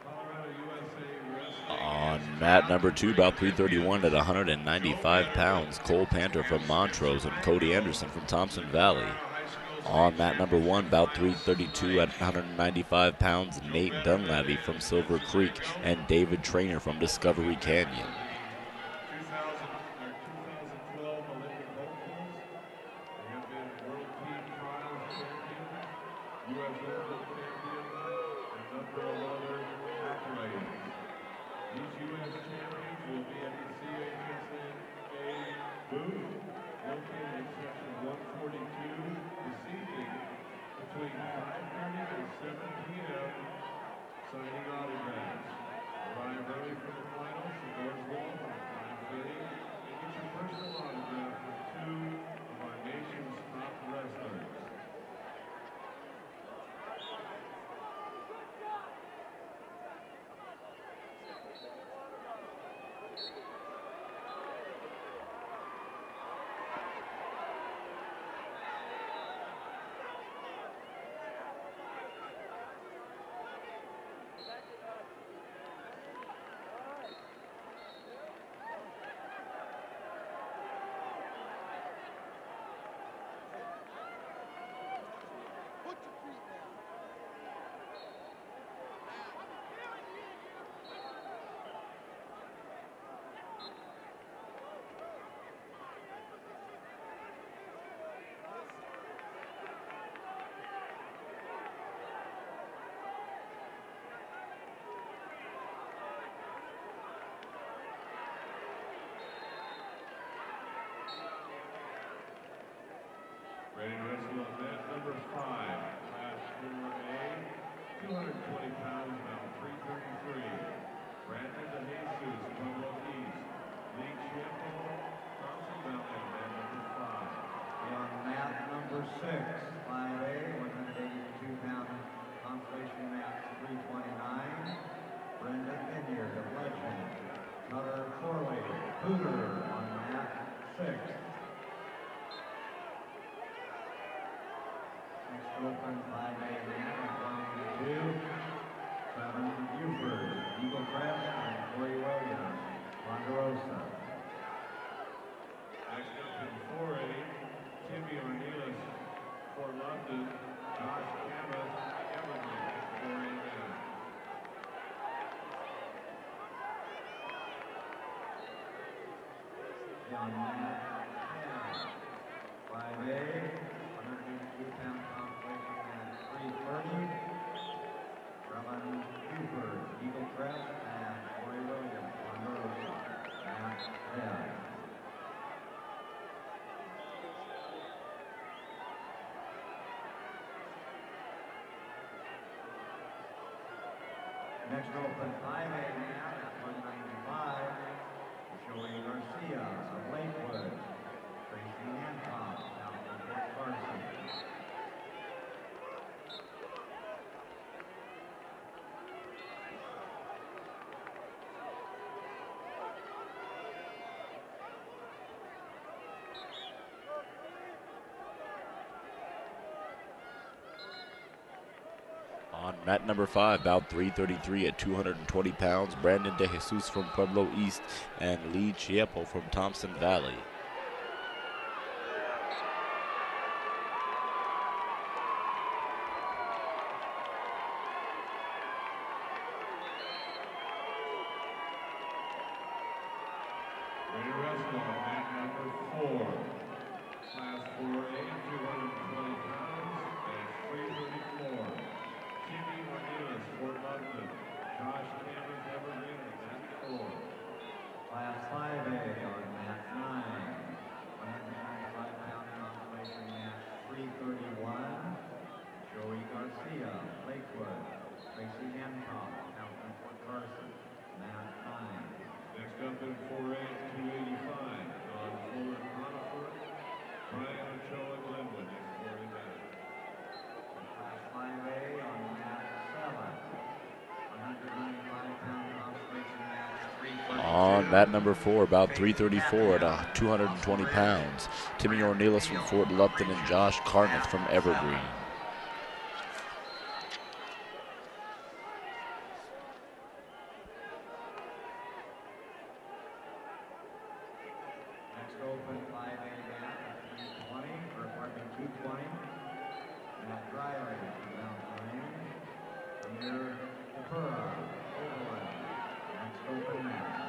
Colorado USA Wrestling. On mat number 2, about 331 at 195 pounds, Cole Panther from Montrose and Cody Anderson from Thompson Valley. On mat number 1, about 332 at 195 pounds, Nate Dunlavy from Silver Creek and David Trainer from Discovery Canyon. 2012 Olympic hopefuls. They have been World Team Trials champions, U.S. Open champions, and a number of other accolades. These U.S. champions will be at the CHSAA booth located in section 142 this evening between 5:30 and 7 p.m. signing autographs. Arrive early for the finals. The doors will open at 5:30 and get your personal autograph from 2 of our nation's top wrestlers. Ready to wrestle on mat number 5, class 4A, 220 pounds, about 333. Brandon DeJesus, Pueblo East. Lee Chiappo, Thompson Valley, mat number 5. On mat number 6, 5A, 182-pound consolation match 329. Brendan Vineyard of Legend. Cutter Corley, Booter on mat 6. Next open 5A match 182. Trevin Buford, Eagle Crest, and Corey Williams, Ponderosa. Next up in 4A, Timmy Ornelas, Fort London. Josh Camus, Evergreen, 4A man. On mat 10, 5A, 182-pound consolation match 330. Trevin Buford, Eagle Crest, and Corey Williams, Ponderosa, mat 10. Next open 5A now at 195. Joey Garcia of Lakewood. Tracy Hancock out of Fort Carson. On mat number 5, about 333 at 220 pounds, Brandon DeJesus from Pueblo East and Lee Chiappo from Thompson Valley. Ready to wrestle on mat number 4. Class 4A, 220 pounds, and 334. Timmy Ornelas, Fort London. Josh Camus, Evergreen, and mat 4. Class 5A on mat 9. 195-pound consolation match 331. Joey Garcia, Lakewood. Tracy Hancock, out of Fort Carson, mat 9. Next up in 4A, 285. Don Fuller, Conifer. Brian Ochoa, Glenwood, next 4A man. Class 5A on mat 7. 195-pound consolation match 332. On mat number 4, about 334 at 220 pounds, Timmy Ornelas from Fort Lupton and Josh Carneth from Evergreen. Amir Kapura, Overland. Next open match.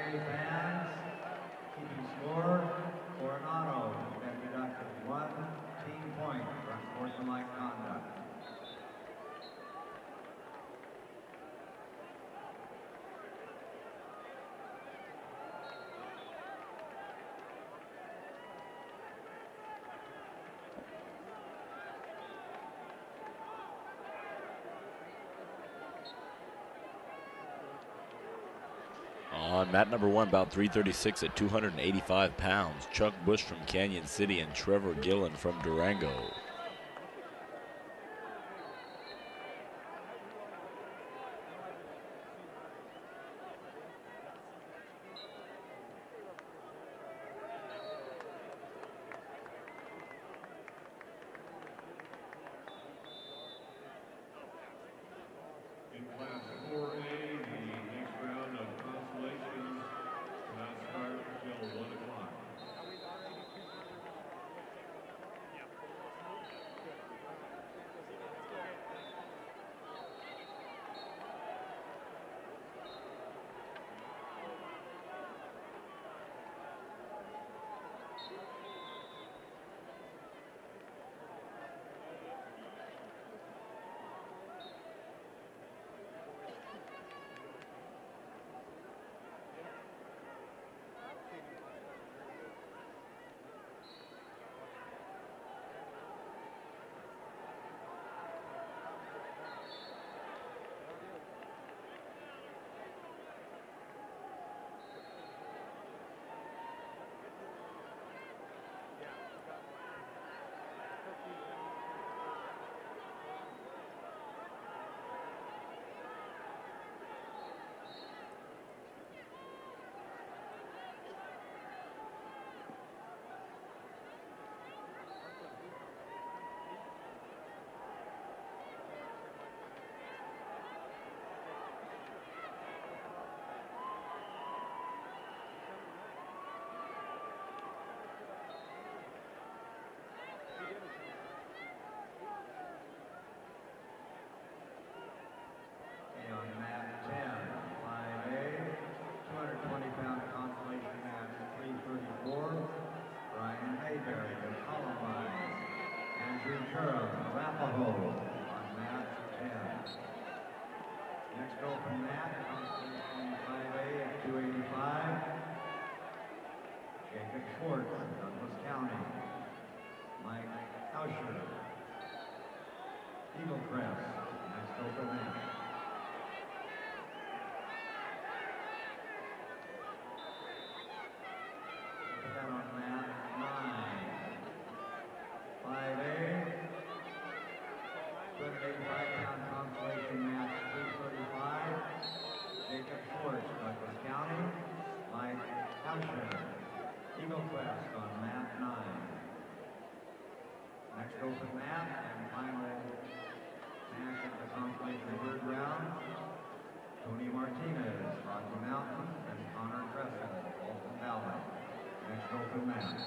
Fans, keeping score, Coronado has been deducted 1 team point for unsportsmanlike conduct. On mat number 1, about 336 at 285 pounds, Chuck Bush from Canyon City and Trevor Gillen from Durango. In Class 4A, the next round of consolations will not start until 1 o'clock. Eagle Quest on mat 9. Next open mat and final match of the consolation third round. Tony Martinez, Rocky Mountain, and Connor Crescent, Boston Valley. Next open match.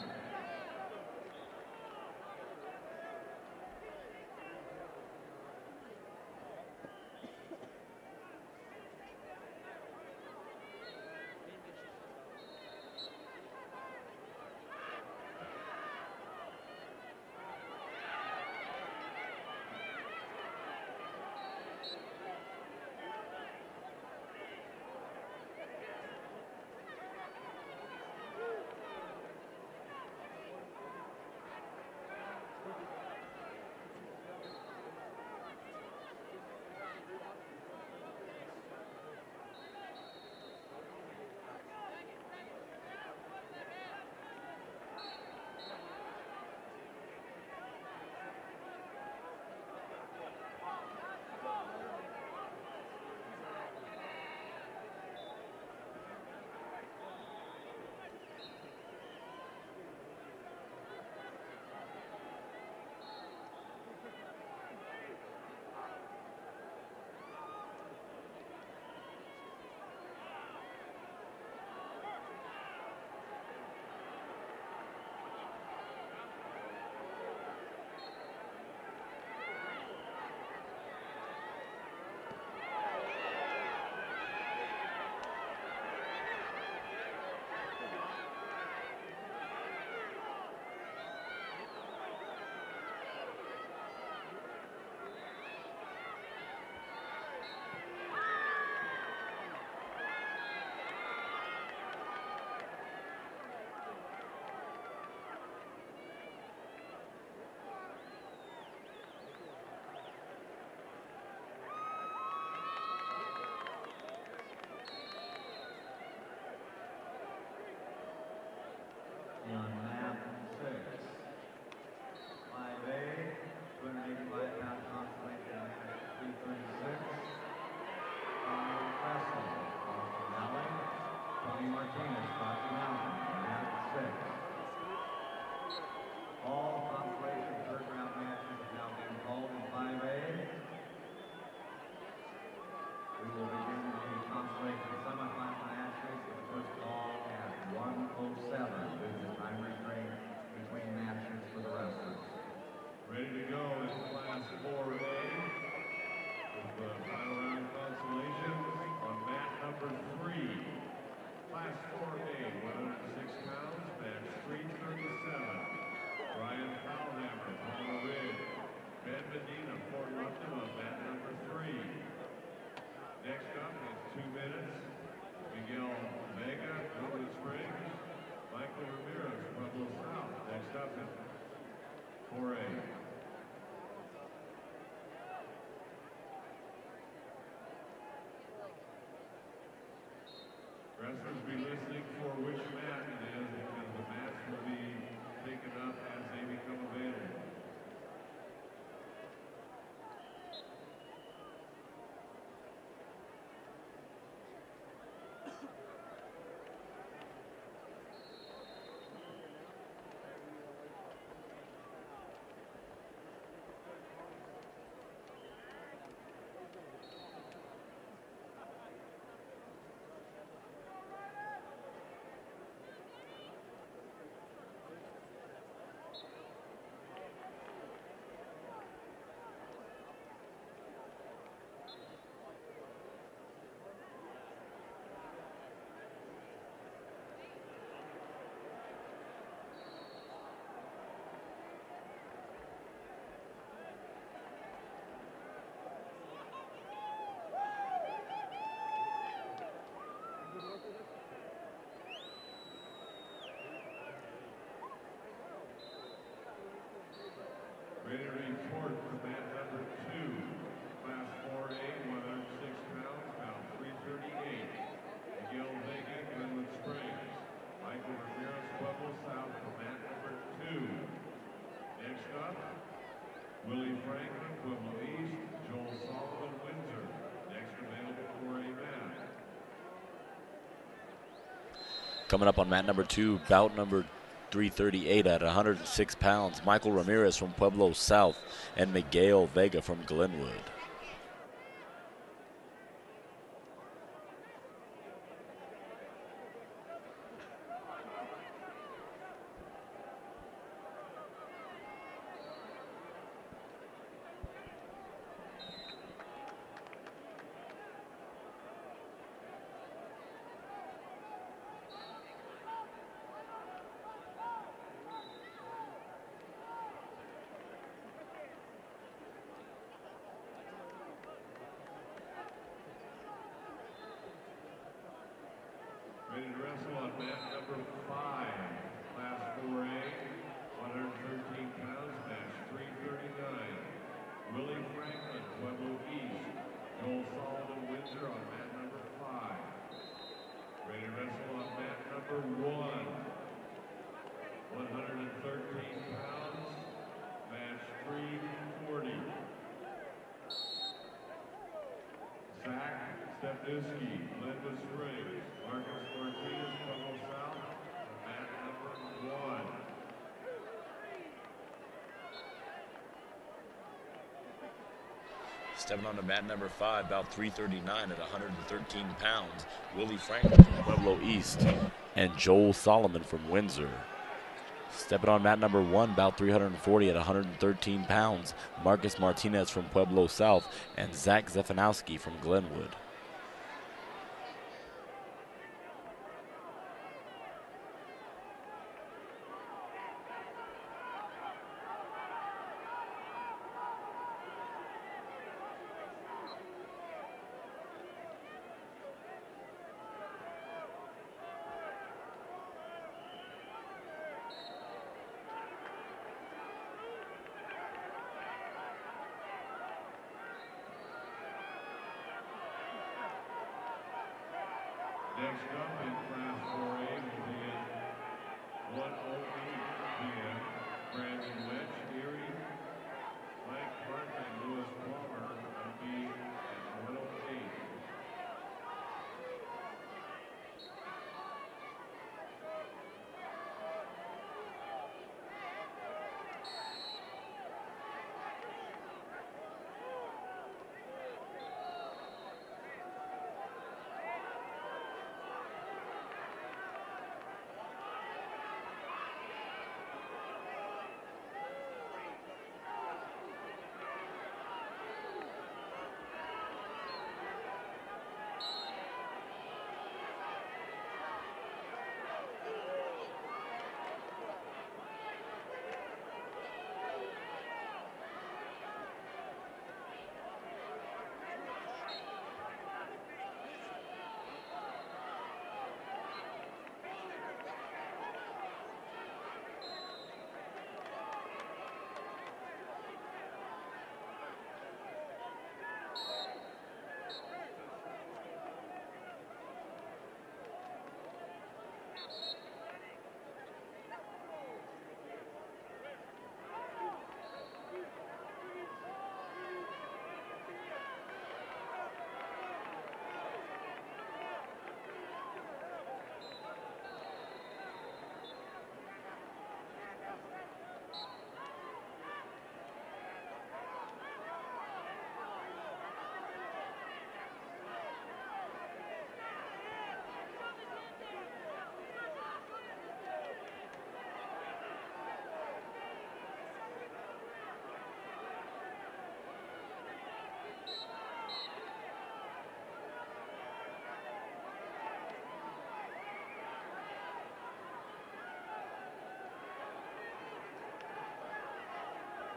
On mat 6. 5A, 285-pound consolation match 336. Connor Crescent, Boston Valley. Tony Martinez, Rocky Mountain, mat 6. All consolation third round matches have now been called in 5A. We will begin the consolation semifinal matches with the first call at 1:07 due to time restraint between matches for the wrestlers. Ready to go in Class 4A with the final round consolations on mat number 3. Class 4A, 106 pounds, match 337. Brian Foulhammer, Palmer Ridge. Ben Medina, Fort Lupton on mat number 3. Next up is 2 minutes. Miguel Vega, Golden Springs. Michael Ramirez, Pueblo South. Next up is 4A. Wrestlers be listening for which mat it is because the mats will be taken up as they become available. Ready to report to mat number 2. Class 4A, 106 pounds, pound 338. Miguel Vega, Glenwood Springs. Michael Ramirez, Pueblo South for mat number 2. Next up, Willie Franklin, Pueblo East. Joel Solomon, Windsor. Next available 4A mat. Coming up on mat number 2, bout number 338 at 106 pounds, Michael Ramirez from Pueblo South and Miguel Vega from Glenwood. Ready to wrestle on mat number 5, Class 4A, 113 pounds, match 339. Willie Franklin, Pueblo East. Joel Solomon Windsor on mat number 5. Ready to wrestle on mat number 1, 113 pounds, match 340. Zach Stepniewski, Glenwood Springs. Marcus Martinez, Pueblo South, mat number 1. Stepping on to mat number 5, about 339 at 113 pounds, Willie Franklin from Pueblo East and Joel Solomon from Windsor. Stepping on mat number 1, about 340 at 113 pounds, Marcus Martinez from Pueblo South and Zach Zefanowski from Glenwood. Next up in Class 4A will be at 1:08 p.m. Brandon Wedge, Erie, Mike Clark, and Lewis Palmer will be at 1:08.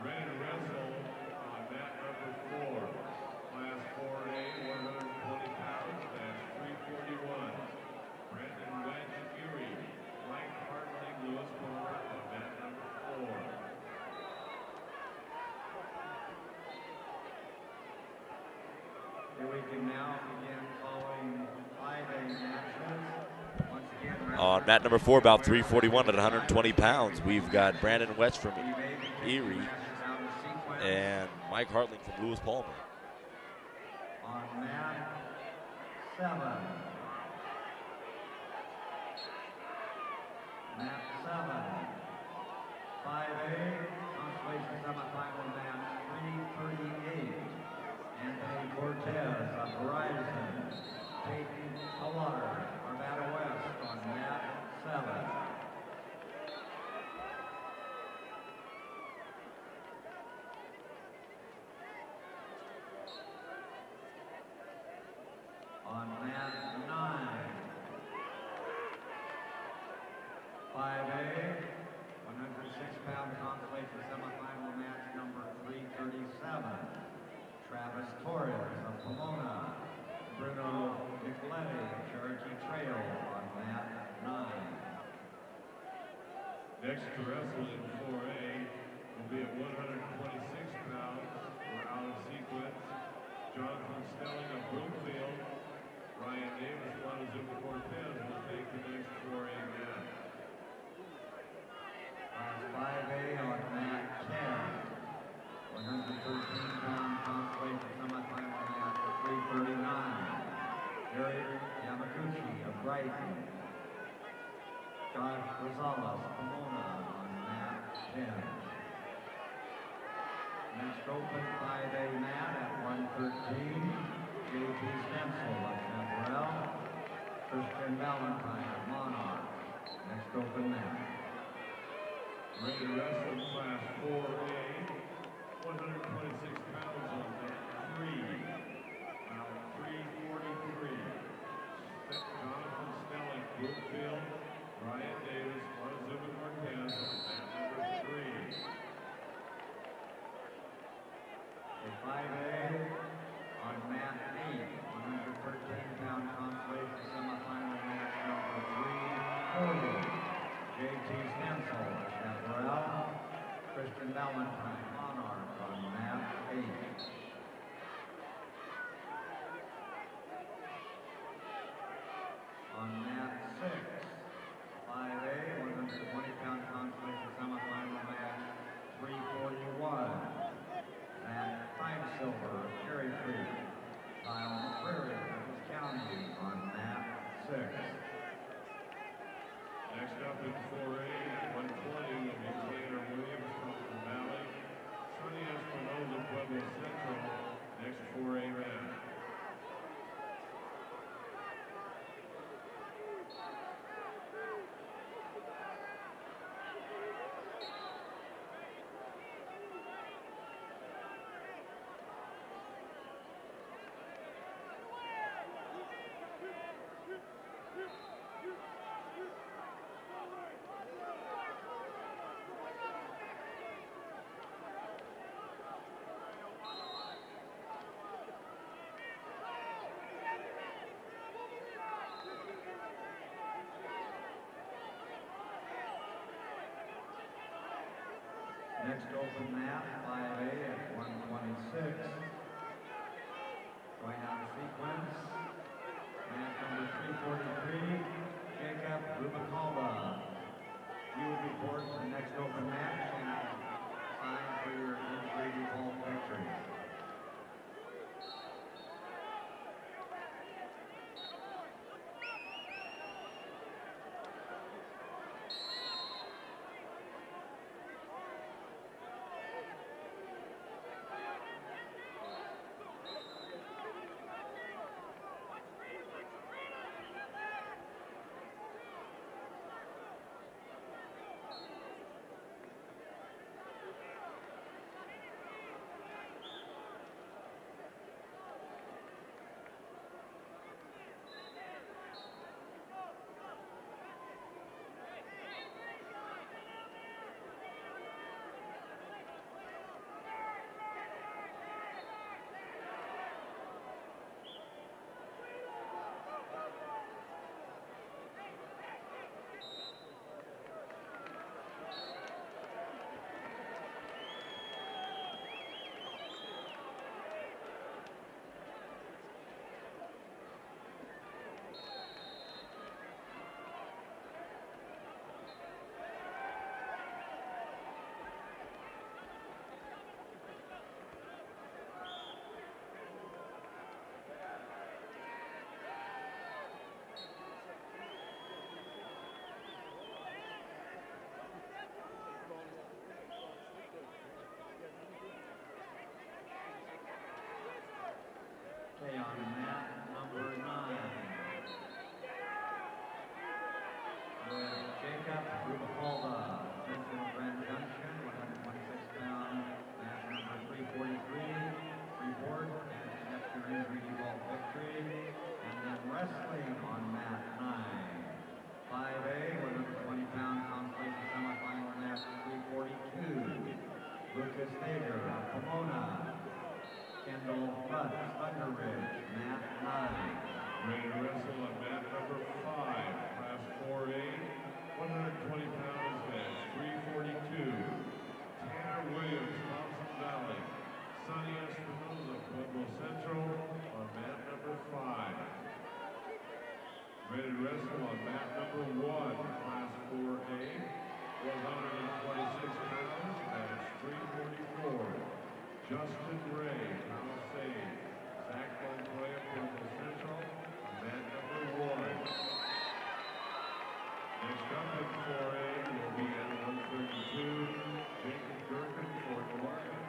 Ready to wrestle on mat number 4, Class 4A, 120 pounds, match 341. Brandon Wedge, Erie, Mike Hartling, Lewis Palmer on mat number 4. Here we can now begin calling 5A matches. Once again, On mat number 4, about 341 at 120 pounds, we've got Brandon West from Erie and Mike Hartling from Lewis Palmer. On mat 7. 5A, 106-pound consolation semifinal match number 337. Travis Torres of Pomona, Bruno Nicoletti of Cherokee Trail on mat 9. Next to wrestle in 4A will be at 126 pounds. We're out of sequence. Jonathan Stelling of Broomfield. Ryan Davis, Montezuma Cortez will take the next 4A match. Class 5A on mat 10. 113-pound consolation semifinal match at 339. Eric Yamaguchi of Brighton. Josh Rosales, Pomona on mat 10. Next open 5A mat at 113. J.P. Stencil of Chaparral. Christian Valentine of Monarch. Next open mat. Ready to wrestle class 4A. 126 pounds on mat 3. Round 343. Jonathan Stelling, Brookfield. Ryan Davis, Montezuma Cortez on mat number 3. The 5A on mat 8. 113-pound consolation semifinal match number 340. J.T. Stencil of Chaparral. Christian Valentine, Monarch on mat 8. On mat 6, 5A, 120-pound consolation semifinal match 341. At 5 silver of Cherry Creek. Kyle McCreary, Douglas County on mat 6. Next up in 4A at 120 will be Taylor Williams, Thompson Valley. Sonny Espinoza, Pueblo Central. Next 4A match. Next open mat, 5A at 126. Going out of sequence. Match number 343, Jacob Rubicalba. You will be board for the next open match and sign for your injury default victory. Stager of Pomona. Kendall Butts, Thunder Ridge, mat 9. Ready to wrestle on mat number 5, class 4A, 120 pounds, match 342. Tanner Williams, Thompson Valley. Sonny Espinoza, Pueblo Central, on mat number 5. Ready to wrestle on mat number 1, class 4A, 126 pounds, match 344. Justin Ray, Palisade. Zach Montoya, Pueblo Central, mat number 1. Next up at 4A will be at 132, Jacob Durkin, Fort Oregon.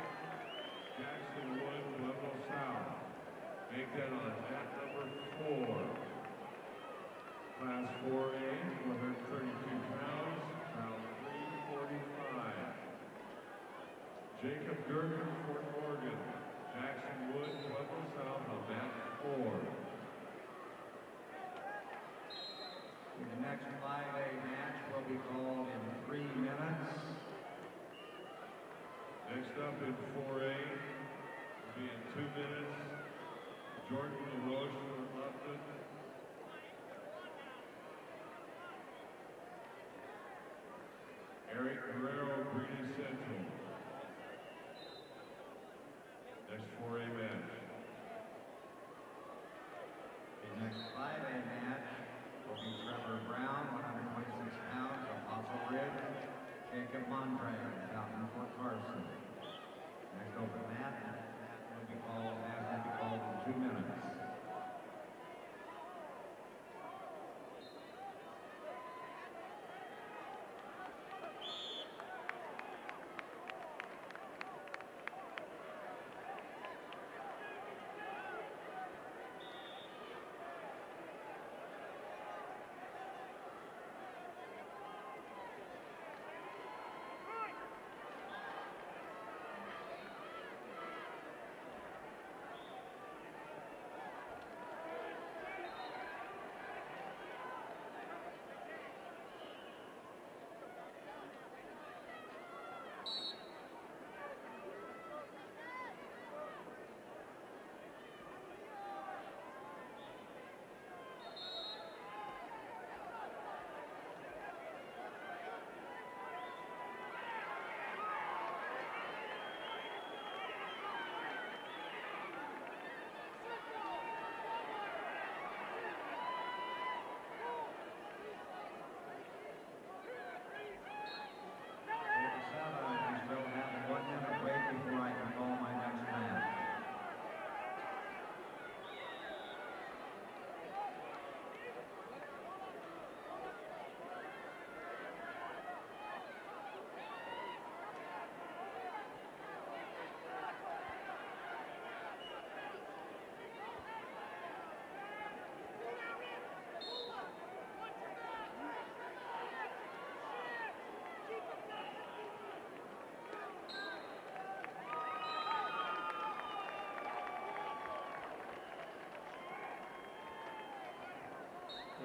Jackson Wood, Pueblo South. Make that on mat number 4. Class 4A, 132 pounds, round 345. Jacob Durkin, Fort Oregon. Jackson Wood, Pueblo South on mat 4. The next 5A match will be called in 3 minutes. Next up in 4A will be in 2 minutes. Jordan LaRoche, Fort Lupton. Eric Guerrero, Greedy Central. Next 4A match. The next 5A match will be Trevor Brown, 126 pounds, of Fossil Ridge. Jacob Montre, Fountain Fort Carson. Next open match will be called in 2 minutes.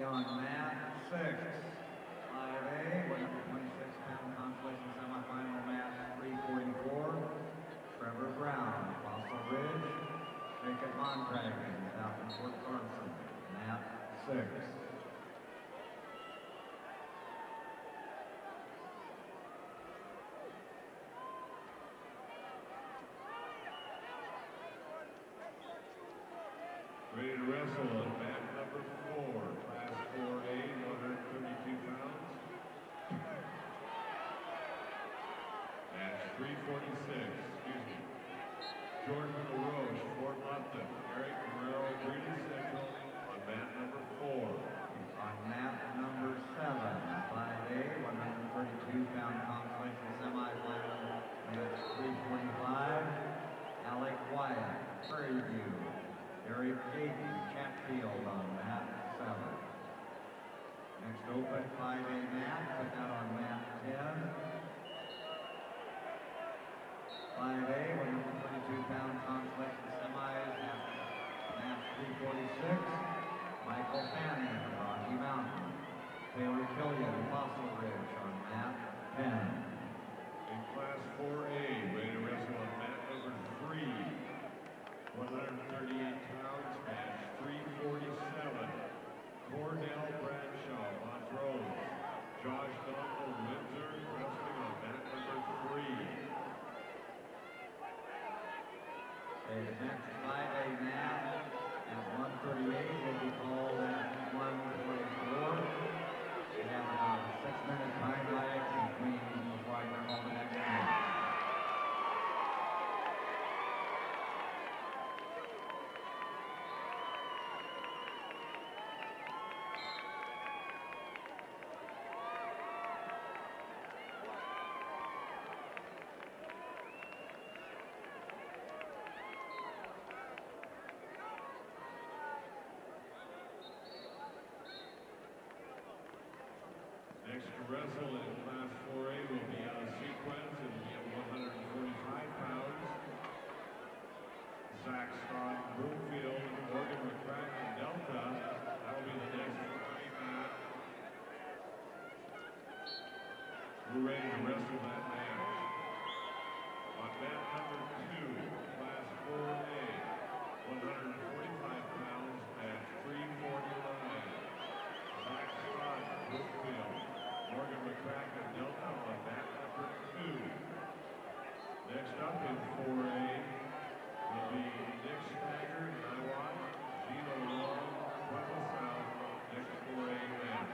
On mat 6, 5A, 126-pound consolation semifinal match 344. Trevor Brown, Fossil Ridge. Jacob Mondragon, Fountain Fort Carson, mat 6. Ready to wrestle on mat number 4, class 4A, 132 pounds. Match 346, excuse me. Jordan LaRoche, Fort Lupton. Eric Guerrero, Greedy Central, on mat number 4. On mat number 7, 5A, 132-pound consolation semifinal match 345. Alec Wyatt, Prairie View. Eric Gayton, Chatfield on mat 7. Next open 5A match, put that on mat 10. 5A, 122-pound consolation semis, match 346. Michael Fanning of Rocky Mountain. Taylor Killian, Fossil Ridge on mat 10. In class 4A, ready to wrestle The next 5A match at 138 will be called at 124. We have about a 6-minute time lag between before I can call the next match. Next to wrestle in Class 4A will be out of sequence. It will be at 145 pounds. Zach Stott, Broomfield, Morgan McCracken, and Delta. That will be the next fight match. We're ready to wrestle that match. On mat number 2, Class 4A, 145 pounds at 349. Zach Stott, Broomfield. Morgan McCracken, Delta on mat number 2. Next up in 4A will be Nick Stagger, Niwot, Gino Long, Pueblo South, next 4A match.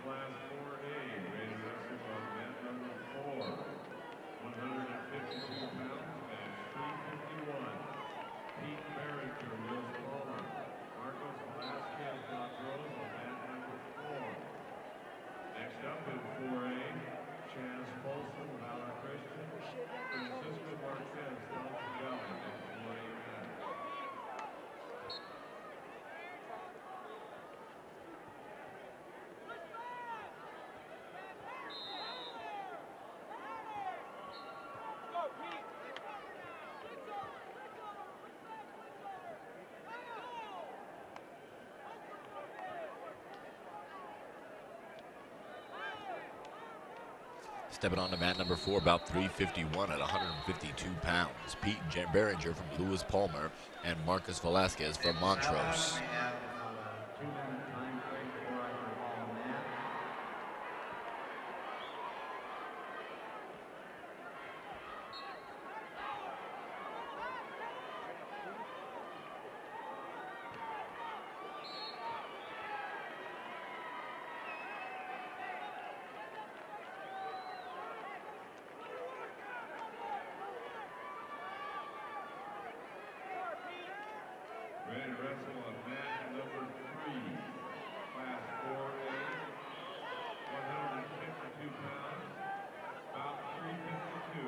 Class 4A, rated wrestling on mat number 4, 152 pounds, match 351. Pete Barringer, Lewis Palmer. Marcos Velasquez, Montrose on mat number 4. Next up in 4A, Chaz Folsom, Valor Christian. Francisco Marquez, Thompson Valley, next 4A match. Stepping on to mat number 4, about 351 at 152 pounds. Pete Barringer from Lewis Palmer and Marcus Velasquez from Montrose. 2-minute time break before I can call a match. Ready to wrestle on mat number 3, Class 4A, 152 pounds, about 352.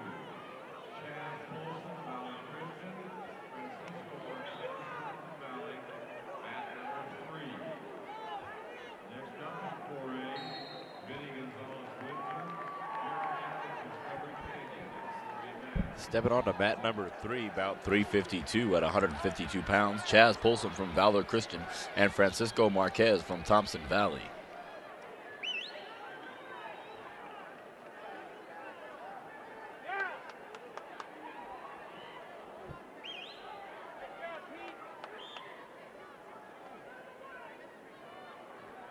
Chaz Folsom, Valley Christian. Francisco Marquez, Thompson Valley, mat number 3. Next up in 4A, Vinny Gonzalez, Windsor. Aaron Adams, Discovery Canyon, next 3 match. Stepping on to mat number 3, about 352 at 152 pounds. Chaz Polson from Valor Christian and Francisco Marquez from Thompson Valley.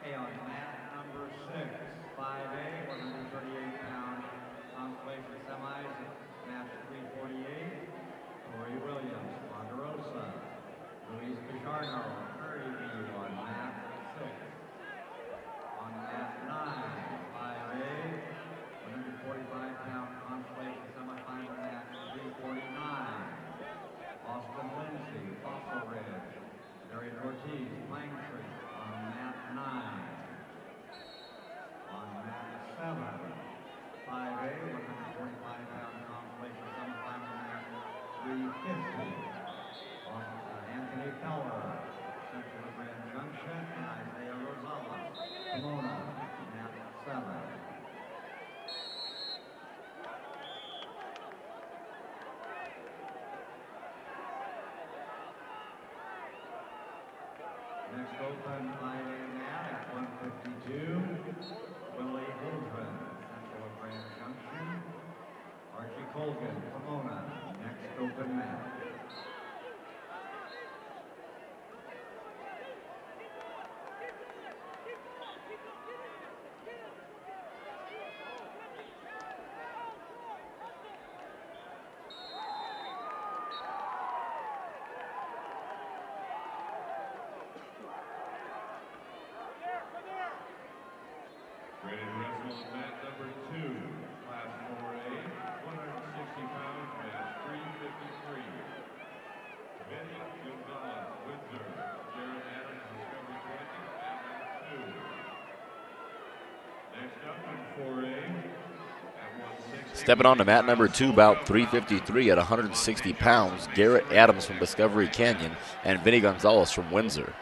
Okay, on mat number 6, 5A, 138-pound consolation semis, match 348. Corey Williams, Ponderosa. Luis Pichardo, Prairie View on mat 6. On mat 9, 5A, 145-pound consolation semifinal match 349. Austin Lindsay, Fossil Ridge. Darian Ortiz, Pine Tree on mat 9. On mat 7, 5A, 145-pound consolation semifinal match 350. Anthony Keller, Central Grand Junction, and Isaiah Rosales, Pomona, mat 7. Next open 5A mat at 152, Willie Holdren, Central Grand Junction. Archie Colgan, Pomona, next open mat. Ready to wrestle on mat number 2, Class 4A, 160 pounds, match 353. Vinny Gonzalez, Windsor. Jared Adams, Discovery Canyon, mat number 2. Next up in 4A, at 160. Stepping on to mat number 2, about 353 at 160 pounds. Garrett Adams from Discovery Canyon and Vinny Gonzalez from Windsor.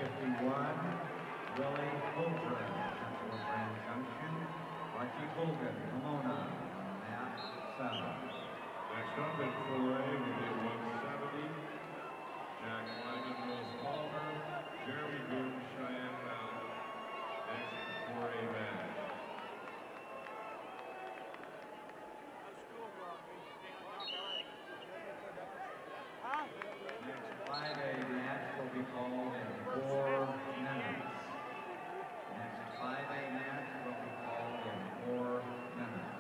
51, Willie Holter, Central Grand Junction. Archie Colgan, Pomona, on mat 7. Next up at 4A will be at 170. Jack Lyman, Rose Palmer, Jeremy Boone, Cheyenne Mountain. Next 4A match. Next 5A match will be called in 4 minutes. Next 5A match will be called in 4 minutes.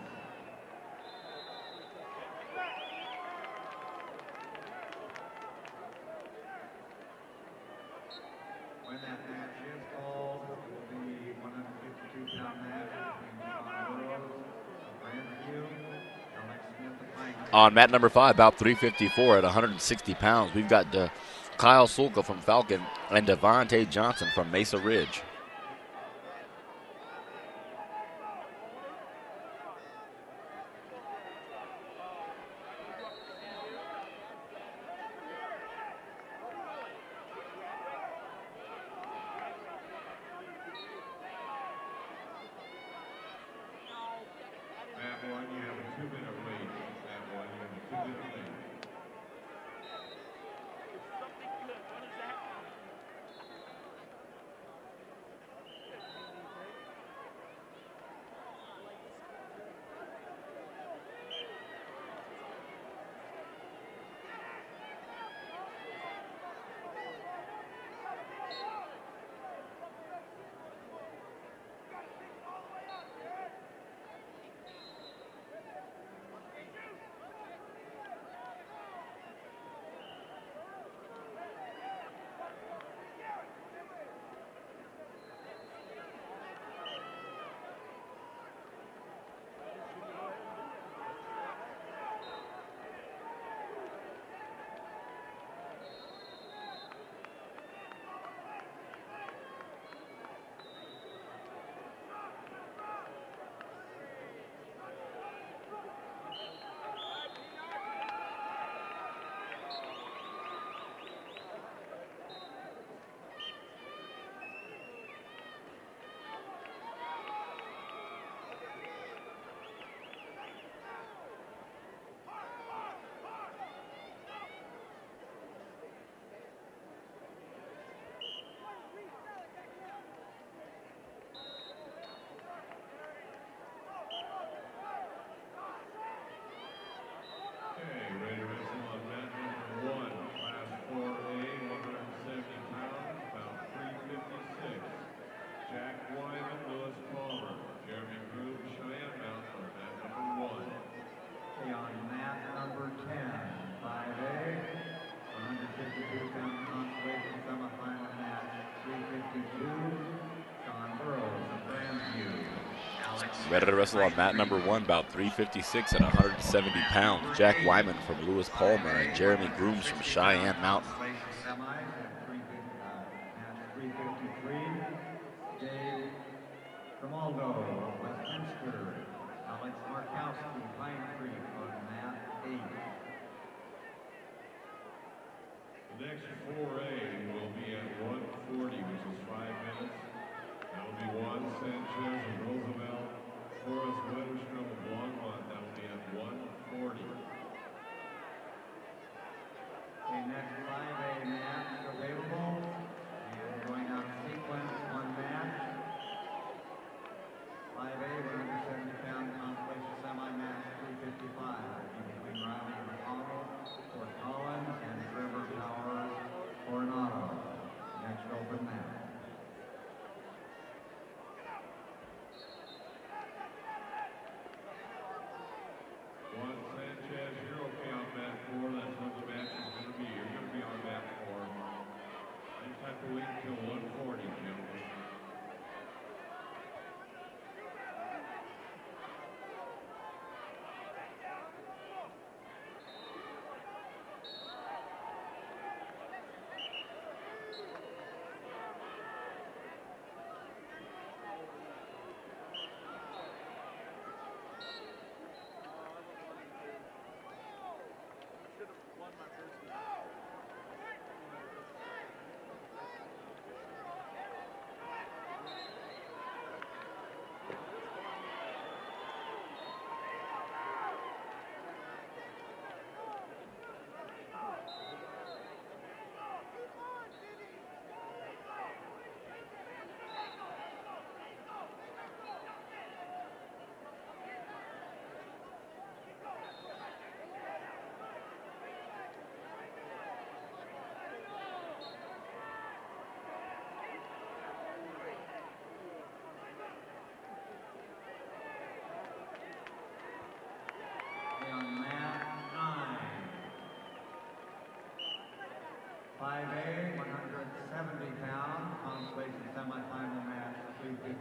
When that match is called, it will be 152-pound match between Sean Burrows of Grandview, Alex Smith of Pine Creek. On mat number 5, about 354 at 160 pounds, we've got Kyle Sulka from Falcon and Devontae Johnson from Mesa Ridge. Mat 1, you have a 2-minute wait. Mat 1, you have a 2-minute wait. Okay, ready to wrestle on mat number 1, class 4A, 170 pounds, about 356. Jack Wyman, Lewis Palmer, Jeremy Groove, Cheyenne Mountain on mat number 1. Okay, on mat number 10, 5A, 152-pound consolation semifinal match, 352, Sean Burrows of Grandview. Ready to wrestle on mat number 1, about 356 at 170 pounds. Jack Wyman from Lewis Palmer and Jeremy Grooms from Cheyenne Mountain. Semis at match 353, Dave Grimaldo, Westminster, Alex Markowski, Pine Creek on mat 8. The next 4A will be at 140, which is 5 minutes. That will be Juan Sanchez of Roosevelt, Forrest Wetterstrom of Longmont. That will be at 140. Okay, next 5A match available, and going out of sequence, one match. 5A, 170-pound consolation semi-match, 355, between Riley McConnell, Fort Collins, and Trevor Powers, Coronado. Next open match. Juan Sanchez 5A, 170 pound, consolation semifinal match, 355.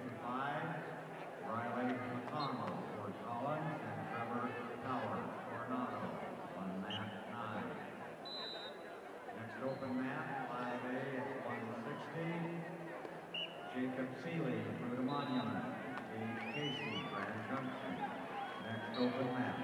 Riley McConnell, Fort Collins, and Trevor Powers, Coronado, on mat 9. Next open mat, 5A at 160. Jacob Seeley, Fruita Monument. Gage Casey, Grand Junction. Next open mat.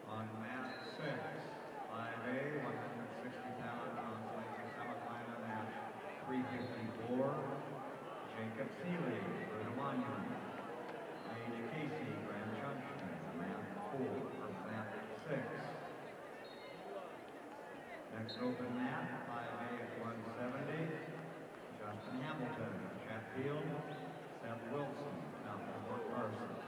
On mat 6, 5A, 160 pound, consolation semifinal match, 354. Jacob Seeley, Fruita Monument. Gage Casey, Grand Junction, mat 4, or mat 6. Next open mat, 5A at 170. Justin Hamilton, Chatfield. Seth Wilson, South Fort Carson.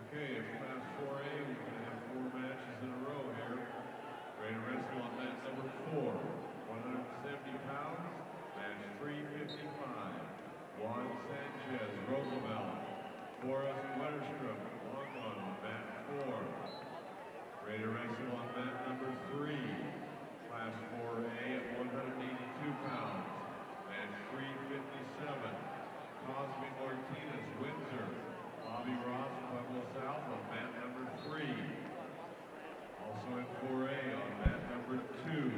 Okay, in Class 4A, we're going to have 4 matches in a row here. Ready to wrestle on mat number 4, 170 pounds, match 355. Juan Sanchez, Roosevelt, Forrest Wetterstrom, long one on mat 4. Ready to wrestle on mat number 3, Class 4A at 182 pounds, match 357. Cosme Martinez, Windsor, Bobby Ross, Pueblo South on mat number 3. Also in 4A on mat number 2,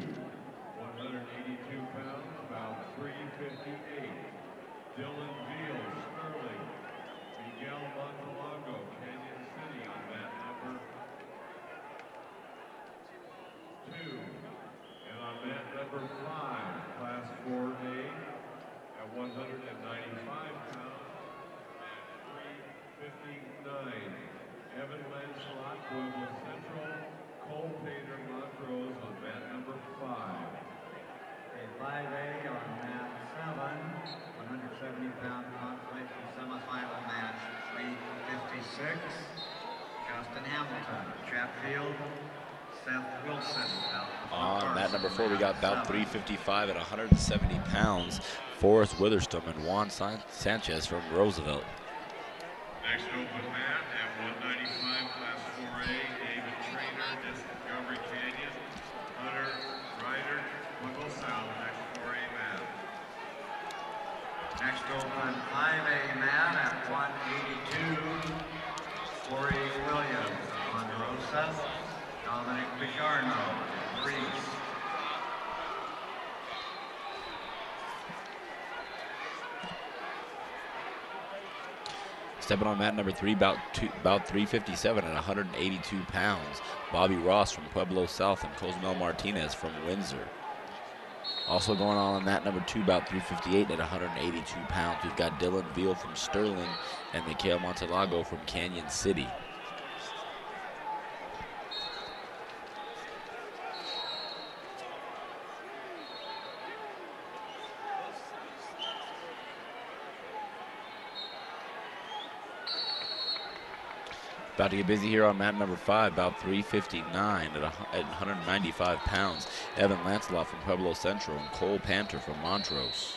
182 pounds, about 358. Dylan Veal, Sterling, Miguel Montalongo, Canyon City on mat number 2. And on mat number 5, Class 4A at 195 pounds, 59. Evan Lancelot, Pueblo Central, Cole Pater, Montrose on mat number 5. Okay, 5A on mat 7, 170 pound consolation semifinal match, 356. Justin Hamilton, Chatfield. Seth Wilson, On mat number 4, we got bout 355 at 170 pounds. Forrest Witherspoon and Juan Sanchez from Roosevelt. Next open mat at 195, Class 4A, David Trainer, Discovery Canyon, Hunter Ryder, Pueblo South, next 4A mat. Next open 5A mat at 182. Corey Williams, Ponderosa. Dominic Pijarno, Greece. Stepping on mat number 3, about 357 at 182 pounds. Bobby Ross from Pueblo South and Cosmel Martinez from Windsor. Also going on mat number 2, about 358 at 182 pounds. We've got Dylan Veal from Sterling and Mikhail Montelago from Canyon City. About to get busy here on mat number 5, about 359 at 195 pounds. Evan Lancelot from Pueblo Central and Cole Panter from Montrose.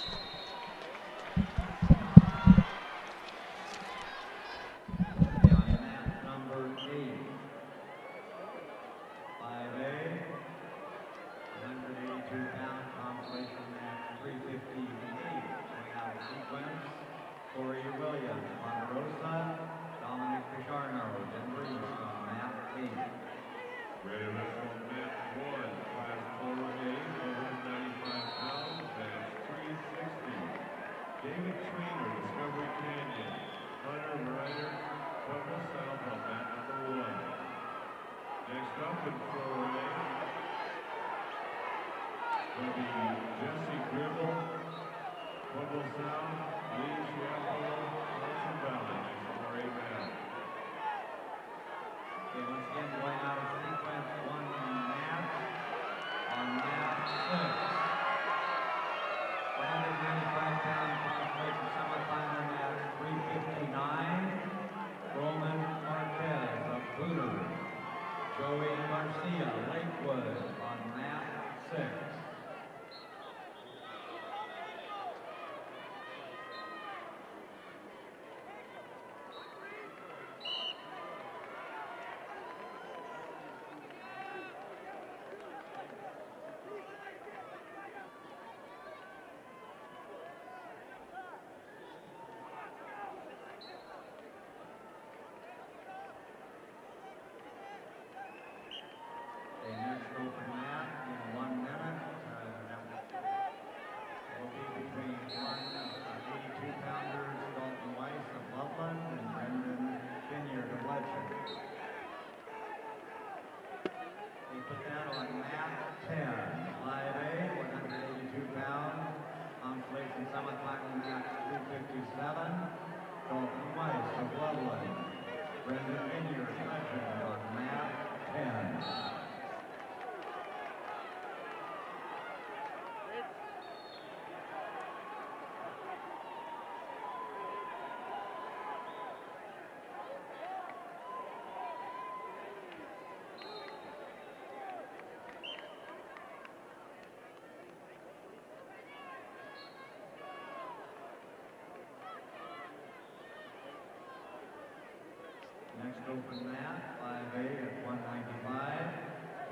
Next open mat, 5A at 195.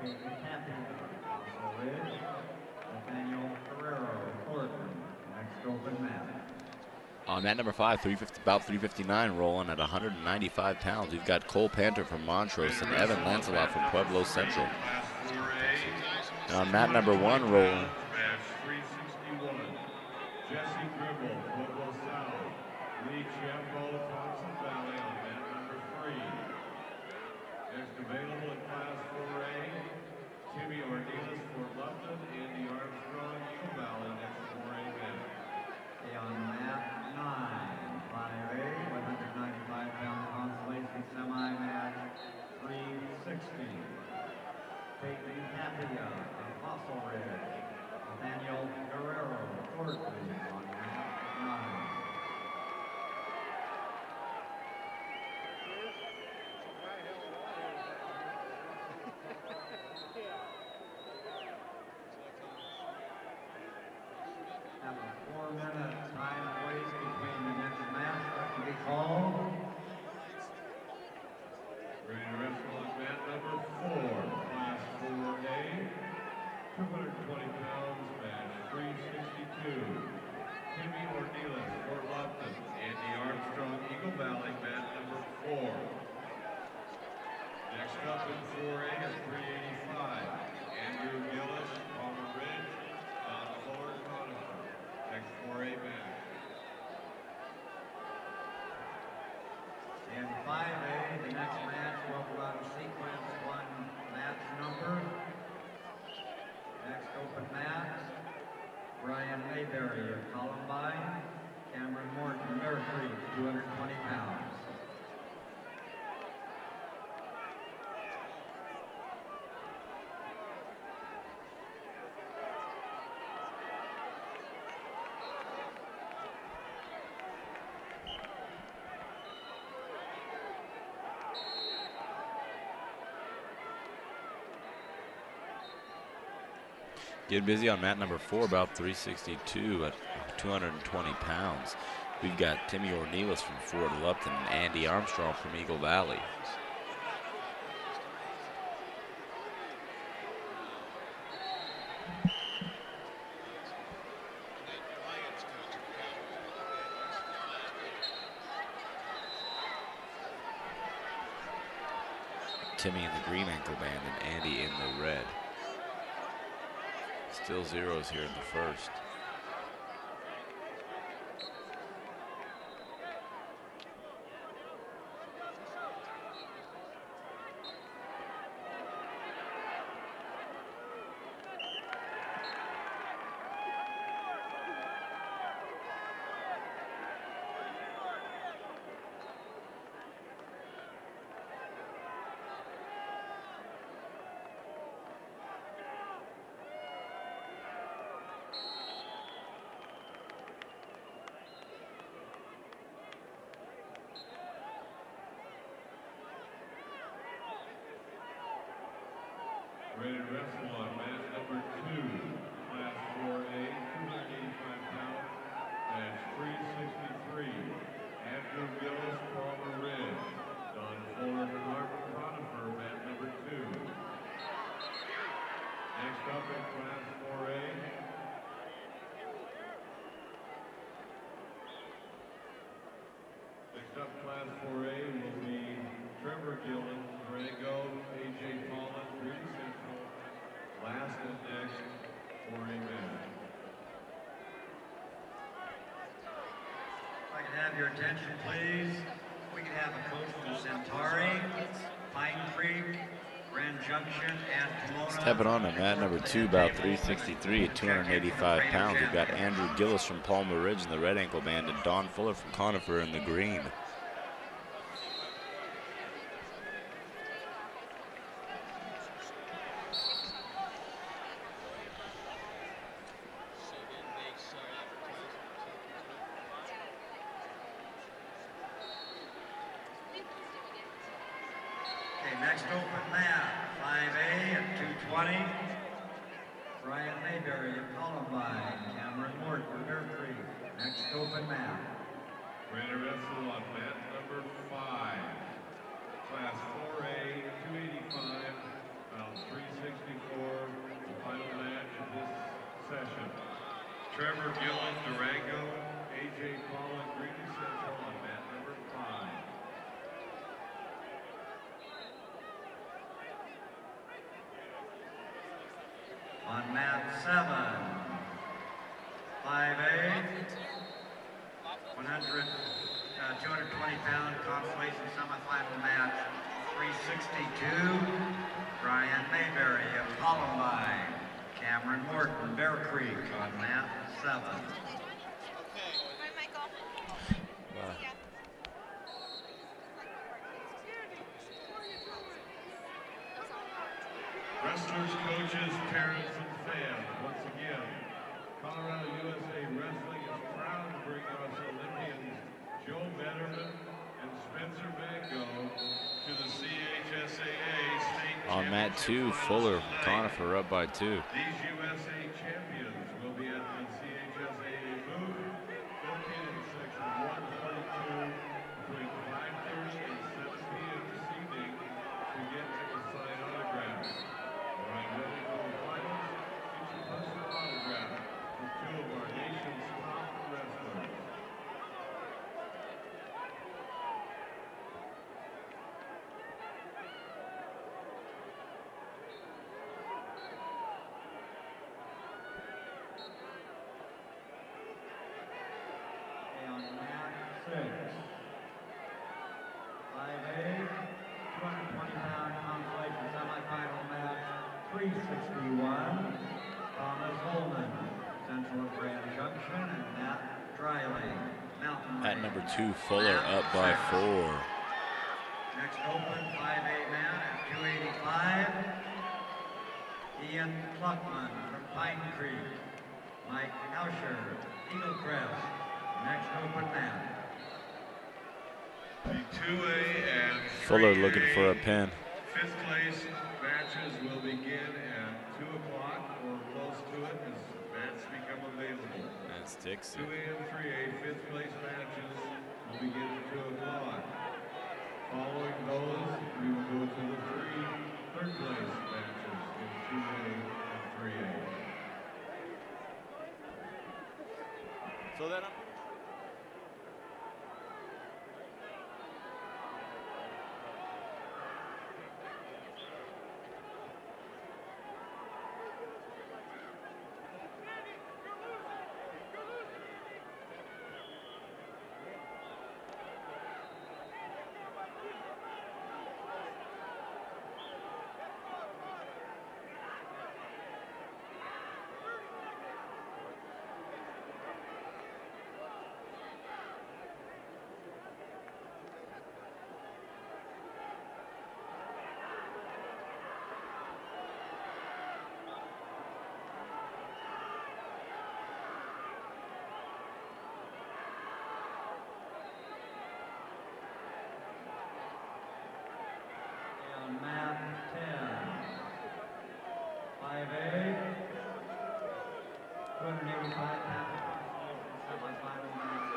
Casey Cappy, Fossil Ridge. Nathaniel Guerrero, Thornton. Next open mat. On mat number 5, about 359, rolling at 195 pounds. We've got Cole Panter from Montrose and Evan Lancelot from Pueblo Central. And on mat number 1, rolling. Jesse Gribble, Pueblo South. Lee Chiappo, Thompson Valley on mat number 3. Next available in Class 4A, Timmy Ornelas for Lupton, Andy Armstrong, Eagle Valley, next 4A mat. On mat 9, 5A, 195-pound consolation semi-match, 360. Peyton Tapia of Fossil Ridge. Nathaniel Guerrero, Thornton on mat 9. Have a 4-minute time wait between the next match to be called. Ready to wrestle on mat number 4, Class 4A, 220 pounds, match 362. Timmy Ornelas, Fort Lupton, Andy Armstrong, Eagle Valley, mat number 4. Next up in 4A at 385, Andrew Gillis, Palmer Ridge, Don Fuller, Conifer. Next 4A match. Mayberry of Columbine. Cameron Morton, Bear Creek, 220 pounds. Get busy on mat number 4, about 362 at 220 pounds. We've got Timmy Ornelas from Fort Lupton and Andy Armstrong from Eagle Valley. Timmy in the green ankle band and Andy in the red. Still zeros here in the first. Ready to wrestle on mat number 2, class 4A, 285 pounds, match 363. Andrew Gillis, Palmer Red. Don Fuller, Martin Conifer, mat number 2. Next up in class 4A. Next up, class 4A will be Trevor Gillen, Durango, AJ Paulin, Greedy Central, last and next for a match. If I could have your attention, please. We can have a coach from Centauri, Pine Creek, Grand Junction, and Pomona. Stepping on to mat number 2, about 363 at 285 pounds. We've got Andrew Gillis from Palmer Ridge in the red ankle band and Don Fuller from Conifer in the green. Next open mat, 5A at 220. Brian Mayberry of Columbine, Cameron Morton, Bear Creek. Next open mat. Ready to wrestle on mat number 5. Class 4A, 285, pound 364. The final match of this session. Trevor Gillen, Durango, AJ Paulin, Greedy Central on mat number 5. On mat 7, 5A, 220-pound consolation semifinal match, 362. Brian Mayberry of Columbine, Cameron Morton, Bear Creek on mat 7. Wrestlers, coaches, parents, and fans, once again, Colorado USA Wrestling is proud to bring us Olympians Joe Betterman and Spencer Mango to the CHSAA State On mat 2, Fuller from Conifer up by 2. These USA champions will be at the CHSAA booth located in section 142 between 5:30 and 7 p.m. this evening to get to sign autographs. Right ready for the finals, get your personal autograph from 2 of our nation's top wrestlers. On mat 6, 5A, 220-pound consolation semifinal match, 361. Thomas Holman, Central of Grand Junction. Mat number 2, Fuller, up by 4. Next open, 5A man at 285. Ian Cluckman from Pine Creek. Mike Hauscher, Eagle Crest. Next open man. The 2A and 3A Fuller looking for a pin. fifth place matches will begin at 2 o'clock or close to it as mats become available. That's Dixie. 2A and 3A fifth place matches will begin at 2 o'clock. Following those, we will go to the third place matches in 2A and 3A. So then Mat 10. 5A. 285 pounds. Semifinal match.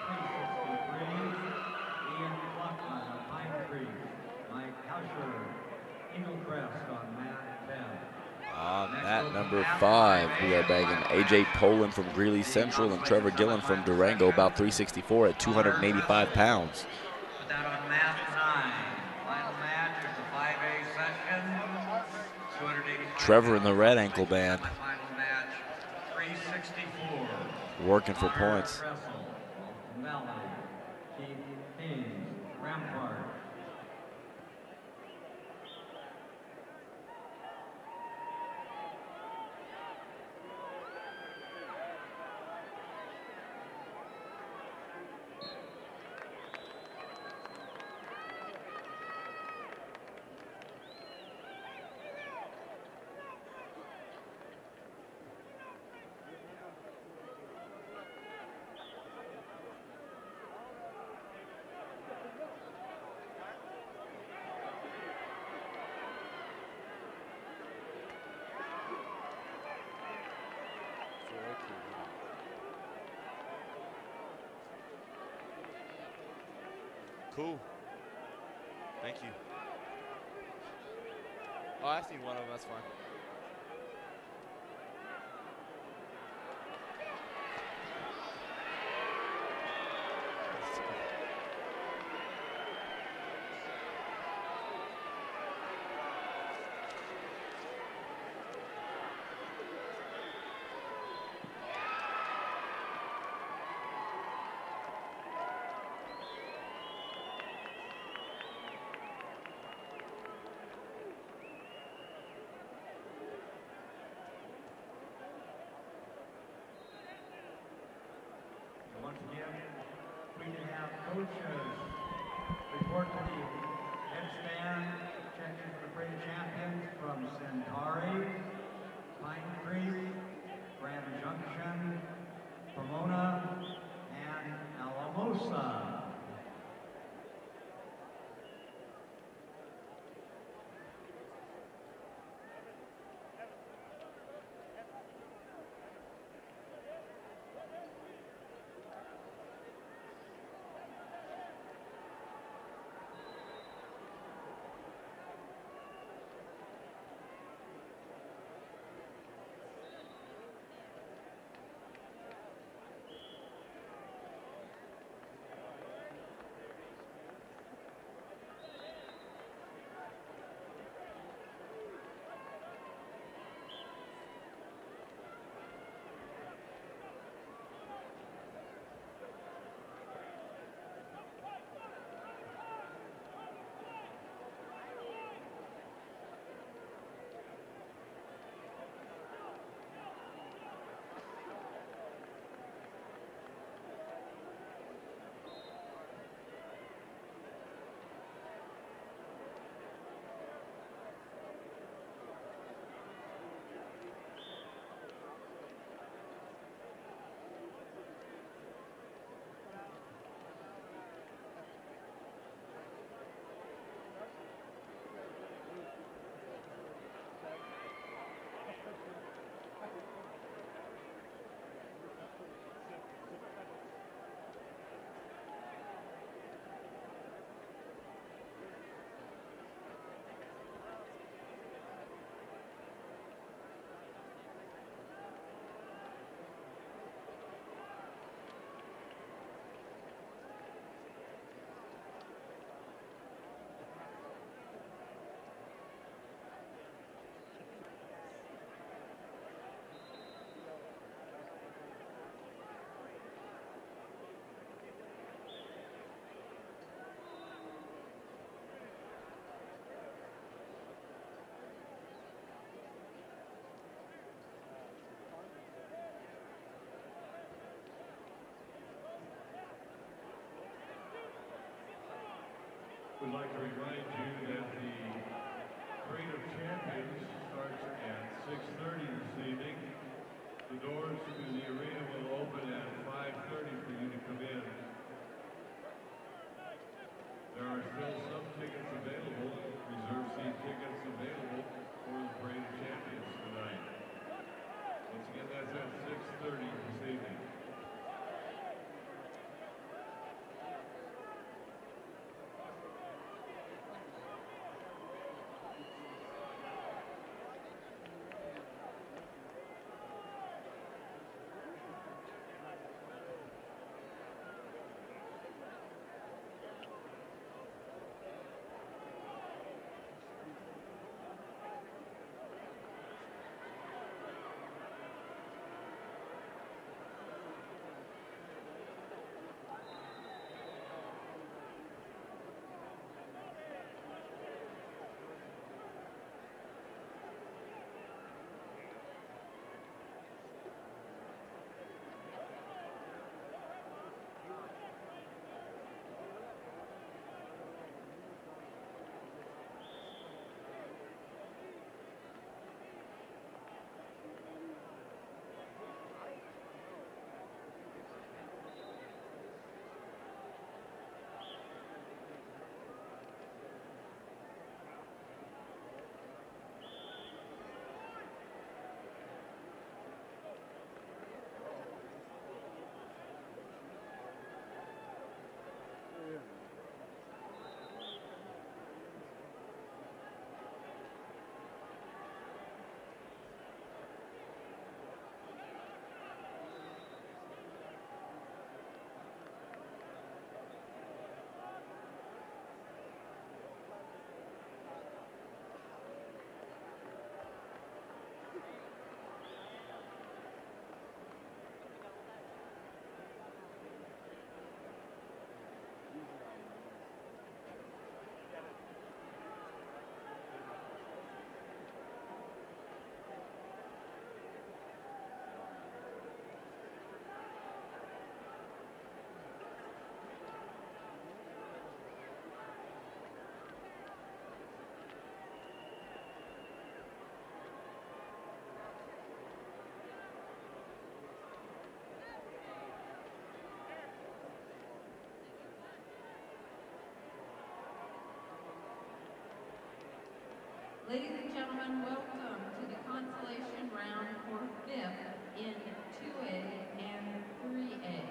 363. Ian Cluckman of Pine Creek. Mike Hauscher, Eagle Crest on mat 10. on mat number 5, we are bagging AJ Poland from Greeley Central and Trevor Gillen from Durango, about 364 at 285 pounds. Put that on mat 9. Final match of the 5A session. 285 Trevor in the red ankle band, Final match. 364. working for points. Tressel, Valley, Keith Haynes, Rampart. Cool. Thank you. Oh, I see one of them. That's fine. Once again, we can have coaches report to the headstand, checking for the parade champions from Centauri, Pine Creek, Grand Junction, Pomona, and Alamosa. We'd like to remind you that the Parade of Champions starts at 6:30 this evening. The doors to the arena will open at 5:30 for you to come in. There are still some tickets available, reserve seat tickets available for the Parade of Champions tonight. Once again, that's at 6:30 this evening. Ladies and gentlemen, welcome to the consolation round for fifth in 2A and 3A.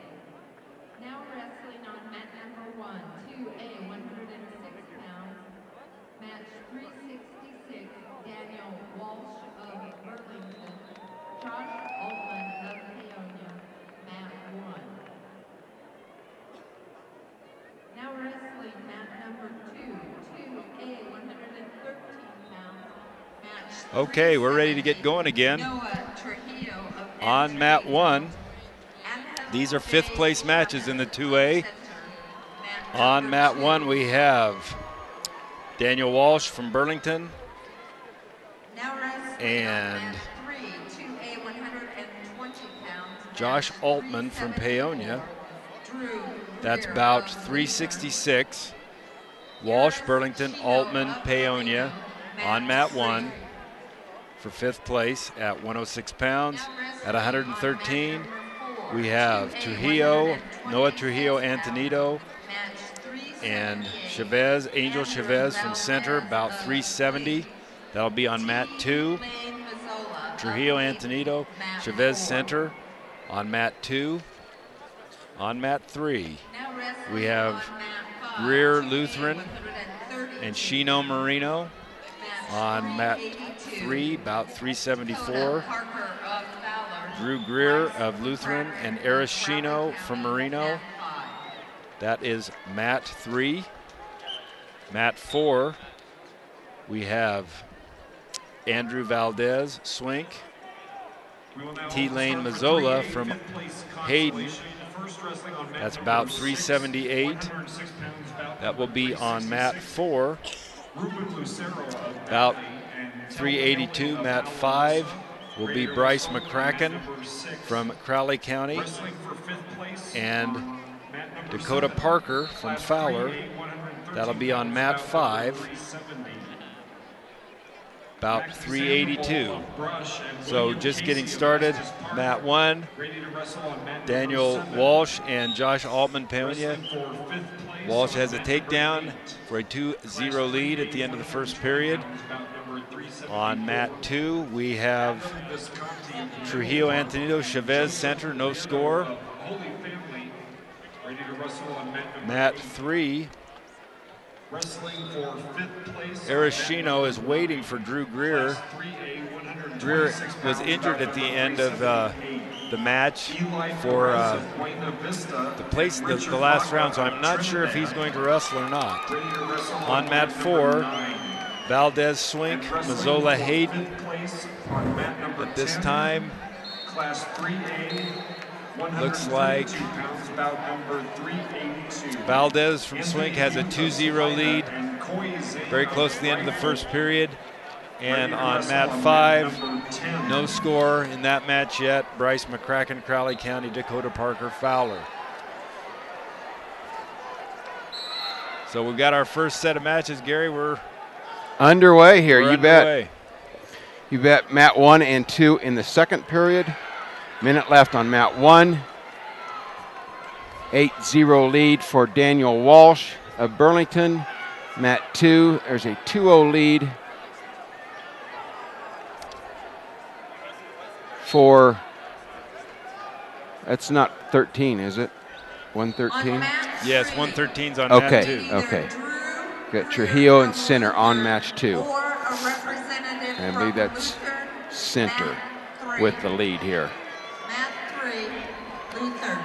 Now wrestling on mat number 1, 2A, 106 pounds, match 366, Daniel Walsh of Burlington, Josh Altman of Peonia, mat 1. Now wrestling mat number 2, 2A, 113 pounds, match Okay, we're ready to get going again. On mat 1, these are fifth place matches in the 2A. On mat 1, we have Daniel Walsh from Burlington and Josh Altman from Peonia. That's bout 366. Walsh, Burlington, Altman, Peonia on mat 1 for fifth place at 106 pounds. At 113, we have Trujillo, Noah Trujillo Antonito, and Chavez, Angel Chavez from center, about 370. That'll be on mat 2. Trujillo Antonito, Chavez center on mat 2. On mat 3, we have Greer Lutheran and Chino Marino on mat 3, about 374. Drew Greer of Lutheran and Eris Chino from Marino. That is mat 3. Mat 4, we have Andrew Valdez, Swink, T-Lane Mazzola from Hayden. That's about 378. That will be on mat 4. About 382, mat 5 will be Bryce McCracken from Crowley County and Dakota Parker from Fowler. That'll be on mat 5. About 382. So just getting started. Mat 1, Daniel Walsh and Josh Altman Peonia. Walsh has a takedown for a 2-0 lead at the end of the first period. On mat 2, we have Trujillo Antonito Chavez center, no score. Mat 3, Arashino is waiting for Drew Greer. Greer was injured at the end of the match for the last round, so I'm not sure if he's going to wrestle or not. On mat 4, Valdez Swink, Mazzola Hayden. At this time, looks like Valdez from Swink has a 2-0 lead, very close to the end of the first period. And on mat 5, no score in that match yet. Bryce McCracken, Crowley County, Dakota Parker, Fowler. So we've got our first set of matches, Gary. We're underway here. We're you underway. bet. You bet. Mat 1 and 2 in the second period. Minute left on mat 1. 8-0 lead for Daniel Walsh of Burlington. Mat 2, there's a 2-0 lead for, that's not 13, is it? 113? Yes, 113's on mat 2. Okay. Got Trujillo and center on match 2. And I believe that's center with the lead here. Mat 3, Luther.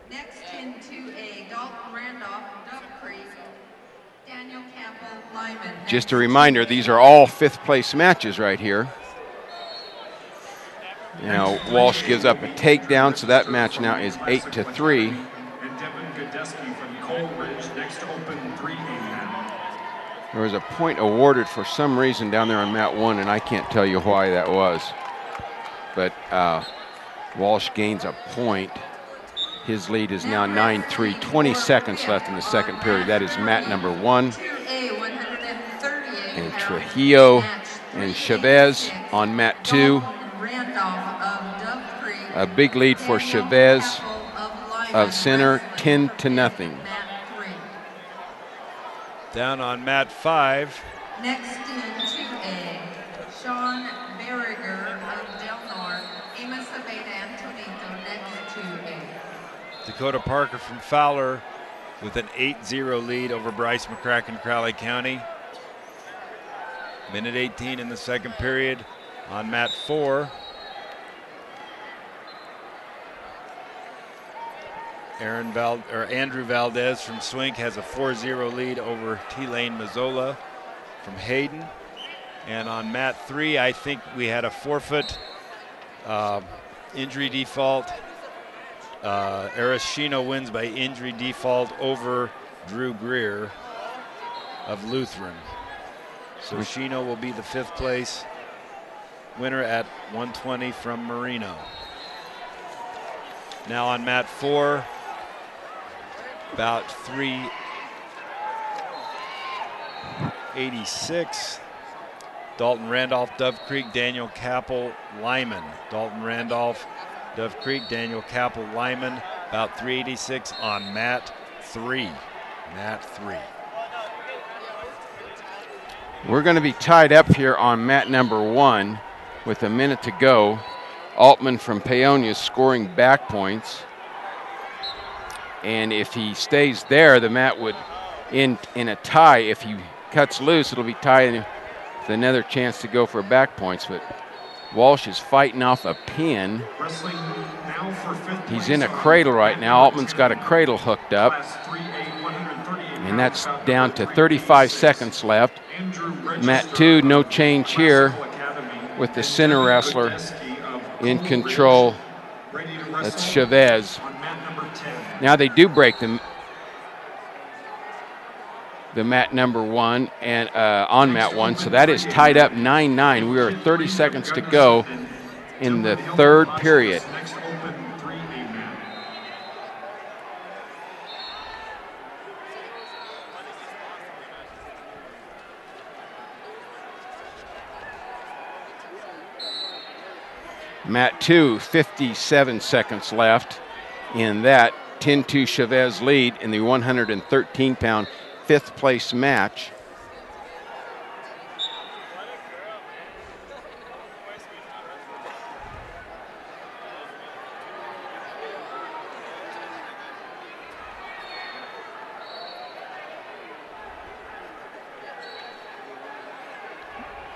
Next in 2A, Dalton Randolph, Dove Creek, Daniel Campbell, Lyman. Just a reminder, these are all fifth place matches right here. Now, Walsh gives up a takedown, so that match now is 8-3. And Devin Godeski from Coleridge next to open 3A now. There was a point awarded for some reason down there on mat 1, and I can't tell you why that was. But Walsh gains a point. His lead is now 9-3, 20 seconds left in the second period. That is mat number 1. And Trujillo and Chavez on mat 2. A big lead for Chavez of center, 10-0. Down on mat 5. Next in 2A, Sean Berriger of Del Norte, Amos Abeda Antonito next 2A. Dakota Parker from Fowler with an 8-0 lead over Bryce McCracken, Crowley County. Minute 18 in the second period. On mat 4, Andrew Valdez from Swink has a 4-0 lead over T-Lane Mazzola from Hayden. And on mat 3, I think we had a forfeit injury default. Arashino wins by injury default over Drew Greer of Lutheran. So Shino will be the 5th place winner at 120 from Marino. Now on mat 4, about 386. Dalton Randolph, Dove Creek, Daniel Capel, Lyman. Dalton Randolph, Dove Creek, Daniel Capel, Lyman, about 386 on mat 3. Mat 3. We're going to be tied up here on mat number 1 with a minute to go. Altman from Paonia scoring back points. And if he stays there, the mat would end in a tie. If he cuts loose, it'll be tied with another chance to go for back points. But Walsh is fighting off a pin. He's in a cradle right now. Altman's got a cradle hooked up. And that's down to 35 seconds left. Mat 2, no change here with the center wrestler in control. That's Chavez. Now they do break them. the mat number 1 and on mat 1. So that is tied up 9-9. We are 30 seconds to go in the third period. Next open 3A mat. Mat 2, 57 seconds left in that 10-2 Chavez lead in the 113-pound fifth place match.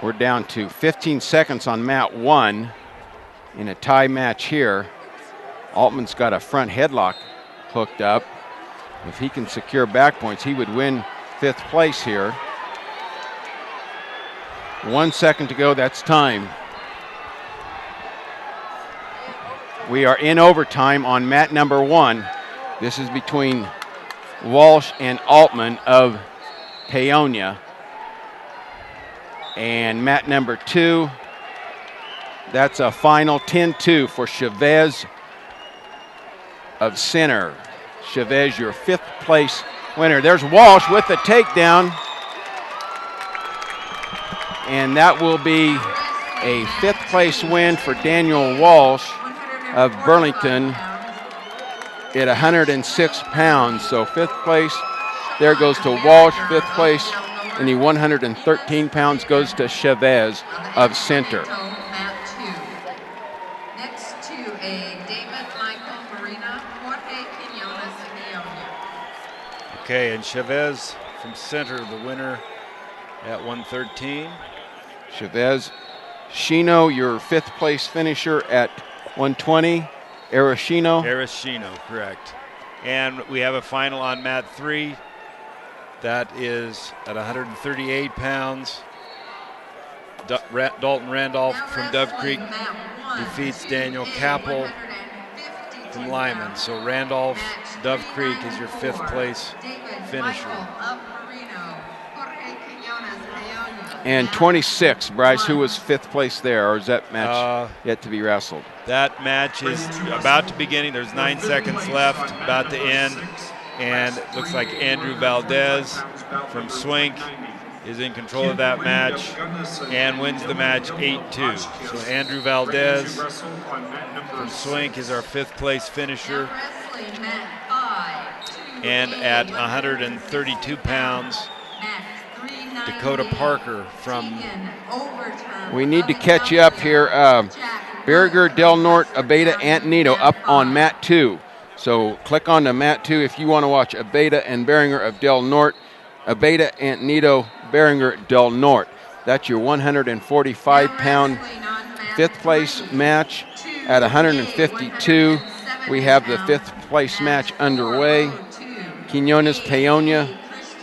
We're down to 15 seconds on mat 1 in a tie match here. Altman's got a front headlock hooked up. If he can secure back points, he would win fifth place here. 1 second to go, that's time. We are in overtime on mat number 1. This is between Walsh and Altman of Paonia. And mat number 2, that's a final 10-2 for Chavez of Center. Chavez, your fifth place winner. There's Walsh with the takedown. And that will be a fifth place win for Daniel Walsh of Burlington at 106 pounds. So fifth place, there goes to Walsh. Fifth place in the 113 pounds goes to Chavez of Center. Next to a David Michael Marina, Jorge Quinones Paonia. Okay, and Chavez from Center, the winner at 113. Chavez. Shino, your fifth place finisher at 120. Arashino. Arashino, correct. And we have a final on mat 3. That is at 138 pounds. Dalton Randolph from Dove Creek defeats Daniel Capel from Lyman. So Randolph, Dove Creek is your fifth place finisher. And 26, Bryce, who was fifth place there, or is that match yet to be wrestled? That match is about to begin. There's 9 seconds left, about to end. And it looks like Andrew Valdez from Swink is in control of that match and wins the match 8-2. So Andrew Valdez from Swink is our fifth place finisher. And at 132 pounds, Dakota Parker from... We need to catch you up here. Berger, Del Norte, Abeta, Antonito up on mat 2. So click on to mat 2 if you want to watch Abeta and Beringer of Del Norte. Abeta, Antonito, Beringer, Del Norte. That's your 145-pound fifth place match. At 152, we have the fifth place match underway. Quinones, Paonia,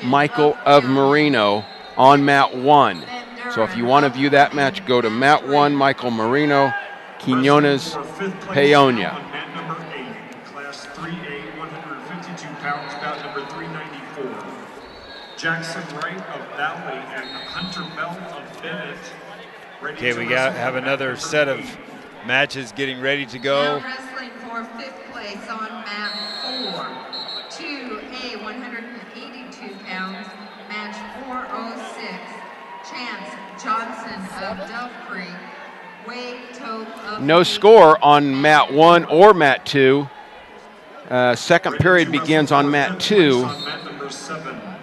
Michael of Marino on mat 1. So if you want to view that match, go to mat 1, Michael Marino, Quinones, Paonia. Class 3A, 152 pounds, bout number 394. Jackson Wright of Valley and Hunter Bell of Bennett. Okay, we have another set of matches getting ready to go. Now wrestling for fifth place on mat 4. 2A, 182 pounds, match 406. Chance Johnson of Dove Creek. Wade Tope of... No score on mat 1 or mat 2. Second period begins on mat 2.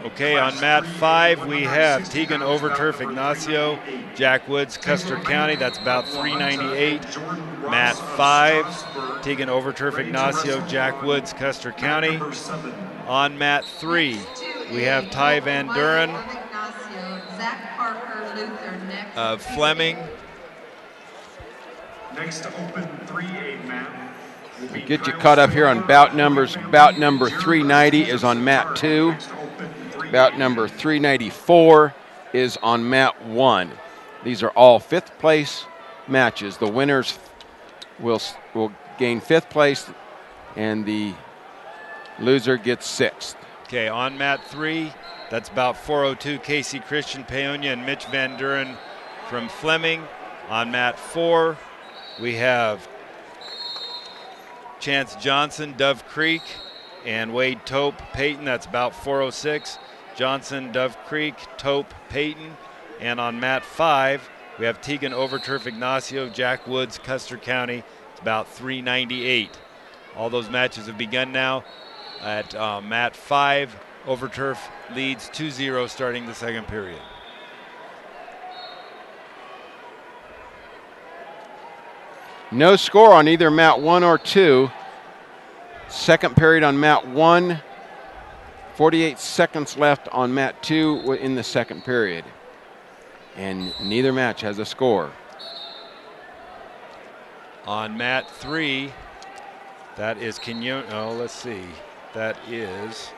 Okay, on mat 5 we have Tegan Overturf Ignacio, Jack Woods, Custer County. That's about 398. Mat 5, Tegan Overturf Ignacio, Jack Woods, Custer County. On mat 3 we have Ty Van Duren of Fleming. Next to open 3A mat. We'll get you caught up here on bout numbers. Bout number 390 is on mat 2. Bout number 394 is on mat 1. These are all fifth place matches. The winners will gain fifth place, and the loser gets sixth. Okay, on mat 3, that's about 402, Casey Christian Paonia and Mitch Van Duren from Fleming. On mat 4, we have Chance Johnson, Dove Creek, and Wade Tope, Peyton. That's about 406. Johnson, Dove Creek, Tope, Peyton. And on mat 5, we have Tegan Overturf Ignacio, Jack Woods, Custer County. It's about 398. All those matches have begun now. At mat 5, Overturf leads 2-0 starting the second period. No score on either mat 1 or 2. Second period on mat 1. 48 seconds left on mat 2 in the second period. And neither match has a score. On mat 3, that is let's see. That is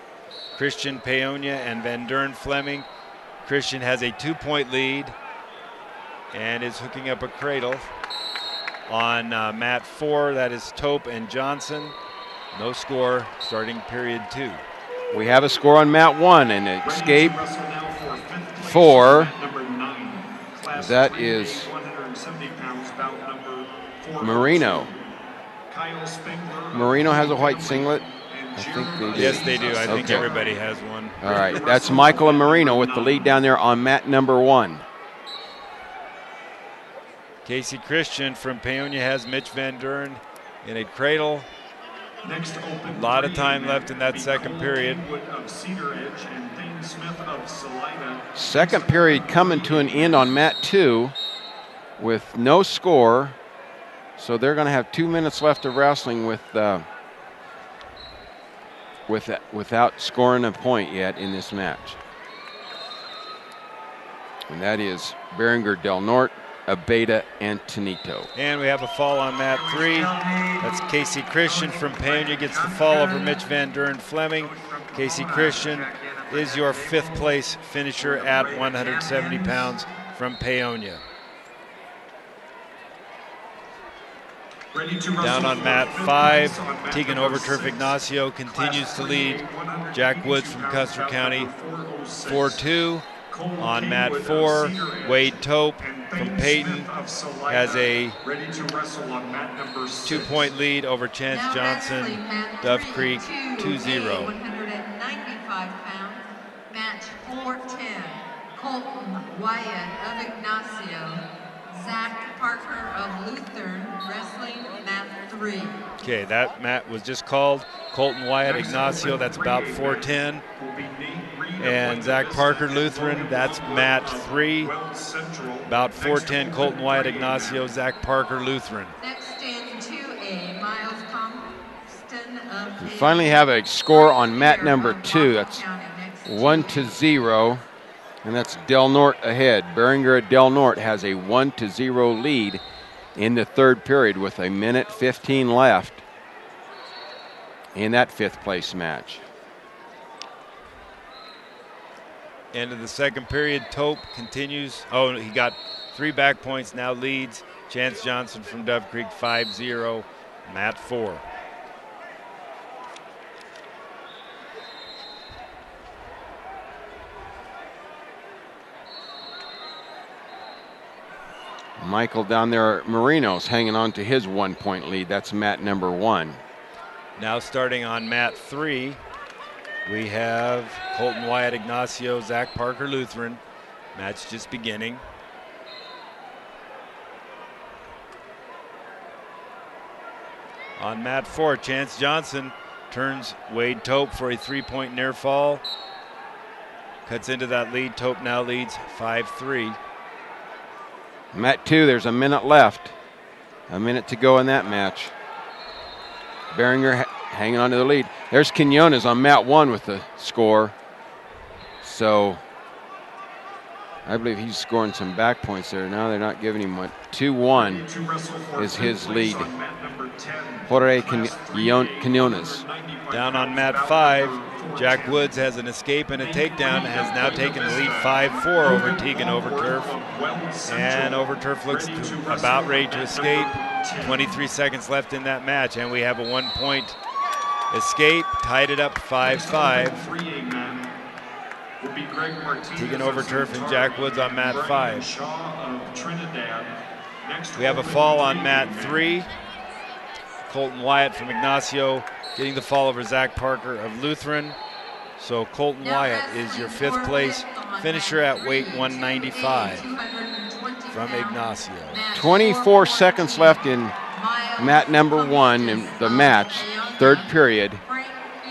Christian Paonia and Van Duren Fleming. Christian has a 2-point lead and is hooking up a cradle. On mat 4, that is Tope and Johnson. No score starting period 2. We have a score on mat 1, an escape for, that is Marino. Marino has a white singlet. I think they do. Yes, they do. I think everybody has one. All right, that's Michael and Marino with the lead down there on mat number 1. Casey Christian from Paonia has Mitch Van Duren in a cradle. A lot of time left in that second period. Second period coming to an end on mat 2 with no score. So they're going to have 2 minutes left of wrestling without scoring a point yet in this match. And that is Berenger Del Norte, Abeda, and Tonito. And we have a fall on mat 3. That's Casey Christian from Paonia gets the fall over Mitch Van Duren Fleming. Casey Christian is your 5th place finisher at 170 pounds from Paonia. Down on mat 5, Tegan Overturf Ignacio continues to lead Jack Woods from Custer County 4-2. On mat 4, Wade Tope from Peyton has a 2-point lead over Chance Johnson, Dove Creek 2-0. 195 pounds, match 410, Colton Wyatt of Ignacio, Zach Parker of Lutheran, wrestling mat 3. Okay, that mat was just called. Colton Wyatt Ignacio, that's about 410. And Zach Parker Lutheran, that's mat 3. About 410, Colton Wyatt Ignacio, Zach Parker Lutheran. Next in 2A, Miles Compton of We finally have a score on mat number 2. That's 1-0. And that's Del Norte ahead. Berenger Del Norte has a 1-0 lead in the third period with 1:15 left in that 5th place match. End of the second period, Tope continues. Oh, he got 3 back points, now leads Chance Johnson from Dove Creek 5-0, mat 4. Michael down there, Marino's hanging on to his 1-point lead. That's mat number 1. Now starting on mat 3, we have Colton Wyatt Ignacio, Zach Parker Lutheran. Match just beginning. On mat 4, Chance Johnson turns Wade Tope for a 3-point near fall. Cuts into that lead. Tope now leads 5-3. Mat 2, there's a minute left. A minute to go in that match. Berenger hanging on to the lead. There's Quinones on mat 1 with the score. So I believe he's scoring some back points there. Now they're not giving him what. 2-1 is his lead. Jorge Quinones. Down on mat 5, Jack Woods has an escape and a takedown, has now taken the lead 5-4 over Tegan Overturf. And Overturf looks about ready to escape. 23 seconds left in that match, and we have a 1-point escape, tied it up 5-5. 3A man will be Greg Martinez Tegan of Overturf and Centaur Jack Woods on mat and 5. Brian Shaw of Trinidad. Next We have a open fall on 3A mat man. 3. Colton Wyatt from Ignacio getting the fall over Zach Parker of Lutheran. So Colton Wyatt is your 5th place finisher at weight 195 from Ignacio. 24 seconds left in mat number 1 in the match, 3rd period.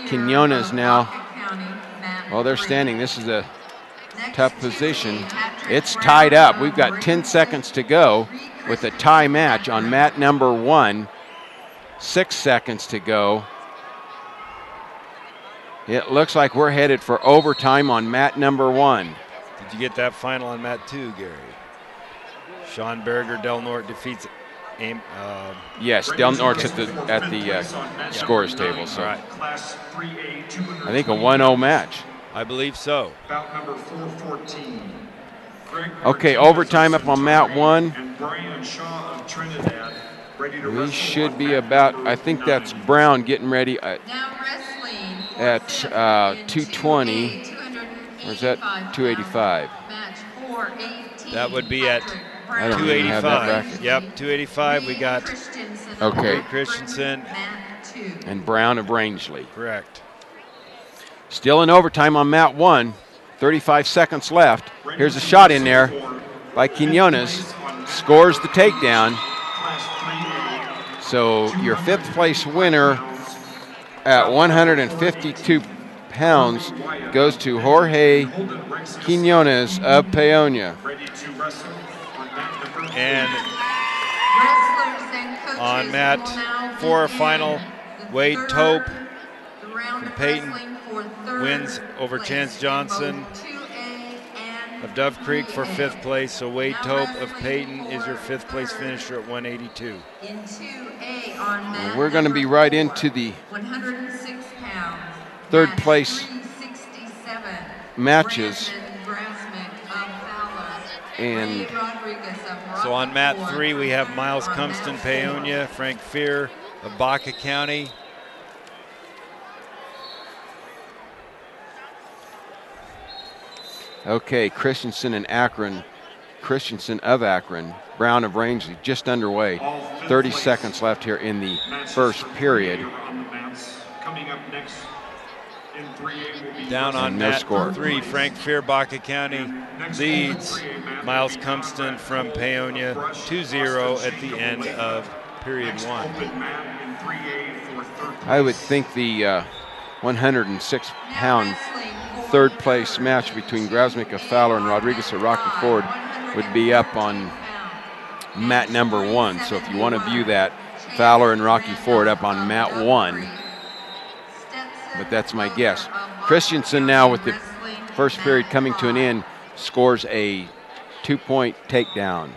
Quinones now, well, they're standing. This is a tough position. It's tied up. We've got 10 seconds to go with a tie match on mat number 1. 6 seconds to go. It looks like we're headed for overtime on mat number 1. Did you get that final on mat 2, Gary? Sean Berger, Del Norte defeats Yes, Del Norte's at the scores table. So right. I think a 1-0 match. I believe so. Bout number 414. Okay, overtime up on mat 1. And Brian Shaw of Trinidad ready to We wrestle should on be mat about, number I think 9. that's Brown getting ready at Now wrestling for 220. Or is that 285? Match 418. That would be at I don't even have that 285. bracket. Yep, 285. We got Okay. Ray Christensen And Brown of Rangeley. Correct. Still in overtime on mat 1. 35 seconds left. Here's a shot in there by Quinones. Scores the takedown. So your 5th place winner at 152 pounds goes to Jorge Quinones of Paonia. And Wrestlers and coaches on will mat now 4 begin final, the Wade third Tope round of Peyton wrestling for third wins over place Chance in Johnson both 2A and of Dove Creek for 3A. 5th place. So Wade Now Tope of wrestling Peyton is for your 5th place third. finisher at 182. In 2A on mat We're going to be number right 4, into the 106 pounds. third Match place 367. matches. Brandon Grasmick of Fowler. And Ray Rodriguez of So on mat 3, we have Rockford. Miles On mat Cumston, 4, Paonia, Frank Fear of Baca County. okay, Christensen and Akron. Christensen of Akron, Brown of Rangeley, just underway. 30 seconds left here in the first period. On the mats. Coming up next in 3A will be Down on And no mat score. 3, Frank Fear, Baca County leads Miles Cumston from Paonia 2-0 at the end of period 1. open mat in 3A for third place. I would think the 106-pound wrestling for third place match between Grasmick of Fowler and Rodriguez of Rocky Ford would be up on mat number 1. So if you want to view that, Fowler and Rocky Ford up on mat 1. But that's my guess. Christensen now with the first period coming to an end scores a 2-point takedown.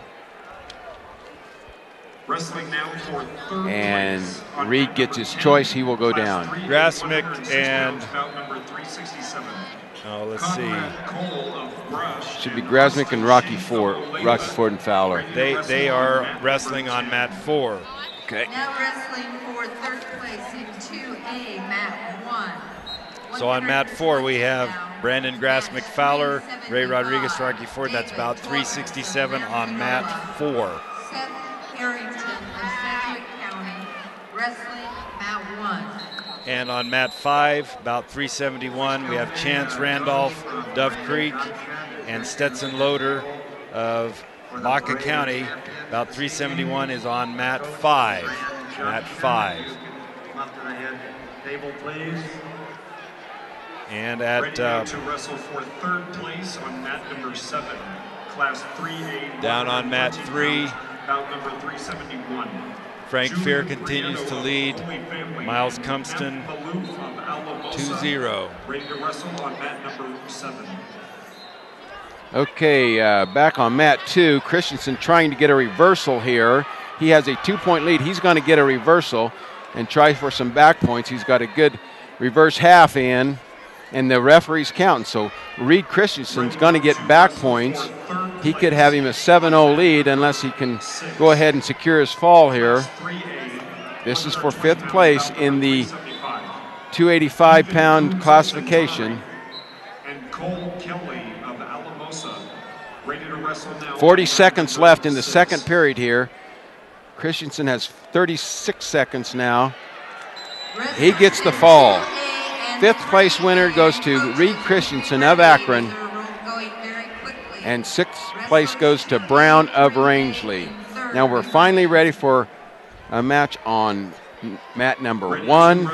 Wrestling now for third And place on Reed mat gets number his 10, choice. He will go class down. 3A, Grasmick 106 and- pounds, bout number 367. Oh, let's see. Conrad Cole of Brush Should be and Grasmick and Rocky Preston Ford, Shane Rocky Fowler Ford and Fowler. They are wrestling on mat 4. Okay. Now wrestling for third place in 2A, mat 1. So on mat 4, we have Brandon Grasmick Fowler, Ray Rodriguez, Rocky Ford. That's about 367 on mat 4. Seth Harrington of Sedgwick County, wrestling mat 1. And on mat 5, about 371, we have Chance Randolph, Dove Creek, and Stetson Loader of Baca County. About 371 is on mat 5. Mat 5. Left of the head table, please. And Ready at now to wrestle for third place on mat number 7, class 3A. Down on mat 3. Bout number 371. Frank Julian Fear continues Prieto to of lead. Holy Family Miles and Cumston, F. Malouf of Alamosa, 2-0. ready to wrestle on mat number 7. Okay, back on mat 2, Christensen trying to get a reversal here. He has a 2-point lead. He's going to get a reversal and try for some back points. He's got a good reverse half in, and the referee's counting. So Reed Christensen's going to get back points. He could have him a 7-0 lead unless he can go ahead and secure his fall here. This is for 5th place in the 285-pound classification. And Cole Kelly of Alamosa, ready to wrestle now. 40 seconds left in the second period here. Christensen has 36 seconds now. He gets the fall. Fifth place winner goes to Reed Christensen of Akron. And sixth place goes to Brown of Rangeley. Now we're finally ready for a match on mat number 1.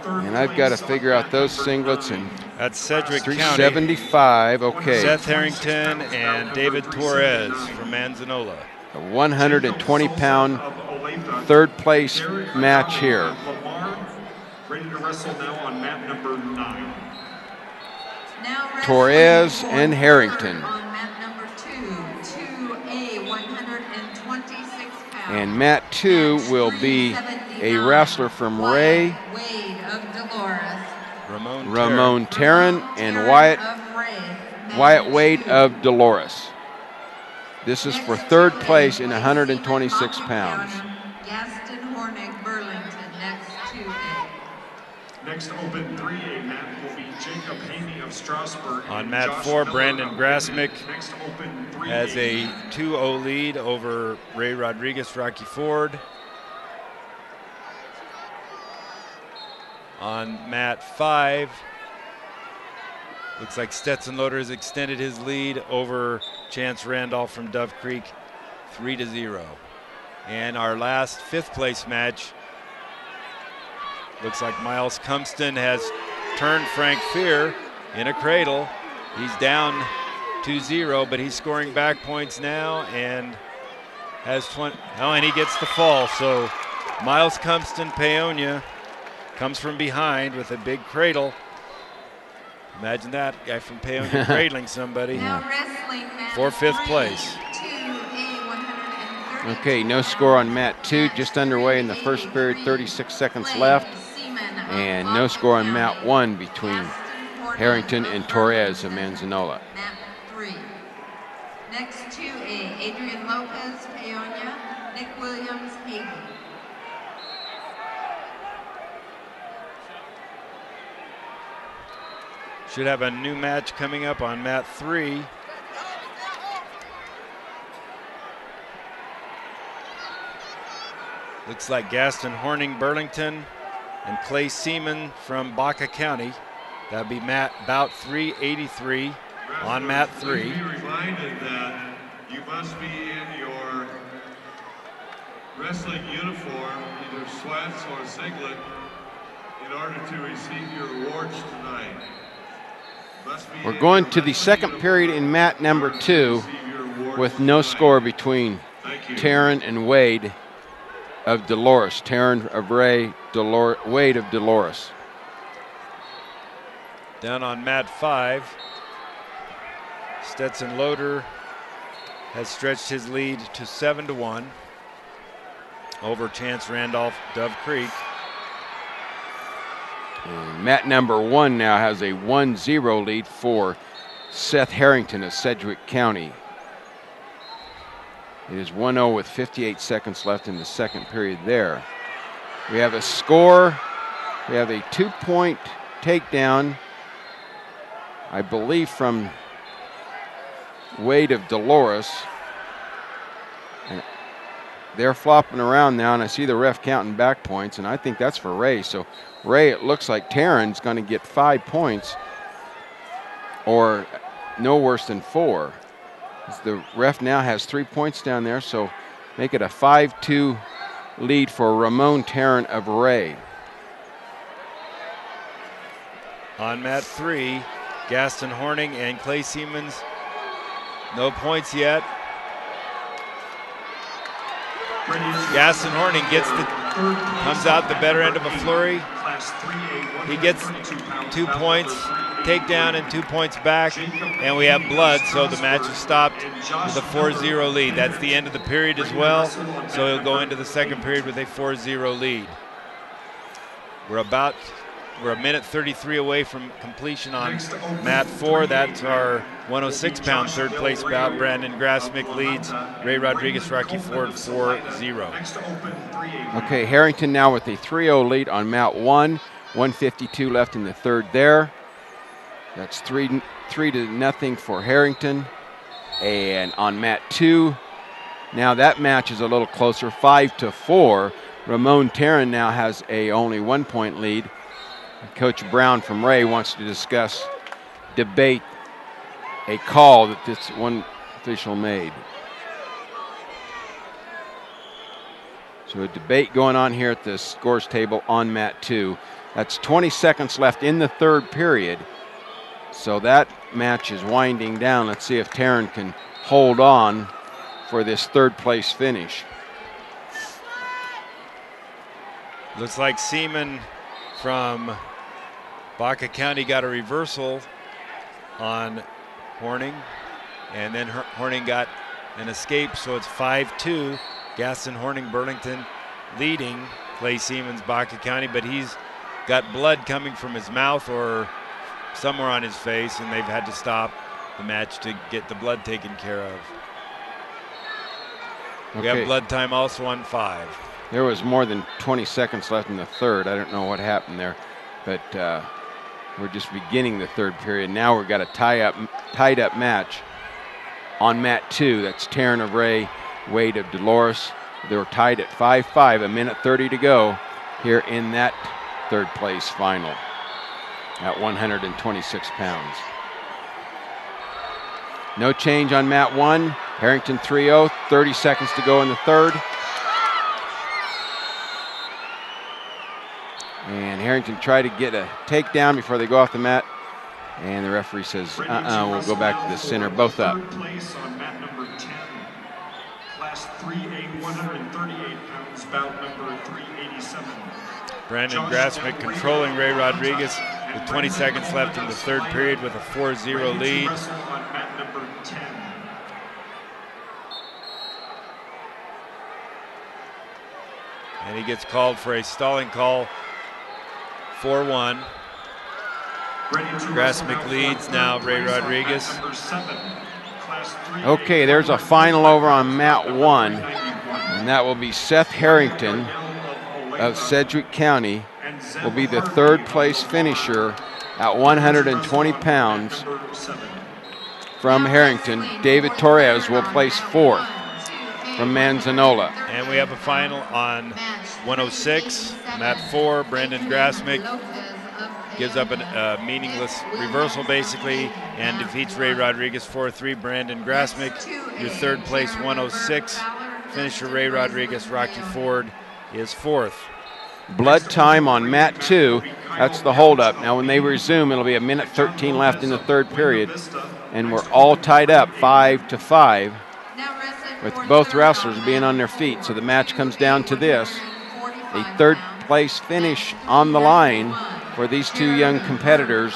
And I've got to figure out those singlets. And that's Sedgwick County. 375, okay. Seth Harrington and David Torres from Manzanola. A 120-pound third place match here. Ready to wrestle now on mat number 9. Torres and Harrington. On mat number 2A, 126 pounds. And mat 2 will be a wrestler from Ray, Wade of Dolores. Ramon Tarrant, and Wyatt Wade of Dolores. This is for third place in 126 pounds. Gaston Hornig Burlington, next 2A. Next open 3A mat will be Jacob Haney of Strasburg. On mat 4, Brandon Grasmick has a 2-0 lead over Ray Rodriguez, Rocky Ford. On mat 5, looks like Stetson Loader has extended his lead over Chance Randolph from Dove Creek, 3-0. And our last fifth place match, looks like Miles Cumston has turned Frank Fear in a cradle. He's down 2-0, but he's scoring back points now and has 20. Oh, and he gets the fall. So Miles Cumston, Paonia, comes from behind with a big cradle. Imagine that, guy from Paonia cradling somebody for fifth place. Okay, no score on mat 2, just underway in the first period, 36 seconds left. And no score on mat 1 between Harrington and Torres of Manzanola. Mat 3. Next 2A, Adrian Lopez, Paonia, Nick Williams, Hayden. Should have a new match coming up on mat 3. Looks like Gaston Horning Burlington and Clay Seaman from Baca County. That'd be bout 383 on mat 3. Be reminded that you must be in your wrestling uniform, either sweats or singlet, in order to receive your awards tonight. We're going to the second period in mat number 2 with no score between Tarrant and Wade of Dolores. Tarrant of Ray, Wade of Dolores. Down on mat 5, Stetson Loader has stretched his lead to 7-1 over Chance Randolph, Dove Creek. And mat number 1 now has a 1-0 lead for Seth Harrington of Sedgwick County. It is 1-0 with 58 seconds left in the second period there. We have a score. We have a 2-point takedown, I believe, from Wade of Dolores. And they're flopping around now, and I see the ref counting back points, and I think that's for Ray. So Ray, it looks like Tarrant's going to get 5 points, or no worse than 4. The ref now has 3 points down there, so make it a 5-2 lead for Ramon Tarrant of Ray. On mat 3, Gaston Horning and Clay Siemens, no points yet. Gaston Horning comes out the better end of a flurry. He gets 2 points, takedown and 2 points back, and we have blood, so the match is stopped with a 4-0 lead. That's the end of the period as well, so he'll go into the second period with a 4-0 lead. We're a minute 33 away from completion on mat 4. That's our 106-pound third place bout. Brandon Grasmick leads Ray Rodriguez, Rocky Ford 4-0. Okay, Harrington now with a 3-0 lead on mat 1. 1:52 left in the third there. That's 3-0 for Harrington. And on mat 2, now that match is a little closer, 5-4. Ramon Tarrin now has a only 1 point lead. Coach Brown from Ray wants to debate a call that this one official made. So a debate going on here at the scores table on mat 2. That's 20 seconds left in the third period. So that match is winding down. Let's see if Tarrin can hold on for this third place finish. Looks like Seaman from Baca County got a reversal on Horning, and then Horning got an escape, so it's 5-2. Gaston Horning Burlington leading Clay Seaman's Baca County, but he's got blood coming from his mouth or somewhere on his face, and they've had to stop the match to get the blood taken care of. Okay. We have blood time also on 5. There was more than 20 seconds left in the third. I don't know what happened there, but we're just beginning the third period. Now we've got a tied up match on mat 2. That's Tarrin of Ray, Wade of Dolores. They were tied at 5-5, 1:30 to go here in that third place final at 126 pounds. No change on mat 1. Harrington 3-0, 30 seconds to go in the third. And Harrington tried to get a takedown before they go off the mat. And the referee says, we'll go back to the center, both up. Third place on mat number 10. Class 3A, 138 pounds, bout number 387. Brandon Grassmick controlling Ray Rodriguez with 20 seconds left in the third period with a 4-0 lead. On mat number 10. And he gets called for a stalling call, 4-1. Grassmick leads now Ray Rodriguez. Okay, there's a final over on mat 1, and that will be Seth Harrington of Sedgwick County will be the third place finisher at 120 pounds from Harrington. David Torres will place 4th from Manzanola. And we have a final on 106, mat 4. Brandon Grassmick gives up a meaningless reversal basically and defeats Ray Rodriguez 4-3. Brandon Grassmick, your third place 106. Finisher Ray Rodriguez, Rocky Ford is 4th. Blood time on mat 2. That's the holdup. Now when they resume, it'll be 1:13 left in the third period. And we're all tied up 5-5 with both wrestlers being on their feet. So the match comes down to this. A third place finish on the line for these two young competitors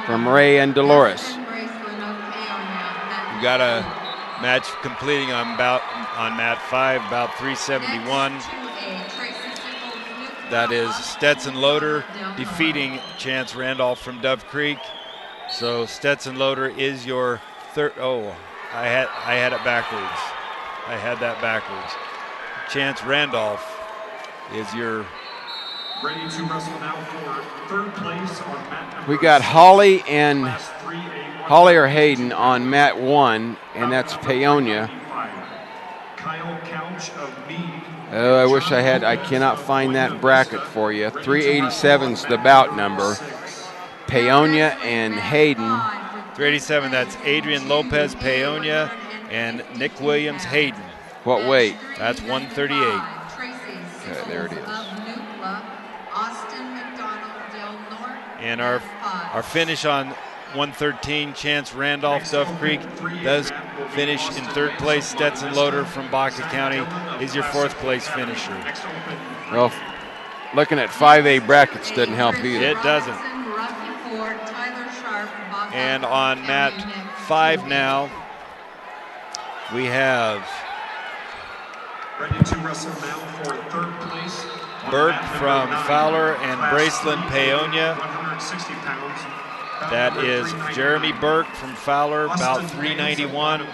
from Ray and Dolores. We got a match completing on mat 5, about 371. That is Stetson Loader defeating Chance Randolph from Dove Creek. So Stetson Loader is your third. Oh, I had it backwards. I had that backwards. Chance Randolph is your. Ready to wrestle now for third place on mat number. We got Holly or Hayden on mat 1, and that's Paonia. Kyle Couch of Meade. Oh, I wish I had. I cannot find that bracket for you. 387's the bout number. Paonia and Hayden. 387, that's Adrian Lopez Paonia and Nick Williams Hayden. What weight? That's 138. Okay, there it is. And our finish on 113, Chance Randolph, Dove Creek, does finish in third place. Stetson Loader from Baca County is your fourth place finisher. Well, looking at 5A brackets doesn't help either. It doesn't. And on mat 5 now, we have ready to wrestle now for third place. Burke from Fowler and Braceland Paonia. 160 pounds. That is Jeremy Burke from Fowler, about 391,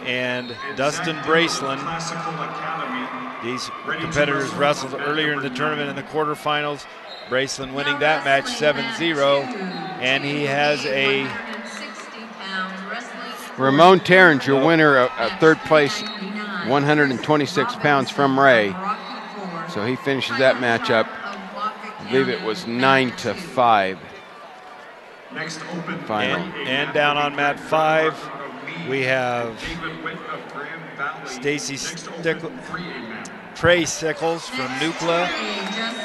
and Dustin Braceland. These competitors wrestled earlier in the tournament in the quarterfinals. Braceland winning that match 7-0. And he has a 160 pounds wrestling. Ramon Terrence, your winner of third place, 126 pounds from Ray. So he finishes that match up. I believe it was 9-5. Next open Final. And down on mat 5, we have Stacy Trey Sickles from Nucla,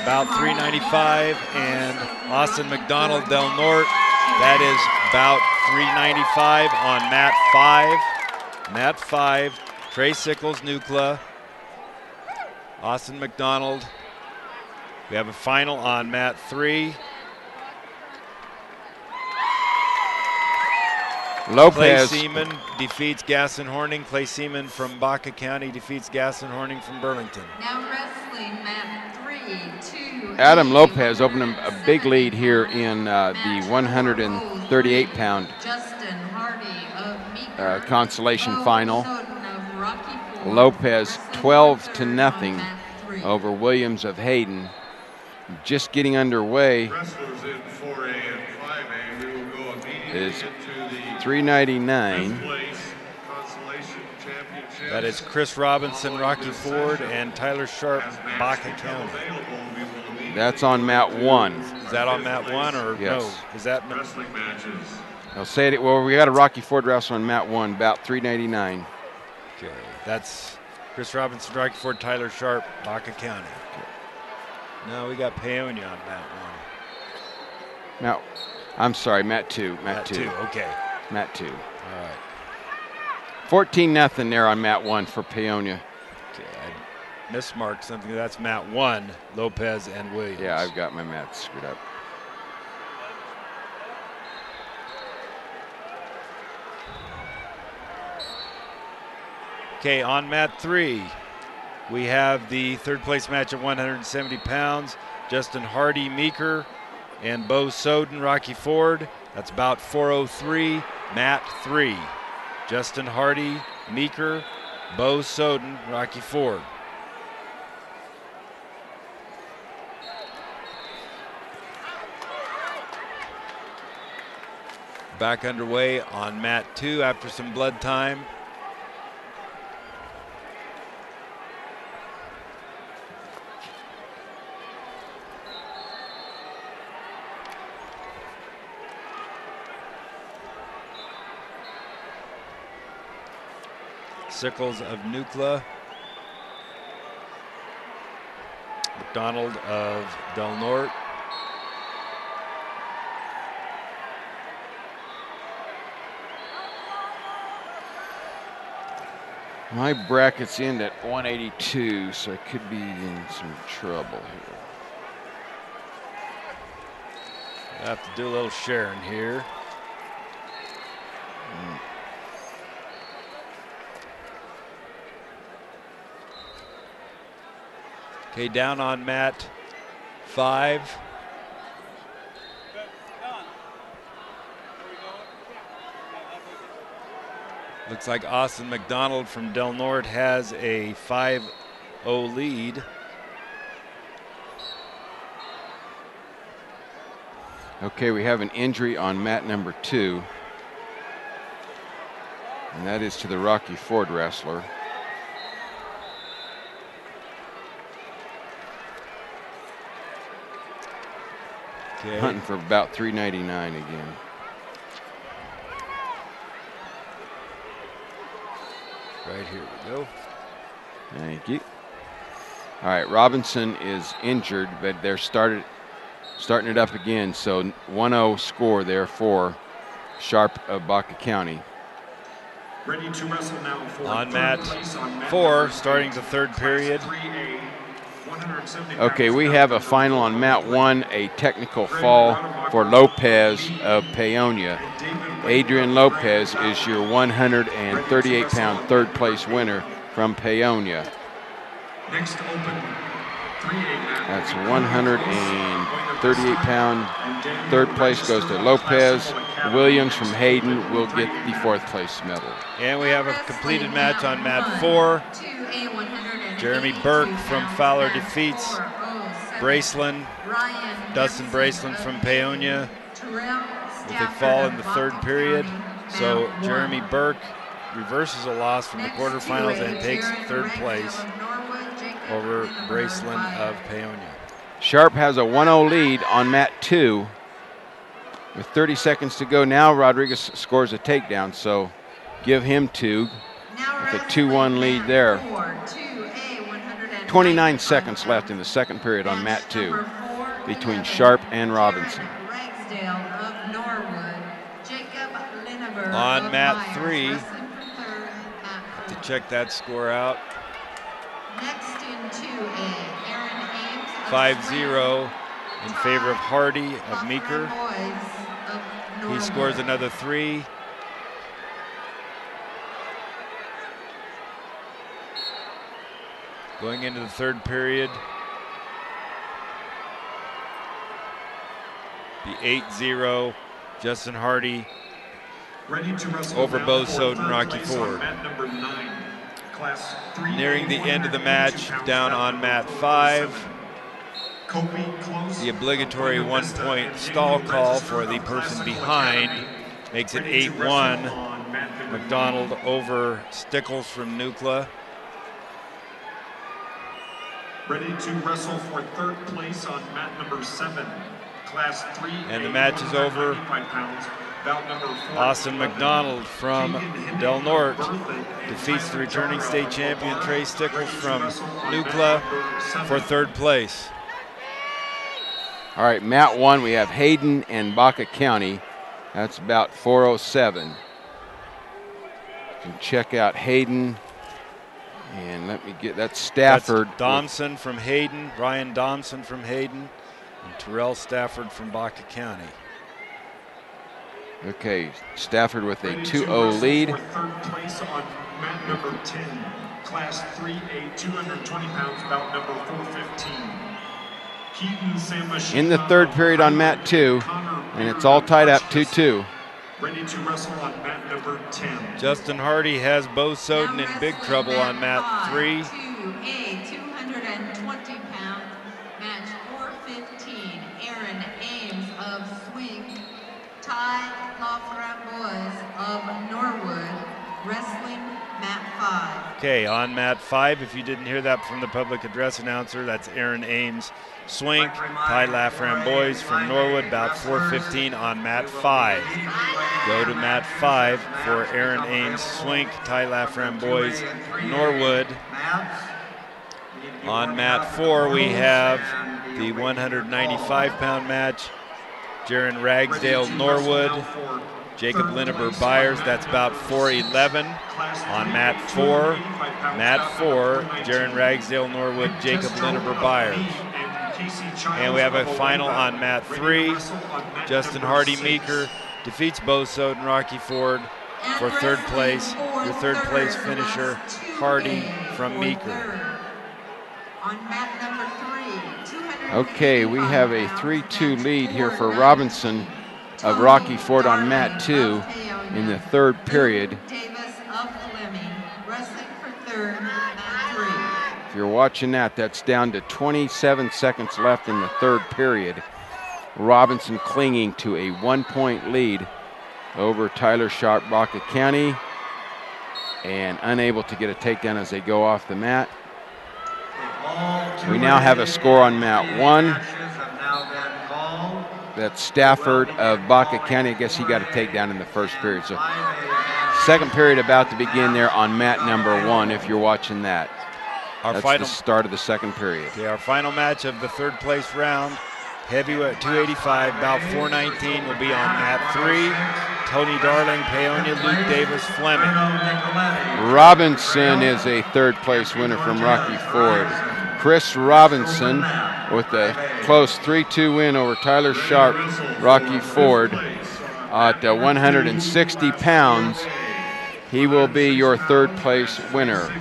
about 395, and Austin McDonald Del Norte, that is about 395 on mat 5. Mat 5, Trey Sickles, Nucla, Austin McDonald. We have a final on mat 3. Lopez. Clay Seaman defeats Gaston Horning. Clay Seaman from Baca County defeats Gaston Horning from Burlington. Now wrestling mat 3, 2. Adam Lopez opened a big lead here in the 138-pound Justin Hardy of Meeker. consolation Bo final. Soden of Rocky Ford. Lopez Wrestling 12 for to third nothing on mat 3. over Williams of Hayden. Just getting underway Wrestlers in 4A and 5A, we will go immediately is into the 399. fifth place consolation championship. That is Chris Robinson, Rocky Ford, and Tyler Sharp, Baca County. That's on mat 1. Is that on mat 1 or Yes. no? Is that Wrestling matches. I'll say it. Well, we got a Rocky Ford wrestle on mat 1, about 399. okay? That's Chris Robinson, Rocky Ford, Tyler Sharp, Baca County. No, we got Paonia on mat 1. Now, I'm sorry, mat 2. Mat 2, okay. Mat 2. All right. 14-0 there on mat 1 for Paonia. Okay, I mismarked something. That's mat 1, Lopez and Williams. Yeah, I've got my mats screwed up. Okay, on mat 3, we have the third place match at 170 pounds. Justin Hardy, Meeker, and Bo Soden, Rocky Ford. That's about 403, mat 3. Justin Hardy, Meeker, Bo Soden, Rocky Ford. Back underway on mat 2 after some blood time. Sickles of Nucla, McDonald of Del Norte, My bracket's in at 182, so I could be in some trouble here. I have to do a little sharing here. Okay, down on mat 5. Looks like Austin McDonald from Del Norte has a 5-0 lead. Okay, we have an injury on mat number 2. And that is to the Rocky Ford wrestler. Okay. Hunting for about 399 again. Right here we go. Thank you. All right, Robinson is injured, but they're starting it up again. So 1-0 score there for Sharp of Baca County. Ready to wrestle now for On third mat place on mat 4, number starting the 3, third period. Class 3A, 170 Okay, pounds we down have to a the final on mat 1, a technical fall for Lopez of Paonia. Adrian Lopez is your 138-pound third place winner from Paonia. Next open 3A mat. That's 138-pound. Third place goes to Lopez. Williams from Hayden will get the fourth place medal. And we have a completed match on mat 4. Jeremy Burke from Fowler defeats Braceland, Ryan Dustin Gibson Braceland of from Hayden, Paonia, Terrell with a Stafford fall of in the third Baca period. County, So bout Jeremy one. Burke reverses a loss from the Next, quarterfinals 2A, and takes Jared third Ragsdale place of Norwood, Jacob over Linneberg Braceland by of Paonia. Sharp has a 1-0 lead on mat 2. With 30 seconds to go now, Rodriguez scores a takedown, so give him 2. now With a wrestling 2-1 lead mat there. 4, 2A, 195 29 seconds pounds. left in the second period on mat 2 Match number 4, between 11, Sharp and Robinson. Jared Ragsdale of Norwood, Jacob Linneberg On of mat Myers, 3, wrestling for third, mat 4. to check that score out, Next in 2A, Aaron Ames of 5-0 in favor of Hardy of Swing, Meeker. Boys of He Norwood. scores another 3. Going into the third period, the 8-0, Justin Hardy Ready to wrestle over now Bo for Soden, third Rocky place on Ford. mat number 9, class 3A, Nearing the end of the match, 182 pounds, down bout on number mat 407. 5. Kobe Close The obligatory of Buena Vista 1-point and stall Jamie call Register for the of person Classical behind Academy, makes it ready to 8-1. wrestle on mat number McDonald 9. over Stickles from Nucla. Ready to wrestle for third place on mat number 7, class 3A, And the match is over. 195 pounds, bout number 4. Austin McDonald from Del Norte defeats the returning state champion Trey Stickles from Nucla for third place. All right, mat 1, we have Hayden and Baca County. That's about 407. You can check out Hayden. And let me get, that's Stafford. That's Domson from Hayden, Ryan Domson from Hayden, and Terrell Stafford from Baca County. Okay, Stafford with a Ready to 2-0 wrestle lead. for third place on mat number 10, class 3A, 220 pounds, bout number 415. Keaton Samashima In the third of period on Highland, mat 2, Connor and it's Beard all of tied up Hutchinson. 2-2. Ready to wrestle on mat number 10. Justin Hardy has Bo Soden Now in big wrestling trouble on mat 3. 2A, 220 pounds, match 415, Aaron Ames of Swing, Ty LaFramboise of Norwood, wrestling mat 5. Okay, on mat 5, if you didn't hear that from the public address announcer, that's Aaron Ames, Swink, Ty Laframboise from Norwood, about 415 on mat 5. Go to mat 5 for Aaron Ames, Swink, Ty Laframboise, Norwood. On mat 4, we have the 195-pound match, Jaron Ragsdale, Norwood, Jacob Linneber Byers, that's about 411. On mat 4, Jaron Ragsdale, Norwood, Jacob Linneber Byers. And we have a final on mat 3. Justin Hardy Meeker defeats Bo Soden, Rocky Ford for third place. Your third place finisher, Hardy from Meeker. On mat number 3, Okay, we have a 3-2 lead here for Robinson of Rocky Ford on mat 2 in the third period. Davis of Fleming, wrestling for third, mat 3. If you're watching that, that's down to 27 seconds left in the third period. Robinson clinging to a 1-point lead over Tyler Sharp, Baca County, and unable to get a takedown as they go off the mat. We now have a score on mat 1. That's Stafford of Baca County. I guess he got a takedown in the first period. So second period about to begin there on mat number 1 if you're watching that. That's the start of the second period. Okay, our final match of the third place round, heavyweight 285, about 419, will be on mat 3. Tony Darling, Paonia, Luke Davis, Fleming. Robinson is a third place winner from Rocky Ford. Chris Robinson with a close 3-2 win over Tyler Sharp, Rocky Ford at 160 pounds. He will be your third place winner.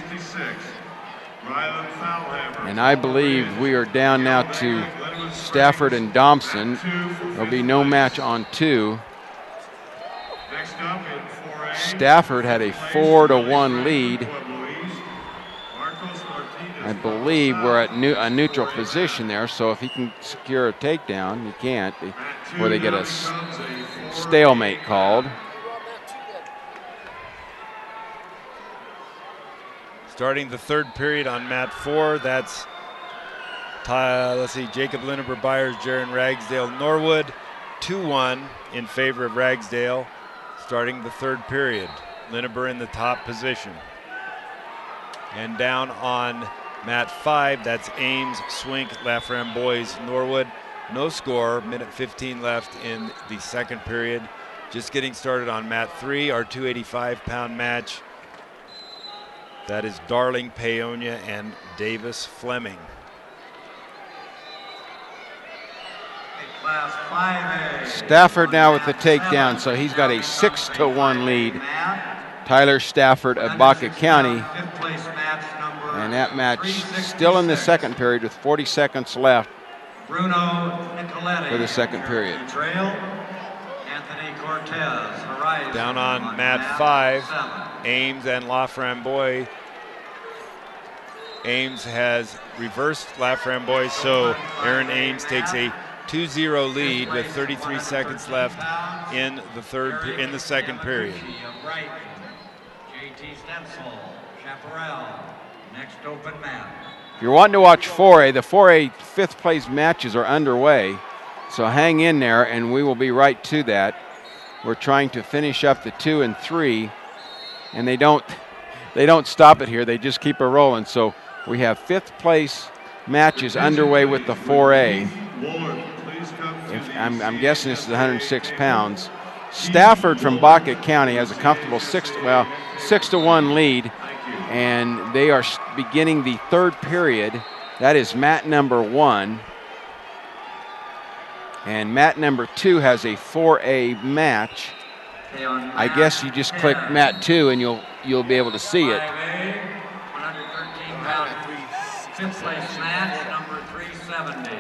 And I believe we are down now to Stafford and Domson. There'll be no match on 2. Stafford had a 4-1 lead I believe we're at a neutral position there, so if he can secure a takedown, he can't, before they get a stalemate called. Starting the third period on mat 4, that's, let's see, Jacob Linneber Byers, Jaron Ragsdale Norwood, 2-1 in favor of Ragsdale, starting the third period. Linneber in the top position. And down on mat 5, that's Ames, Swink, Laframboise, Norwood. No score, minute 15 left in the second period. Just getting started on mat 3, our 285-pound match. That is Darling Paonia and Davis Fleming. Class 5A. Stafford now with the takedown, so he's got a 6-1 lead. Tyler Stafford of Baca County. And that match still in the second period with 40 seconds left Bruno Nicoletti for the second period. Anthony Cortez, Horizon. Down on mat 5, Ames and Laframboise. Ames has reversed Laframboise, so Aaron Ames takes a 2-0 lead with 33 seconds left in the second period. JT Stensel, Chaparral, next open mat. If you're wanting to watch 4A, the 4A fifth place matches are underway, so hang in there and we will be right to that. We're trying to finish up the 2 and 3, and they don't stop it here. They just keep it rolling. So we have fifth place matches underway with the 4A. I'm guessing this is 106 pounds. Stafford from Baca County has a comfortable 6-1 lead, and they are beginning the third period. That is mat number 1. And mat number 2 has a 4A match. I guess you just click mat 2 and you'll be able to see it. 113 pound, fifth place match, number 370.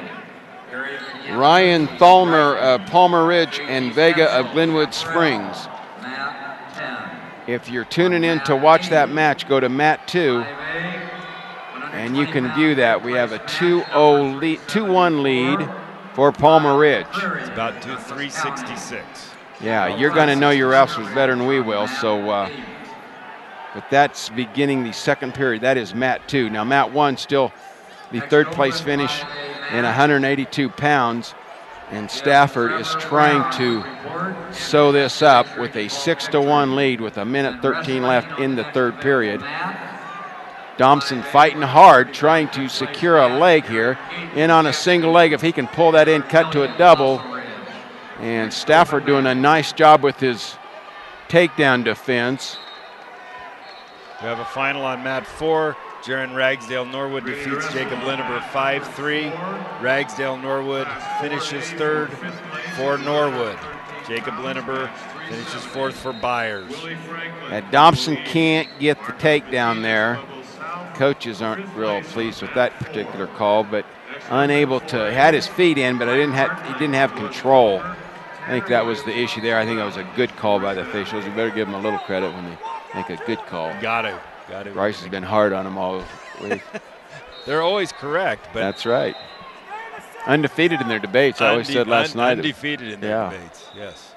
Ryan Thalmer of Palmer Ridge and Vega of Glenwood Springs. If you're tuning in to watch that match, go to mat 2, and you can view that. We have a 2-1 lead for Palmer Ridge. It's about 366. Yeah, you're going to know your wrestlers better than we will. So, but that's beginning the second period. That is mat 2. Now, mat 1 still the third place finish in 182 pounds, and Stafford is trying to sew this up with a 6-1 lead with a minute 13 left in the third period. Thompson fighting hard, trying to secure a leg here. In on a single leg. If he can pull that in, cut to a double. And Stafford doing a nice job with his takedown defense. We have a final on mat 4. Jaron Ragsdale Norwood defeats Jacob Linneber 5-3. Ragsdale Norwood finishes third for Norwood. Jacob Linneber finishes fourth for Byers. Dobson can't get the takedown there. Coaches aren't real pleased with that particular call, but unable to, had his feet in, but he didn't have control. I think that was the issue there. I think that was a good call by the officials. You better give them a little credit when they make a good call. Got it. Bryce has been hard on them all week. They're always correct, but that's right. Undefeated in their debates. I always said last night. Undefeated in their debates. Yes.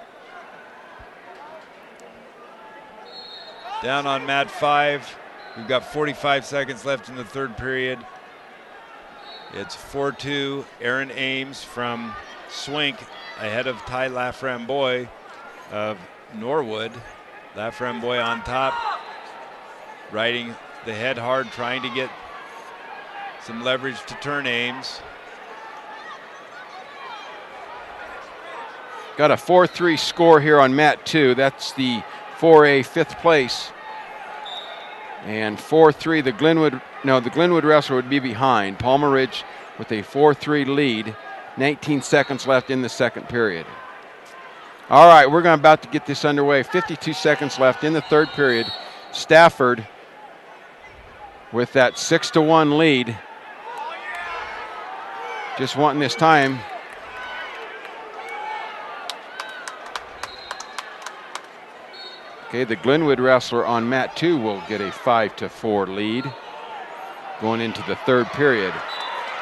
Down on mat 5. We've got 45 seconds left in the third period. It's 4-2. Aaron Ames from Swink ahead of Ty Laframboise of Norwood. Laframboise on top, riding the head hard, trying to get some leverage to turn Ames. Got a 4-3 score here on mat 2. That's the 4A fifth place. And 4-3, the Glenwood wrestler would be behind. Palmer Ridge with a 4-3 lead. 19 seconds left in the second period. All right, we're about to get this underway. 52 seconds left in the third period. Stafford with that 6-1 lead. Just wanting this time. Okay, the Glenwood wrestler on mat 2 will get a 5-4 lead. going into the third period.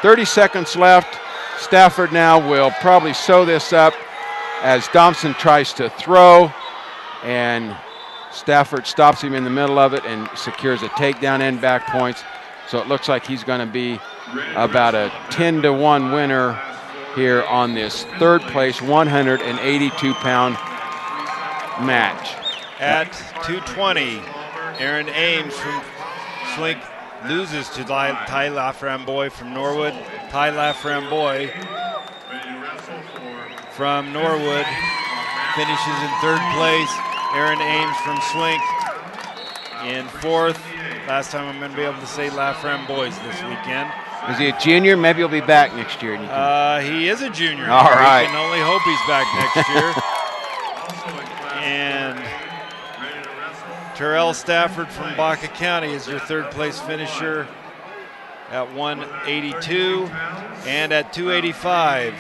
30 seconds left. Stafford now will probably sew this up as Thompson tries to throw, and Stafford stops him in the middle of it and secures a takedown and back points. So it looks like he's going to be about a 10-1 winner here on this third place 182-pound match. At 220, Aaron Ames from Slink loses to Ty Laframboy from Norwood. Ty Laframboy from Norwood finishes in third place. Aaron Ames from Slink in fourth. Last time I'm going to be able to say Laframboys this weekend. Is he a junior? Maybe he'll be back next year. He is a junior. All right. We can only hope he's back next year. And Terrell Stafford from Baca County is your third place finisher at 182. And at 285,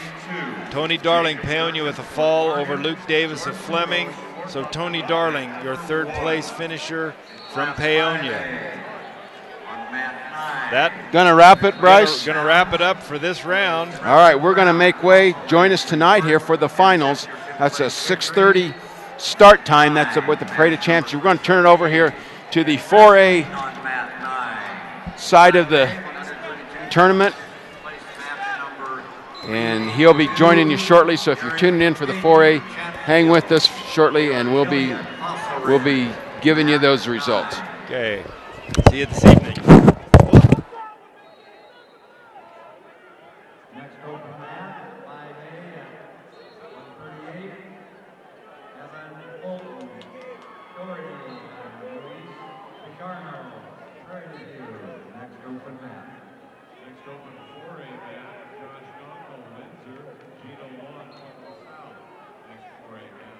Tony Darling, Paonia with a fall over Luke Davis of Fleming. So Tony Darling, your third place finisher from Paonia. That gonna wrap it, Bryce? Gonna wrap it up for this round. All right, we're gonna make way. Join us tonight here for the finals. That's a 6:30 start time. That's with the Parade of Champions. We're gonna turn it over here to the 4A side of the tournament, and he'll be joining you shortly. So if you're tuning in for the 4A, hang with us shortly, and we'll be giving you those results. Okay. See you this evening. Next open match, 5A at 138. Evan Bolton, Doherty, Luis Pichardo, Prairie View. Next open match. Next open 4A match, Josh Gonko, Windsor, Gino Long, Pueblo South. Next 4A match.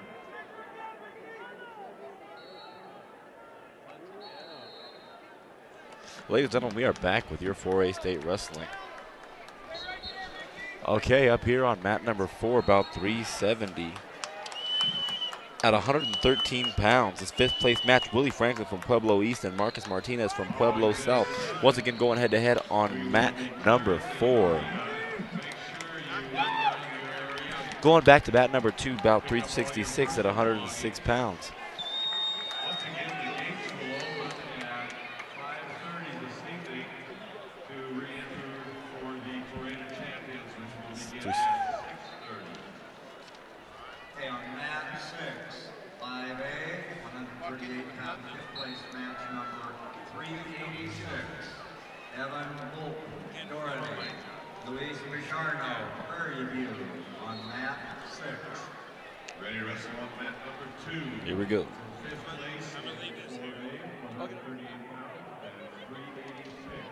Ladies and gentlemen, we are back with your 4A State Wrestling. Okay, up here on mat number 4, about 370. At 113 pounds, this fifth place match, Willie Franklin from Pueblo East and Marcus Martinez from Pueblo South. Once again going head to head on mat number 4. Going back to mat number 2, about 366 at 106 pounds. Once again, the gates will open at 5:30 this evening to re-enter for the Parade of Champions, which will begin at 6:30. Okay, on mat 6, 5A, 138-pound fifth place match number 386. Evan Bolton, Doherty, Luis Pichardo, Prairie View on mat 6. Ready to wrestle on mat number 2. Here we go. Fifth place, 4A, 138 pounds, that is 386.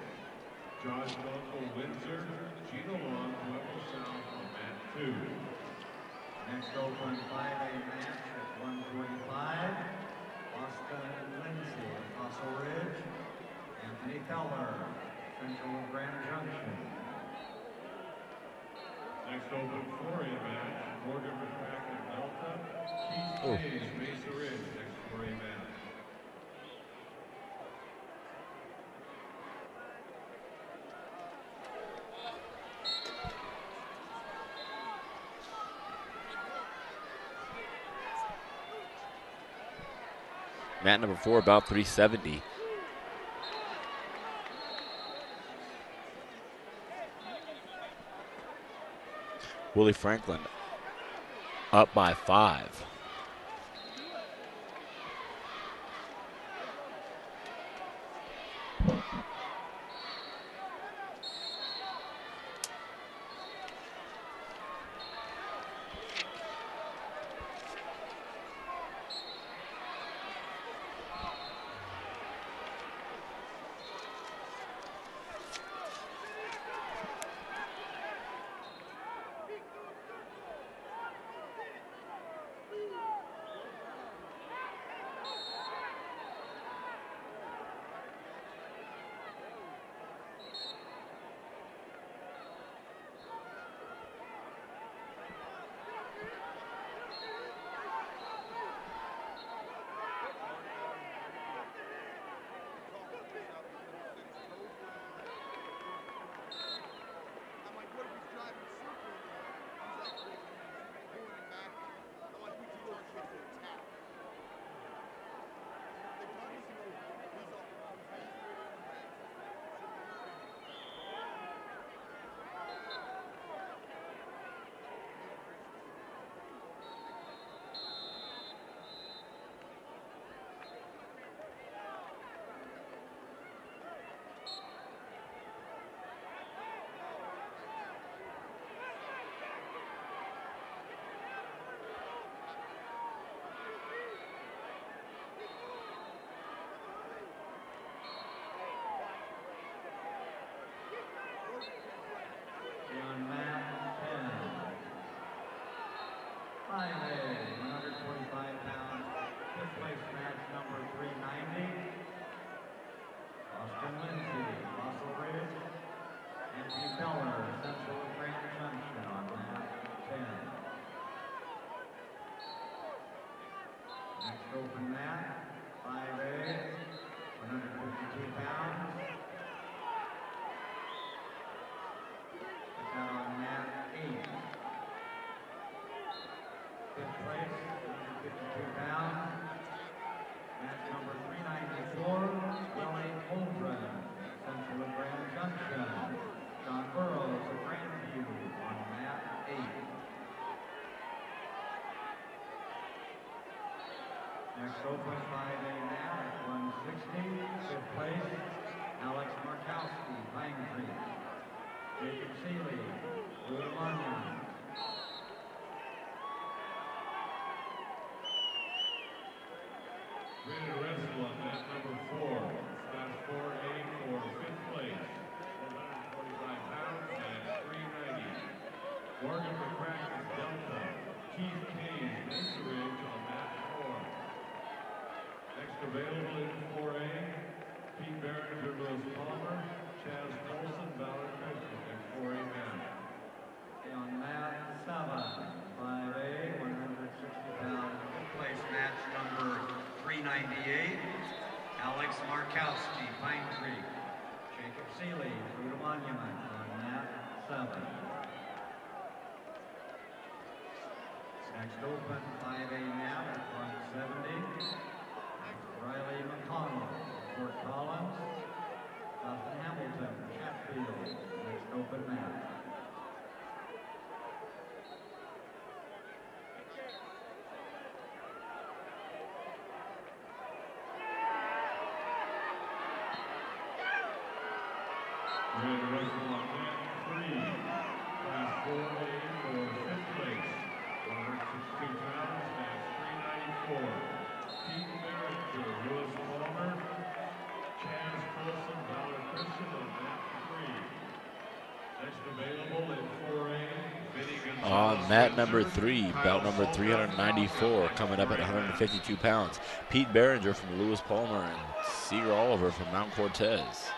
Josh Gonko, Windsor, Gino Long, Pueblo South on mat 2. Next open 5A match at 145. Austin Lindsay, Fossil Ridge. Anthony Feller, Central Grand Junction. Next open 4A match, Morgan McCracken, Delta, Keith Hayes, Mesa Ridge, next 4A match. Mat number 4, about 370. Willie Franklin up by 5. 5A, 145 pounds, fifth place match number 390. Austin Lindsay, Fossil Ridge, and P. Beller, Central Grand Junction on map 10. Next open mat, 5A, 152 pounds. Put that on mat 8. Fifth place, 152 pounds. Match number 394, Willie Holdren, Central Grand Junction. John Burrows of Grandview on mat 8. Next open 5A mat at 160, fifth place, Alex Markowski, Pine Creek. Jacob Seeley, Blue Monument. Ready to wrestle on mat number 4, class 4A for fifth place, 145 pounds at 390. Morgan McCracken's Delta, Keith Case, Mesa Ridge on mat 4. Next available in 4A, Pete Barringer, Lewis Palmer, Chaz Colson, Ballard Christian, next 4A match. On mat 7, 5A, 160 pound, fifth place match number 398, Alex Markowski, Pine Creek. Jacob Seeley, Fruita Monument on mat 7. Next open 5A mat at 170, Riley McConnell, Fort Collins, Dustin Hamilton, Chatfield, next open mat. Ready to wrestle on mat 3, class 4A for fifth place, 162 pounds, match 394. Pete Barringer, Lewis Palmer, Chaz Colson, Ballard Christian on mat 3. Next available in 4A, Vinny Gonzalez. On mat number 3, bout number 394, coming up at 152 pounds. Pete Barringer from Lewis Palmer and Seager Oliver from Mount Cortez.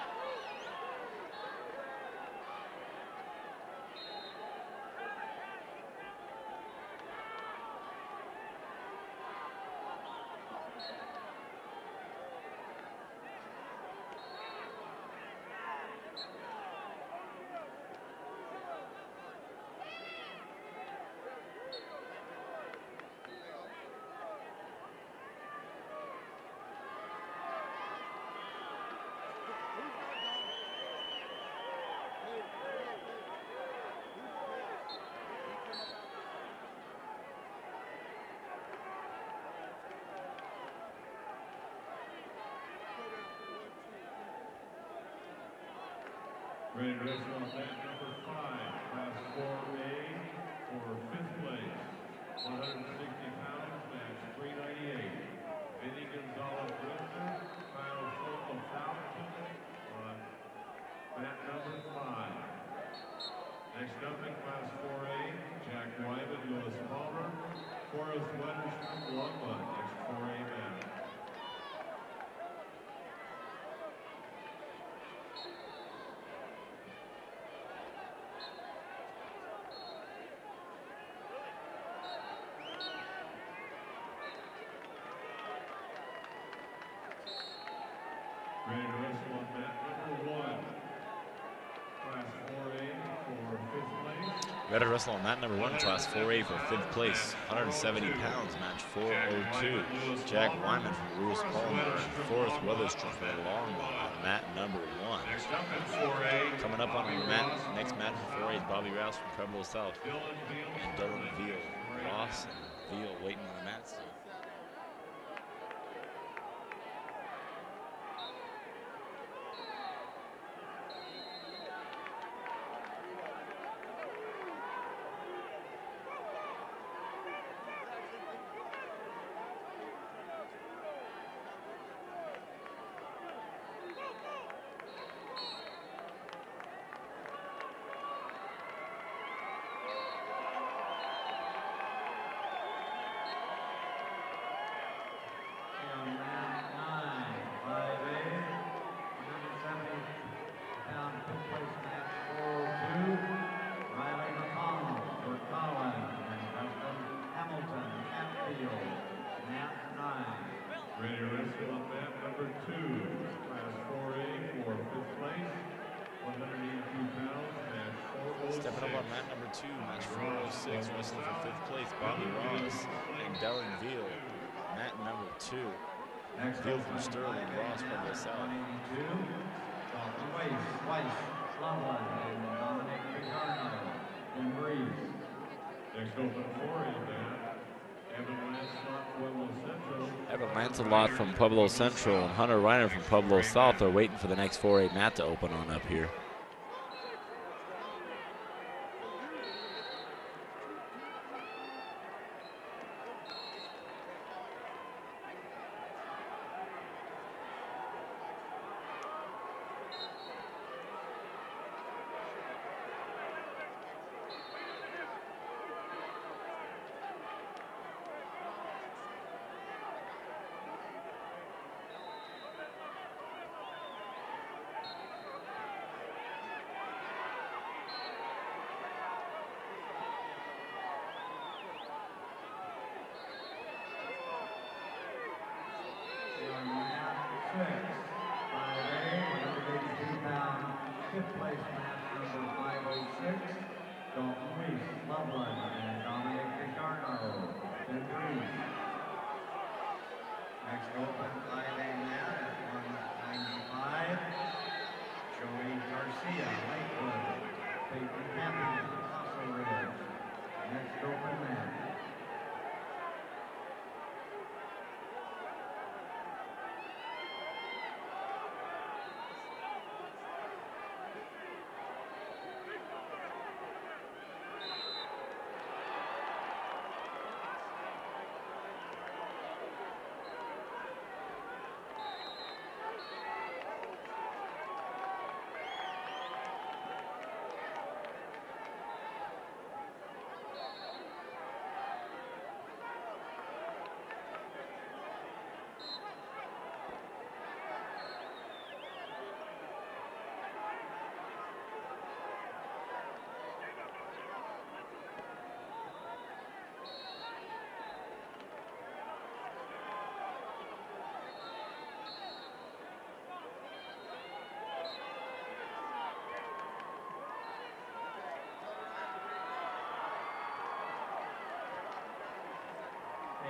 Ready to wrestle on mat number 5, class 4A for fifth place, 160 pounds, match 398. Vinny Gonzalez Richter, Kyle Focal Fountain on mat number 5. Next up in class 4A, Jack Wyman, Lewis Palmer, Forrest Weatherspoon, Longmont, next 4A match. Ready to wrestle on mat number 1, class 4A for fifth place. Ready to wrestle on mat number 1, class 4A for fifth place, 170 pounds, match 402. Jack Wyman from Lewis Palmer and Forrest Weatherspoon from Longmont on mat number 1. Next up in 4A, Coming up on Bobby our Ross, next match for 4A is Bobby Rouse from Pueblo South Dylan Veal, and Dylan Veal. Ross and Veal waiting on the mat still. Stepping up on mat number 2, match 406, wrestling for 5th place, Bobby Ross and Dylan Veal. Mat number 2, Veal from Sterling, Ross from the South. 182, Dalton Weiss, Loveland, and Dominic Picarno in Breeze. Next open 4A mat, Evan Lancelot, Pueblo Central. Evan Lancelot from Pueblo Central and Hunter Reiner from Pueblo South are waiting for the next 4A mat to open on up here.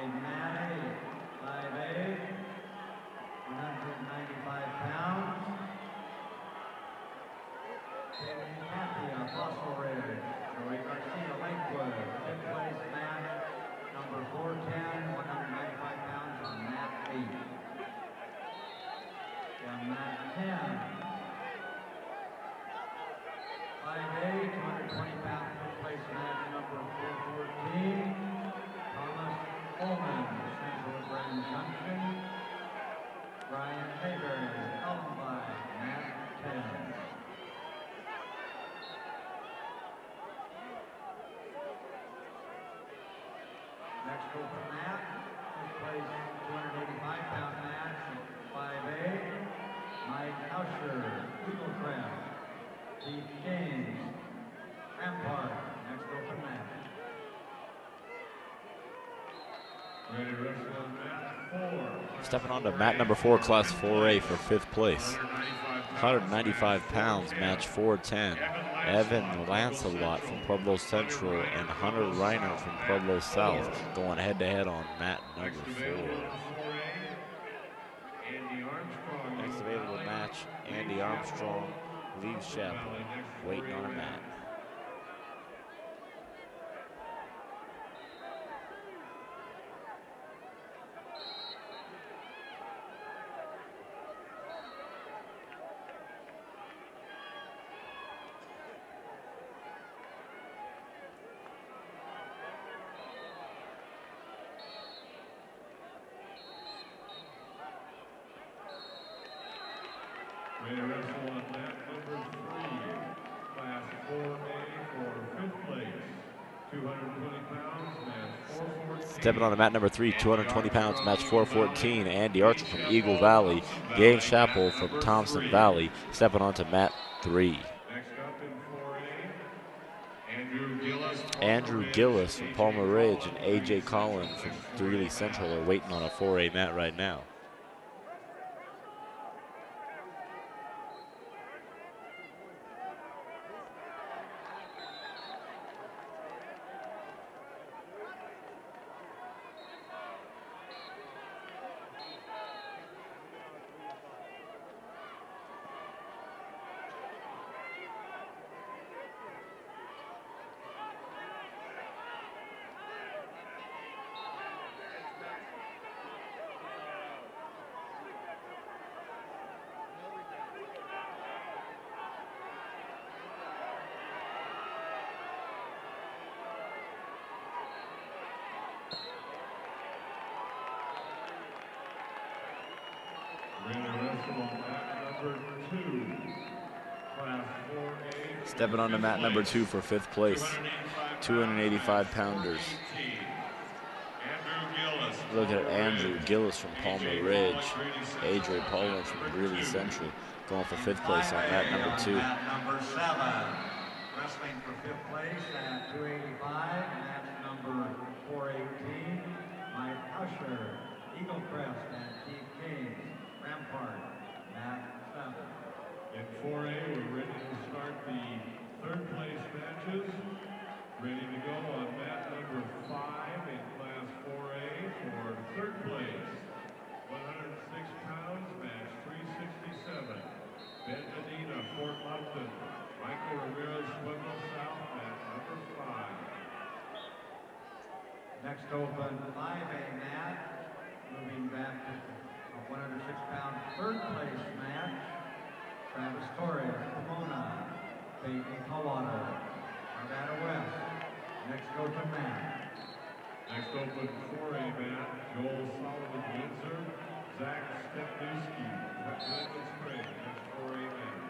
Mat 8, 5A, 195 pounds. Peyton Tapia, Fossil Ridge. Joey Garcia, Lakewood. 5th place mat, number 410, 195 pounds on mat 8. Down mat 10. 5A, 220 pound 5th place mat, number 414. Thomas Coleman, Central Grand Junction. Brian Mayberry, Columbine, mat 10. Next open mat, 5th place 285 pound match, 5A. Mike Usher, Eagle Crest. Keith James, Rampart, next open mat. Ready to wrestle on mat 4. Stepping on to mat number 4, class 4A for 5th place. 195 pounds, match 410. Evan Lancelot from Pueblo Central and Hunter Reiner from Pueblo South going head to head on mat number 4. Next available match, Andy Armstrong leaves Chapel, waiting on a mat. Ready to wrestle on mat number 3, class 4A for 5th place, 220 pounds, match 414. Stepping on to mat number 3, 220 pounds, match 414. Andy Archer from Eagle Valley, Gabe Chappell from Thompson Valley, stepping on to mat 3. Next up in 4A, Andrew Gillis from Palmer Ridge and AJ Collin from Greeley Central are waiting on a 4A mat right now. wrestle on mat number 2, class 4A. Stepping on to mat number 2 for 5th place. 285 pounders. Look at Andrew Gillis from Palmer Ridge. Adrian Pollard from Greeley Central going for 5th place on mat number 2. Mat number 7. Wrestling for 5th place at 285. Match number 418. Mike Usher, Eagle Crest, and Keith Keynes, Rampart, mat 7. In 4A, we're ready to start the 3rd place matches. Ready to go on mat number 5 in class 4A for 3rd place. 106 pounds, match 367. Ben Medina, Fort Lupton. Michael Ramirez, Pueblo South, mat number 5. Next open 5A mat. Moving back to a 106-pound 3rd place match. Travis Torres, Pomona, Peyton Colwater, Arvada West. Next open mat. Next open 4A mat, Joel Solomon Windsor, Zach Stepnewski, Pleasant Spring, next 4A mat.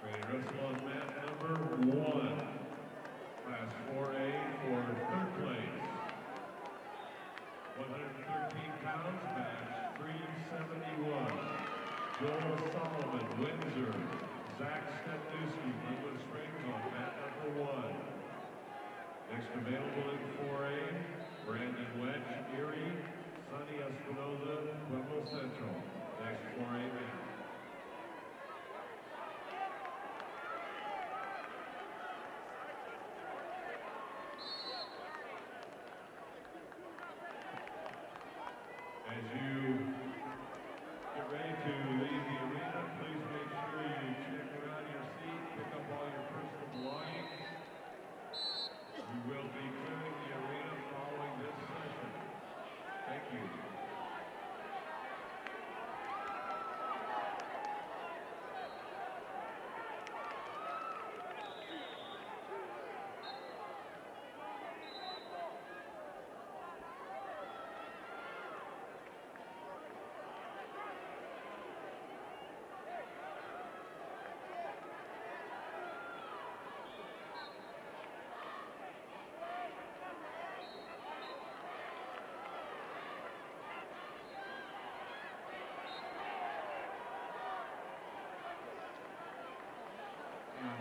Ready to wrestle on mat number 1. Class 4A for 3rd place. 113 pounds, match 371. Joel Solomon, Windsor. Zach Stepnewski, Glenwood Springs on mat number 1. Next available in 4A, Brandon Wedge, Erie. Sonny Espinoza, Pueblo Central. Next 4A mat. As you get ready to leave the arena, please make sure you check around your seat, pick up all your personal belongings. We will be clearing the arena following this session. Thank you.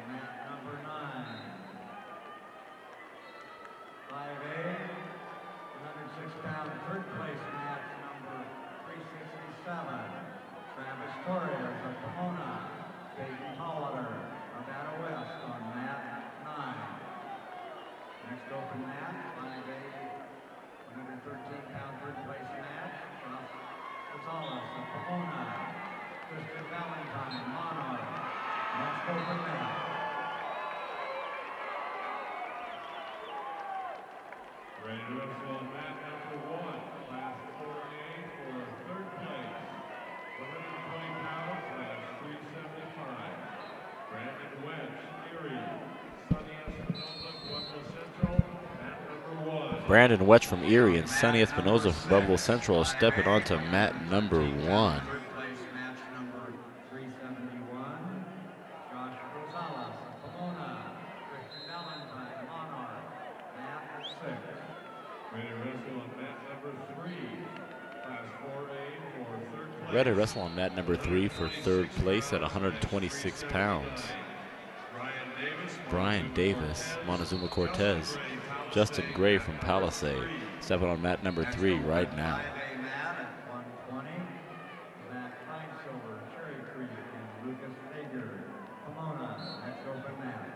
Mat number 9. 5A, 106-pound 3rd place match number 367. Travis Torres of Pomona, Peyton Colwater, Arvada West on mat 9. Next open mat, 5A, 113-pound 3rd place match. Ross Gonzalez of Pomona, Christian Valentine, Monarch. Next open mat. Ready to wrestle on mat number 1, class 4A for 3rd place. 120 pounds, match 375. Brandon Wedge, Erie. Sonny Espinoza, Pueblo Central, mat number 1. Brandon Wedge from Erie and Sonny Espinoza from Pueblo Central are stepping onto mat number 1. 3rd place match number 371. Josh Rosales of Pomona, Christian Valentine, Monarch, mat 6. Ready to wrestle on mat number 3, class 4A for 3rd place. Ready to wrestle on mat number 3 for 3rd place at 126 pounds. Brian Davis, Montezuma Cortez. Justin Gray from Palisade, stepping on mat number 3 right now. 5A mat at 120. Zach Feinsilver, Cherry Creek, and Lucas Hager, Pomona. Next open mat.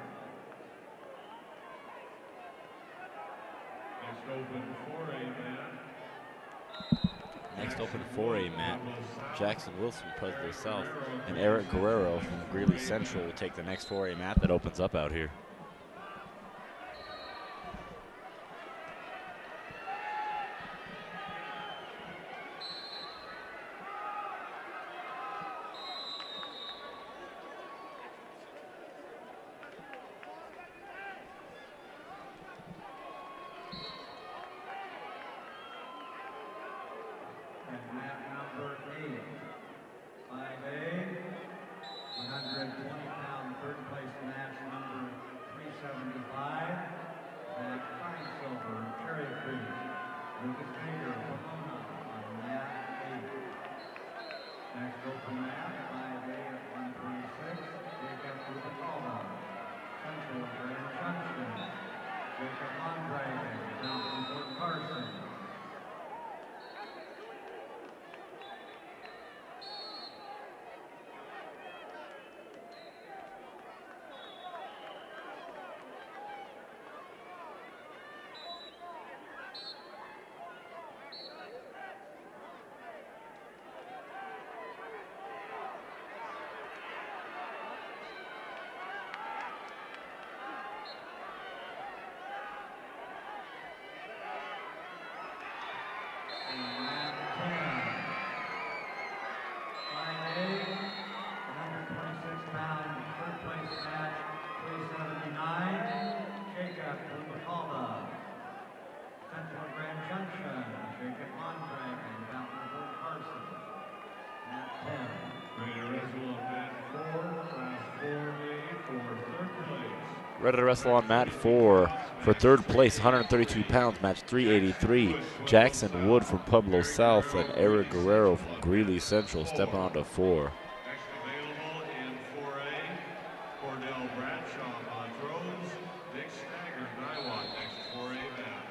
Next open 4A mat. Next open 4A mat, Jackson Wilson, Pueblo South, and Eric Guerrero from Greeley Central will take the next 4A mat that opens up out here. 120-pound third place match number 375. That fine silver cherry cream. Lucas Baker, Pomona on mat 8. Next open mat, 5A at 126. Jacob Rubicalda, Central Grand Junction. Jacob Mondragon, Mountain Fort Carson. Ready to wrestle on mat 4 for third place, 132 pounds, match 383. Jackson Wood from Pueblo South and Eric Guerrero from Greeley Central stepping onto 4. Next available in 4A, Cordell Bradshaw, Montrose, Dick Staggert, Niwot, next 4A mat.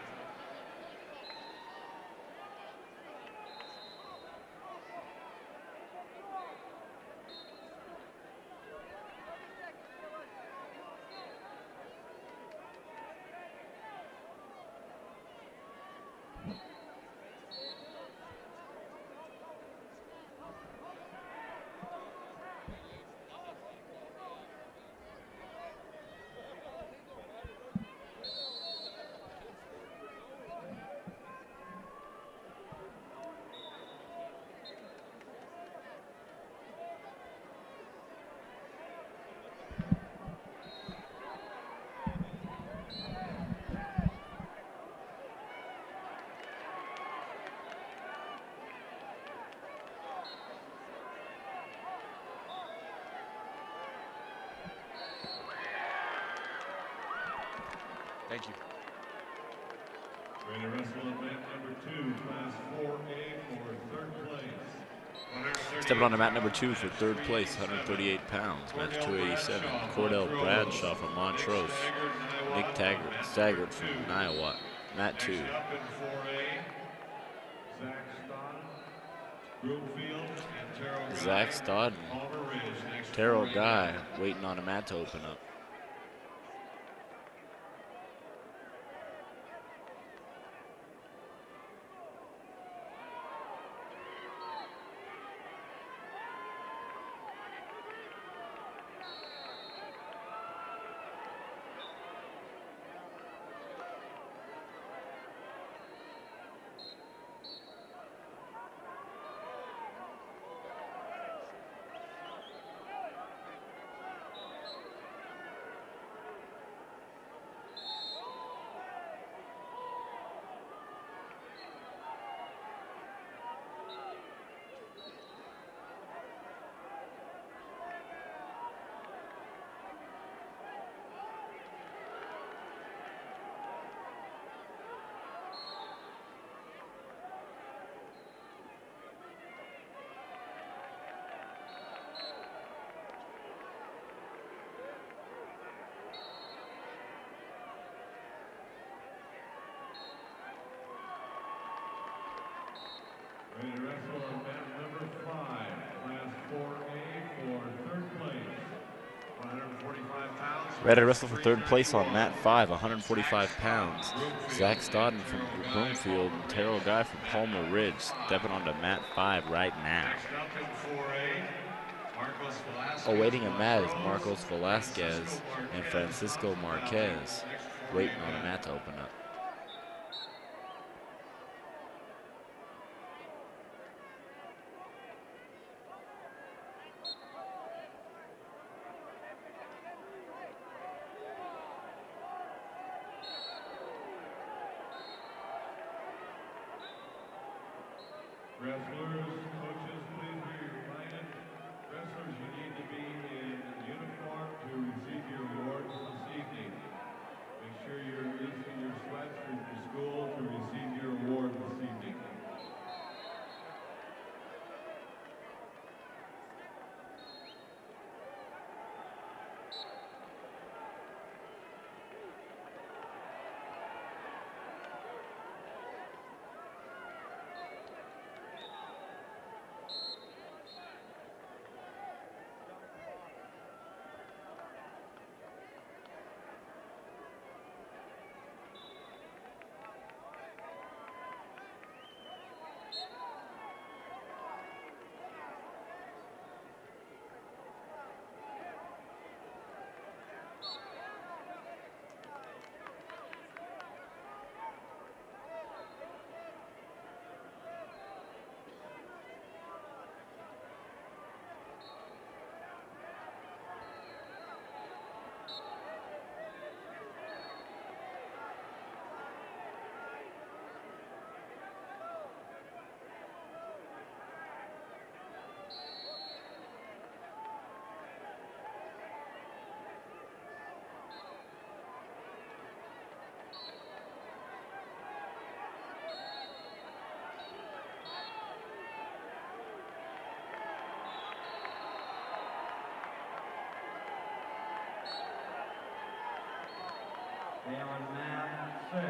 Thank you. Ready to wrestle on mat number 2, class 4A for third place. Stepping on to mat number 2 for third place, 138 pounds, match 287. Cordell Bradshaw from Montrose. Nick Staggert from Niwot, mat 2. Next up in 4A, Zach Stott, Broomfield, and Terrell Zach Guy, Stott Palmer Ridge, next Terrell 4A Guy mat. waiting on a mat to open up. Ready to wrestle on mat number 5, class 4A for third place. 145 pounds. Ready to wrestle for third place on mat 5, 145 pounds. Zach Stodden from Broomfield and Terrell Guy from Palmer Ridge stepping onto mat 5 right now. Next up in 4A, Marcos Velasquez. Awaiting a mat is Marcos Velasquez and Francisco Marquez waiting on a mat to open up. Wrestlers, coaches, please be reminded, wrestlers, you need to be in Okay, on mat 6.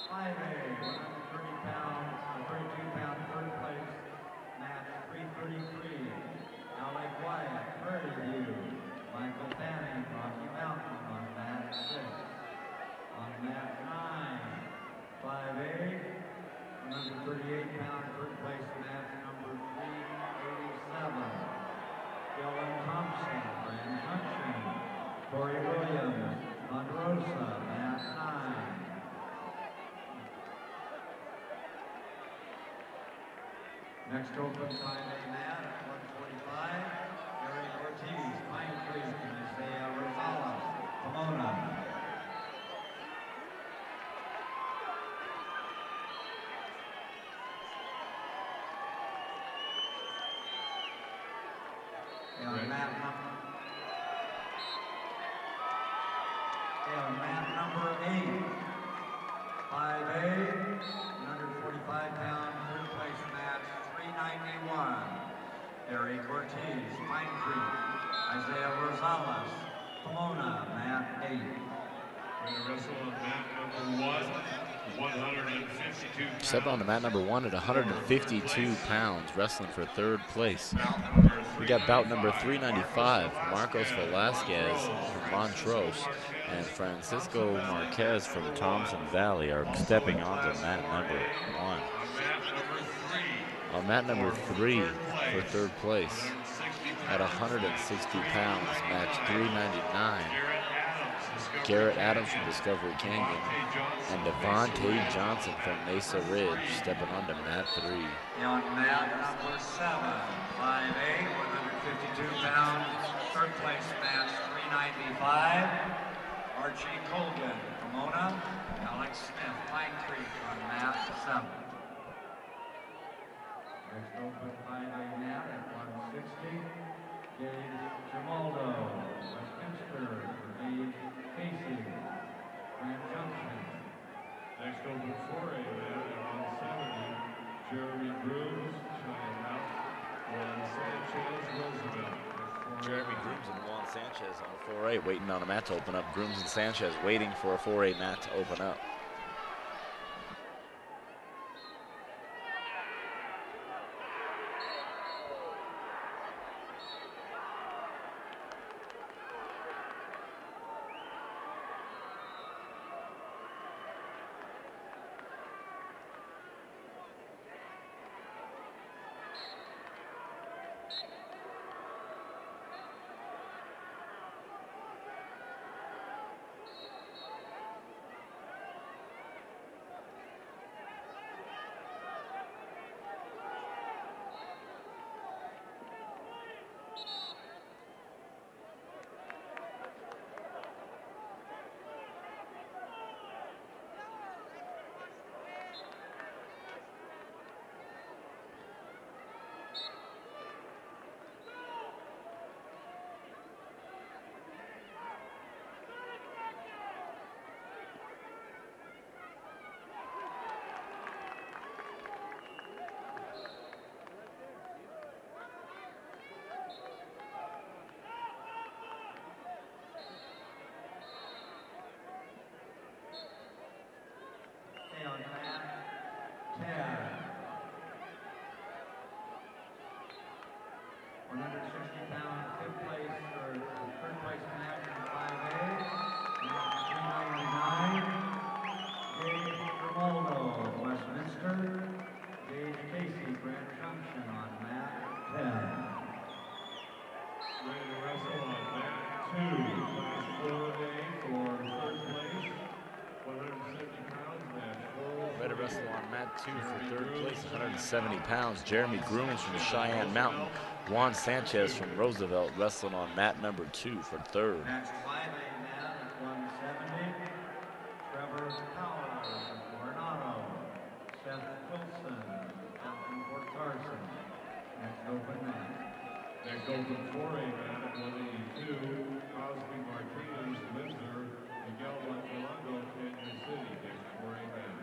5A, 130 pounds, 32 pound third place, match 333. Alec Wyatt, Prairie View. Michael Fanning, Rocky Mountain on mat 6. On mat 9, 5A, 138 pound third place, match number 387. Dylan Thompson, Grand Junction. Corey Williams, Ponderosa, mat 9. Next open 5A mat at 145, Eric Ortiz, Pine Creek, and Isaiah Rosales, Pomona. On mat number 8, 5A, 145 pound third place match 391. Eric Ortiz, Pine Creek, Isaiah Rosales, Pomona, mat 8. Ready to wrestle on mat number 1, 152 pounds. Step on to mat number 1 at 152 pounds, wrestling for third place. We got bout number 395, Marcos Velasquez from Montrose and Francisco Marquez from Thompson Valley are stepping onto mat number 1. On mat number 3 for third place at 160 pounds, match 399. Garrett Adams from Discovery Canyon and Devontae Johnson from Mesa Ridge stepping onto mat 3. On mat number 7, 5A, 152 pounds, third place match 395. Archie Colgan, Pomona, Alex Smith, Pine Creek on mat 7. Next open 5A mat at 160, Dave Jamaldo, Westminster, Dave Casey, Grand Junction. Next open 4A mat at 170, Jeremy Grooms, Cheyenne Mountain, Juan Sanchez, Roosevelt. Jeremy Grooms and Juan Sanchez on 4A waiting on a mat to open up. Grooms and Sanchez waiting for a 4A mat to open up. On mat 10, 160 pound fifth place or third place match in 5A, match 399. Dave Grimaldo, Westminster, Dave Casey, Grand Junction on mat 10. Ready to wrestle on mat 2, class 4A for third place, 170 pounds, match 4. Ready to wrestle on mat 2 for third place, 170 pounds. Jeremy Grooms from Cheyenne Mountain. Juan Sanchez from Roosevelt wrestling on mat number 2 for third. Match 5A mat at 170. Trevor Powers of Coronado. Seth Wilson, Captain Fort Carson. Next open mat. Next open 4A mat at 182, Cosby Martinez, Windsor, Miguel Montelongo, Kansas City. Next 4A mat.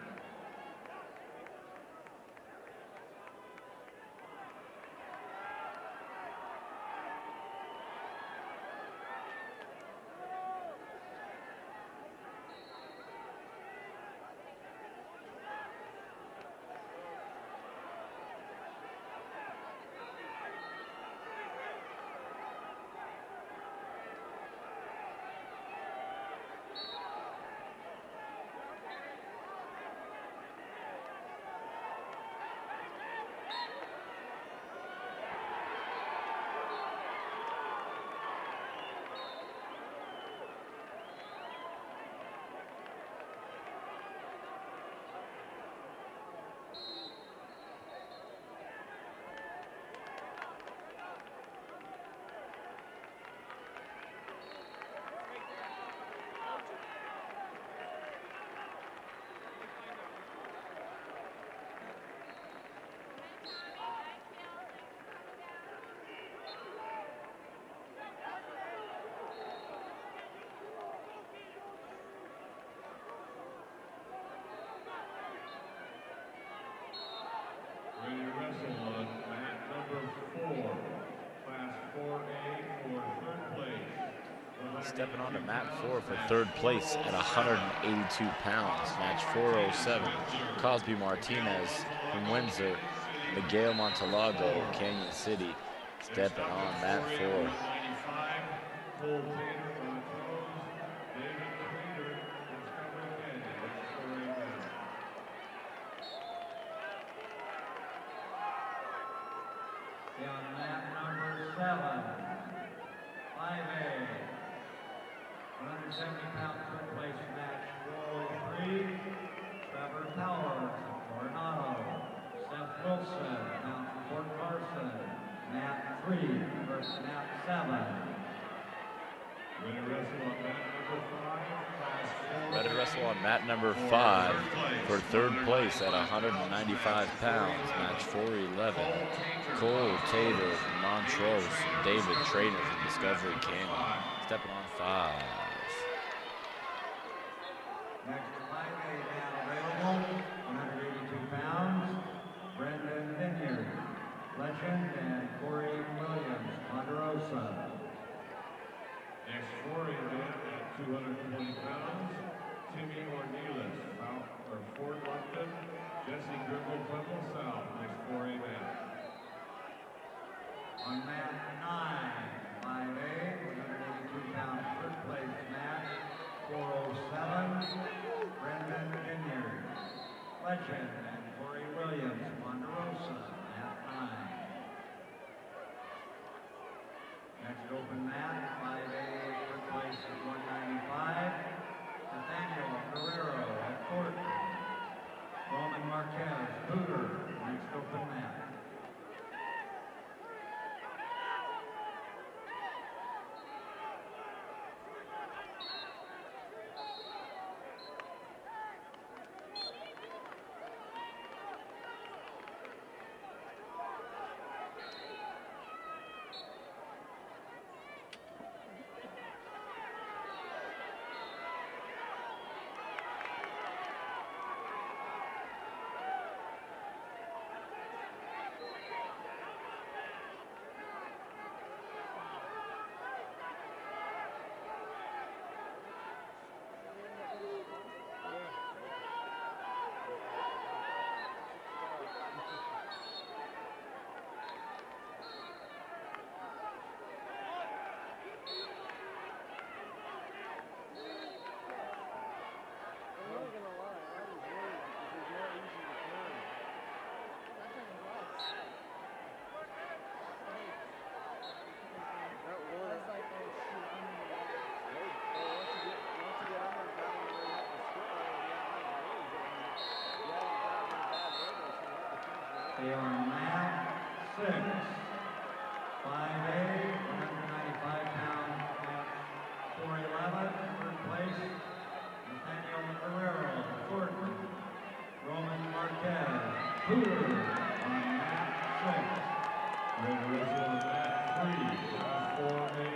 stepping on to mat 4 for 3rd place at 182 pounds. Match 407. Cosby Martinez from Windsor. Miguel Montalago, Canyon City, stepping on mat 4. On mat number 7, 5A, 170-pound third place match 403, Trevor Powers of Coronado, Seth Wilson, bound from Fort Carson, mat 3 versus mat 7. Ready to wrestle on mat number 5 for 3rd place at 195 pounds. Match 411. Cole Tater from Montrose and David Trainer from Discovery Canyon. Stepping on 5. Next 5A now available, 182 pounds, Brendan Vineyard, Legend, and Corey Williams, Ponderosa. Next 4A event at 220 pounds, Timmy Ornelas, Fort Lupton, Jesse Gribble, Pueblo South. Next 4A event. On mat 9, 5A, 182-pound third place match, 407, Brendan Vineyard, Legend, and Corey Williams, Ponderosa, mat 9. Next open mat, 5A, third place at 195, Nathaniel Guerrero at Thornton, Roman Marquez, Booter, next open mat. They are mat 6, 5A, 195-pound match 411, third place, Nathaniel Guerrero, Thornton, Roman Marquez, Hooter on mat 6. Ready to wrestle on mat 3, class 4A,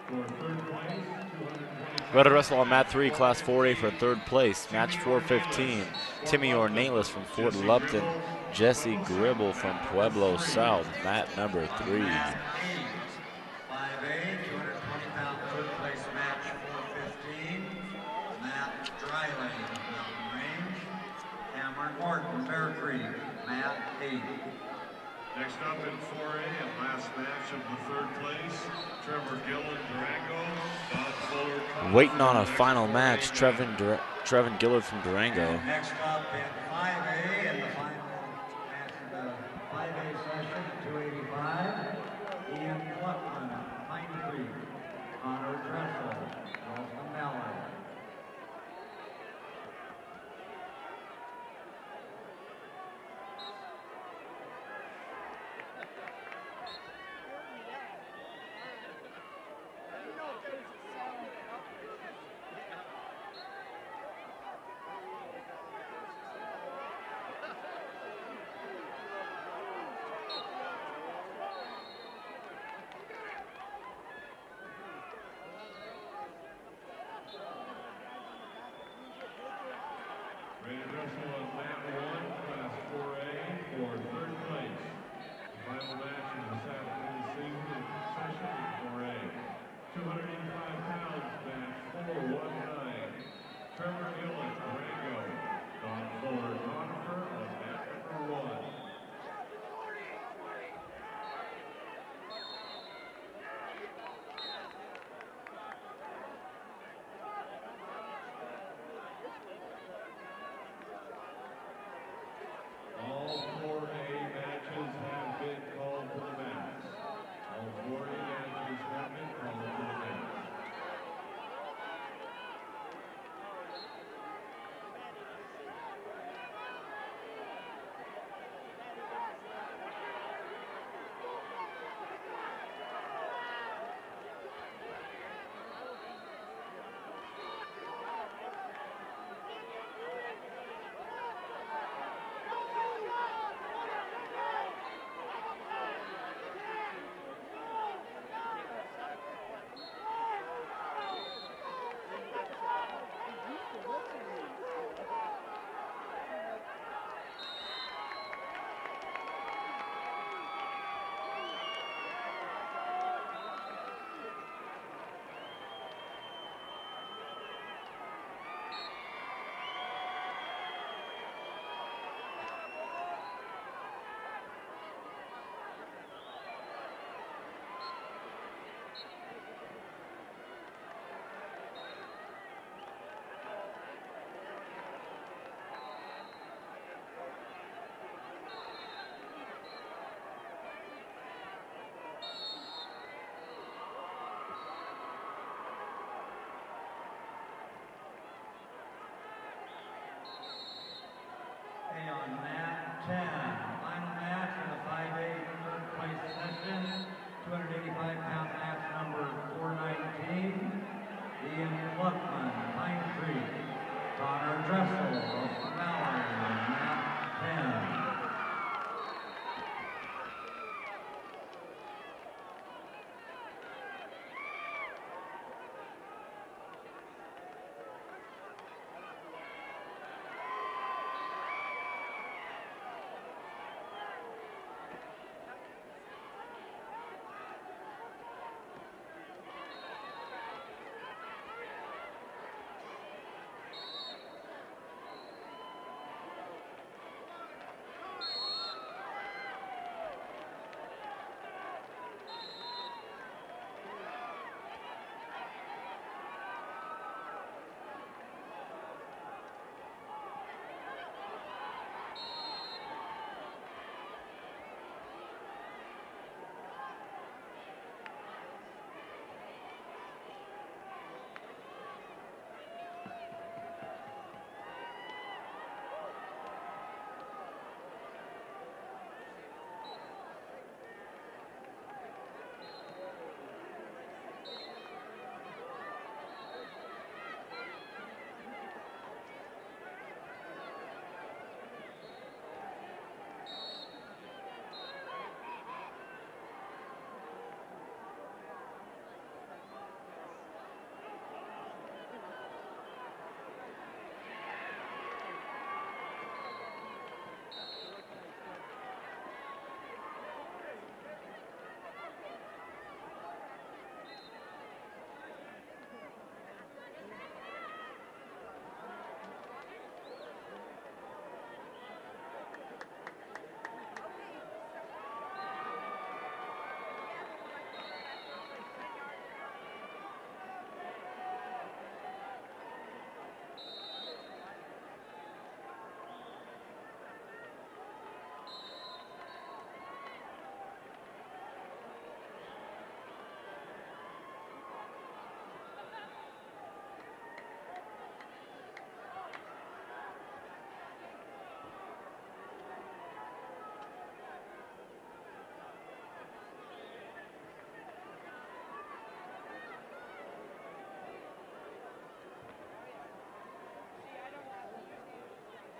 220 Ready to wrestle on mat 3, class 4A for 3rd place. Match 415. Timmy Ornelas from Fort Lupton. Jesse Gribble from Pueblo South. Mat number 3. Mat 8, 5A, 220-pound third place match 415, Matt Dryling, Mountain Range, Cameron Morton, Bear Creek, mat 8. Next up in 4A and last match of the 3rd place, Trevor Gillard, Durango, Bob Fuller. Waiting on a final match, Trevin Gillard from Durango. And next up in 5A and the final match of the 5A session at 285, Ian Cluckman, Pine Creek, Connor Dressel, Nelson Mallard.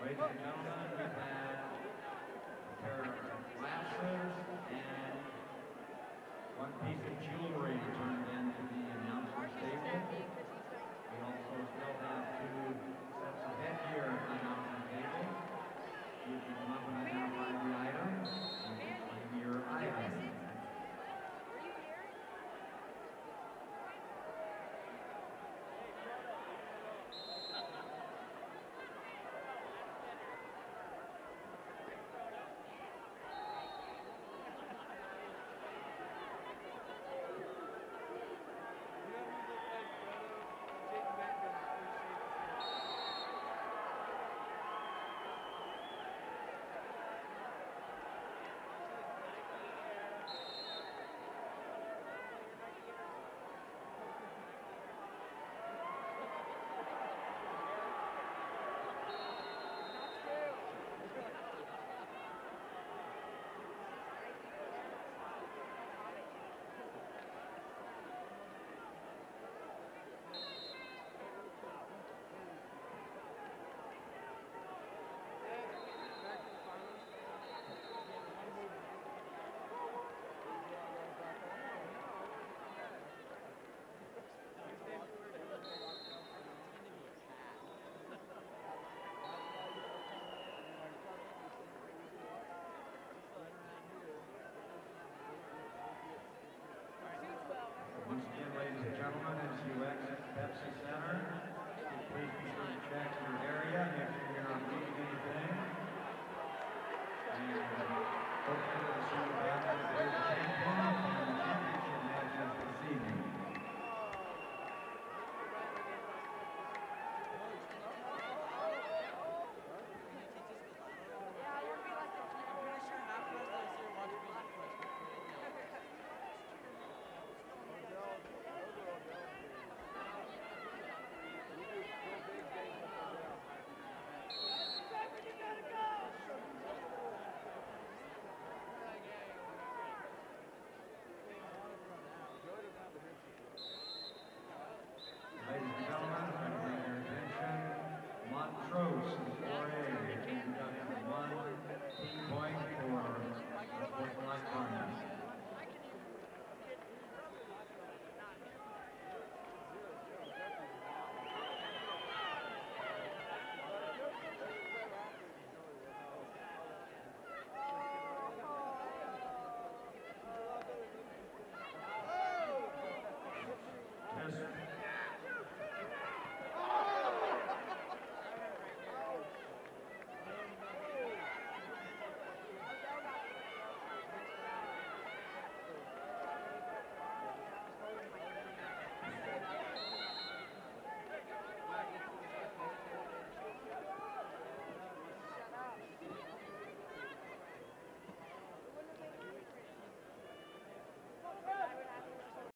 Ladies and gentlemen, we've had a pair of glasses and one piece of jewelry.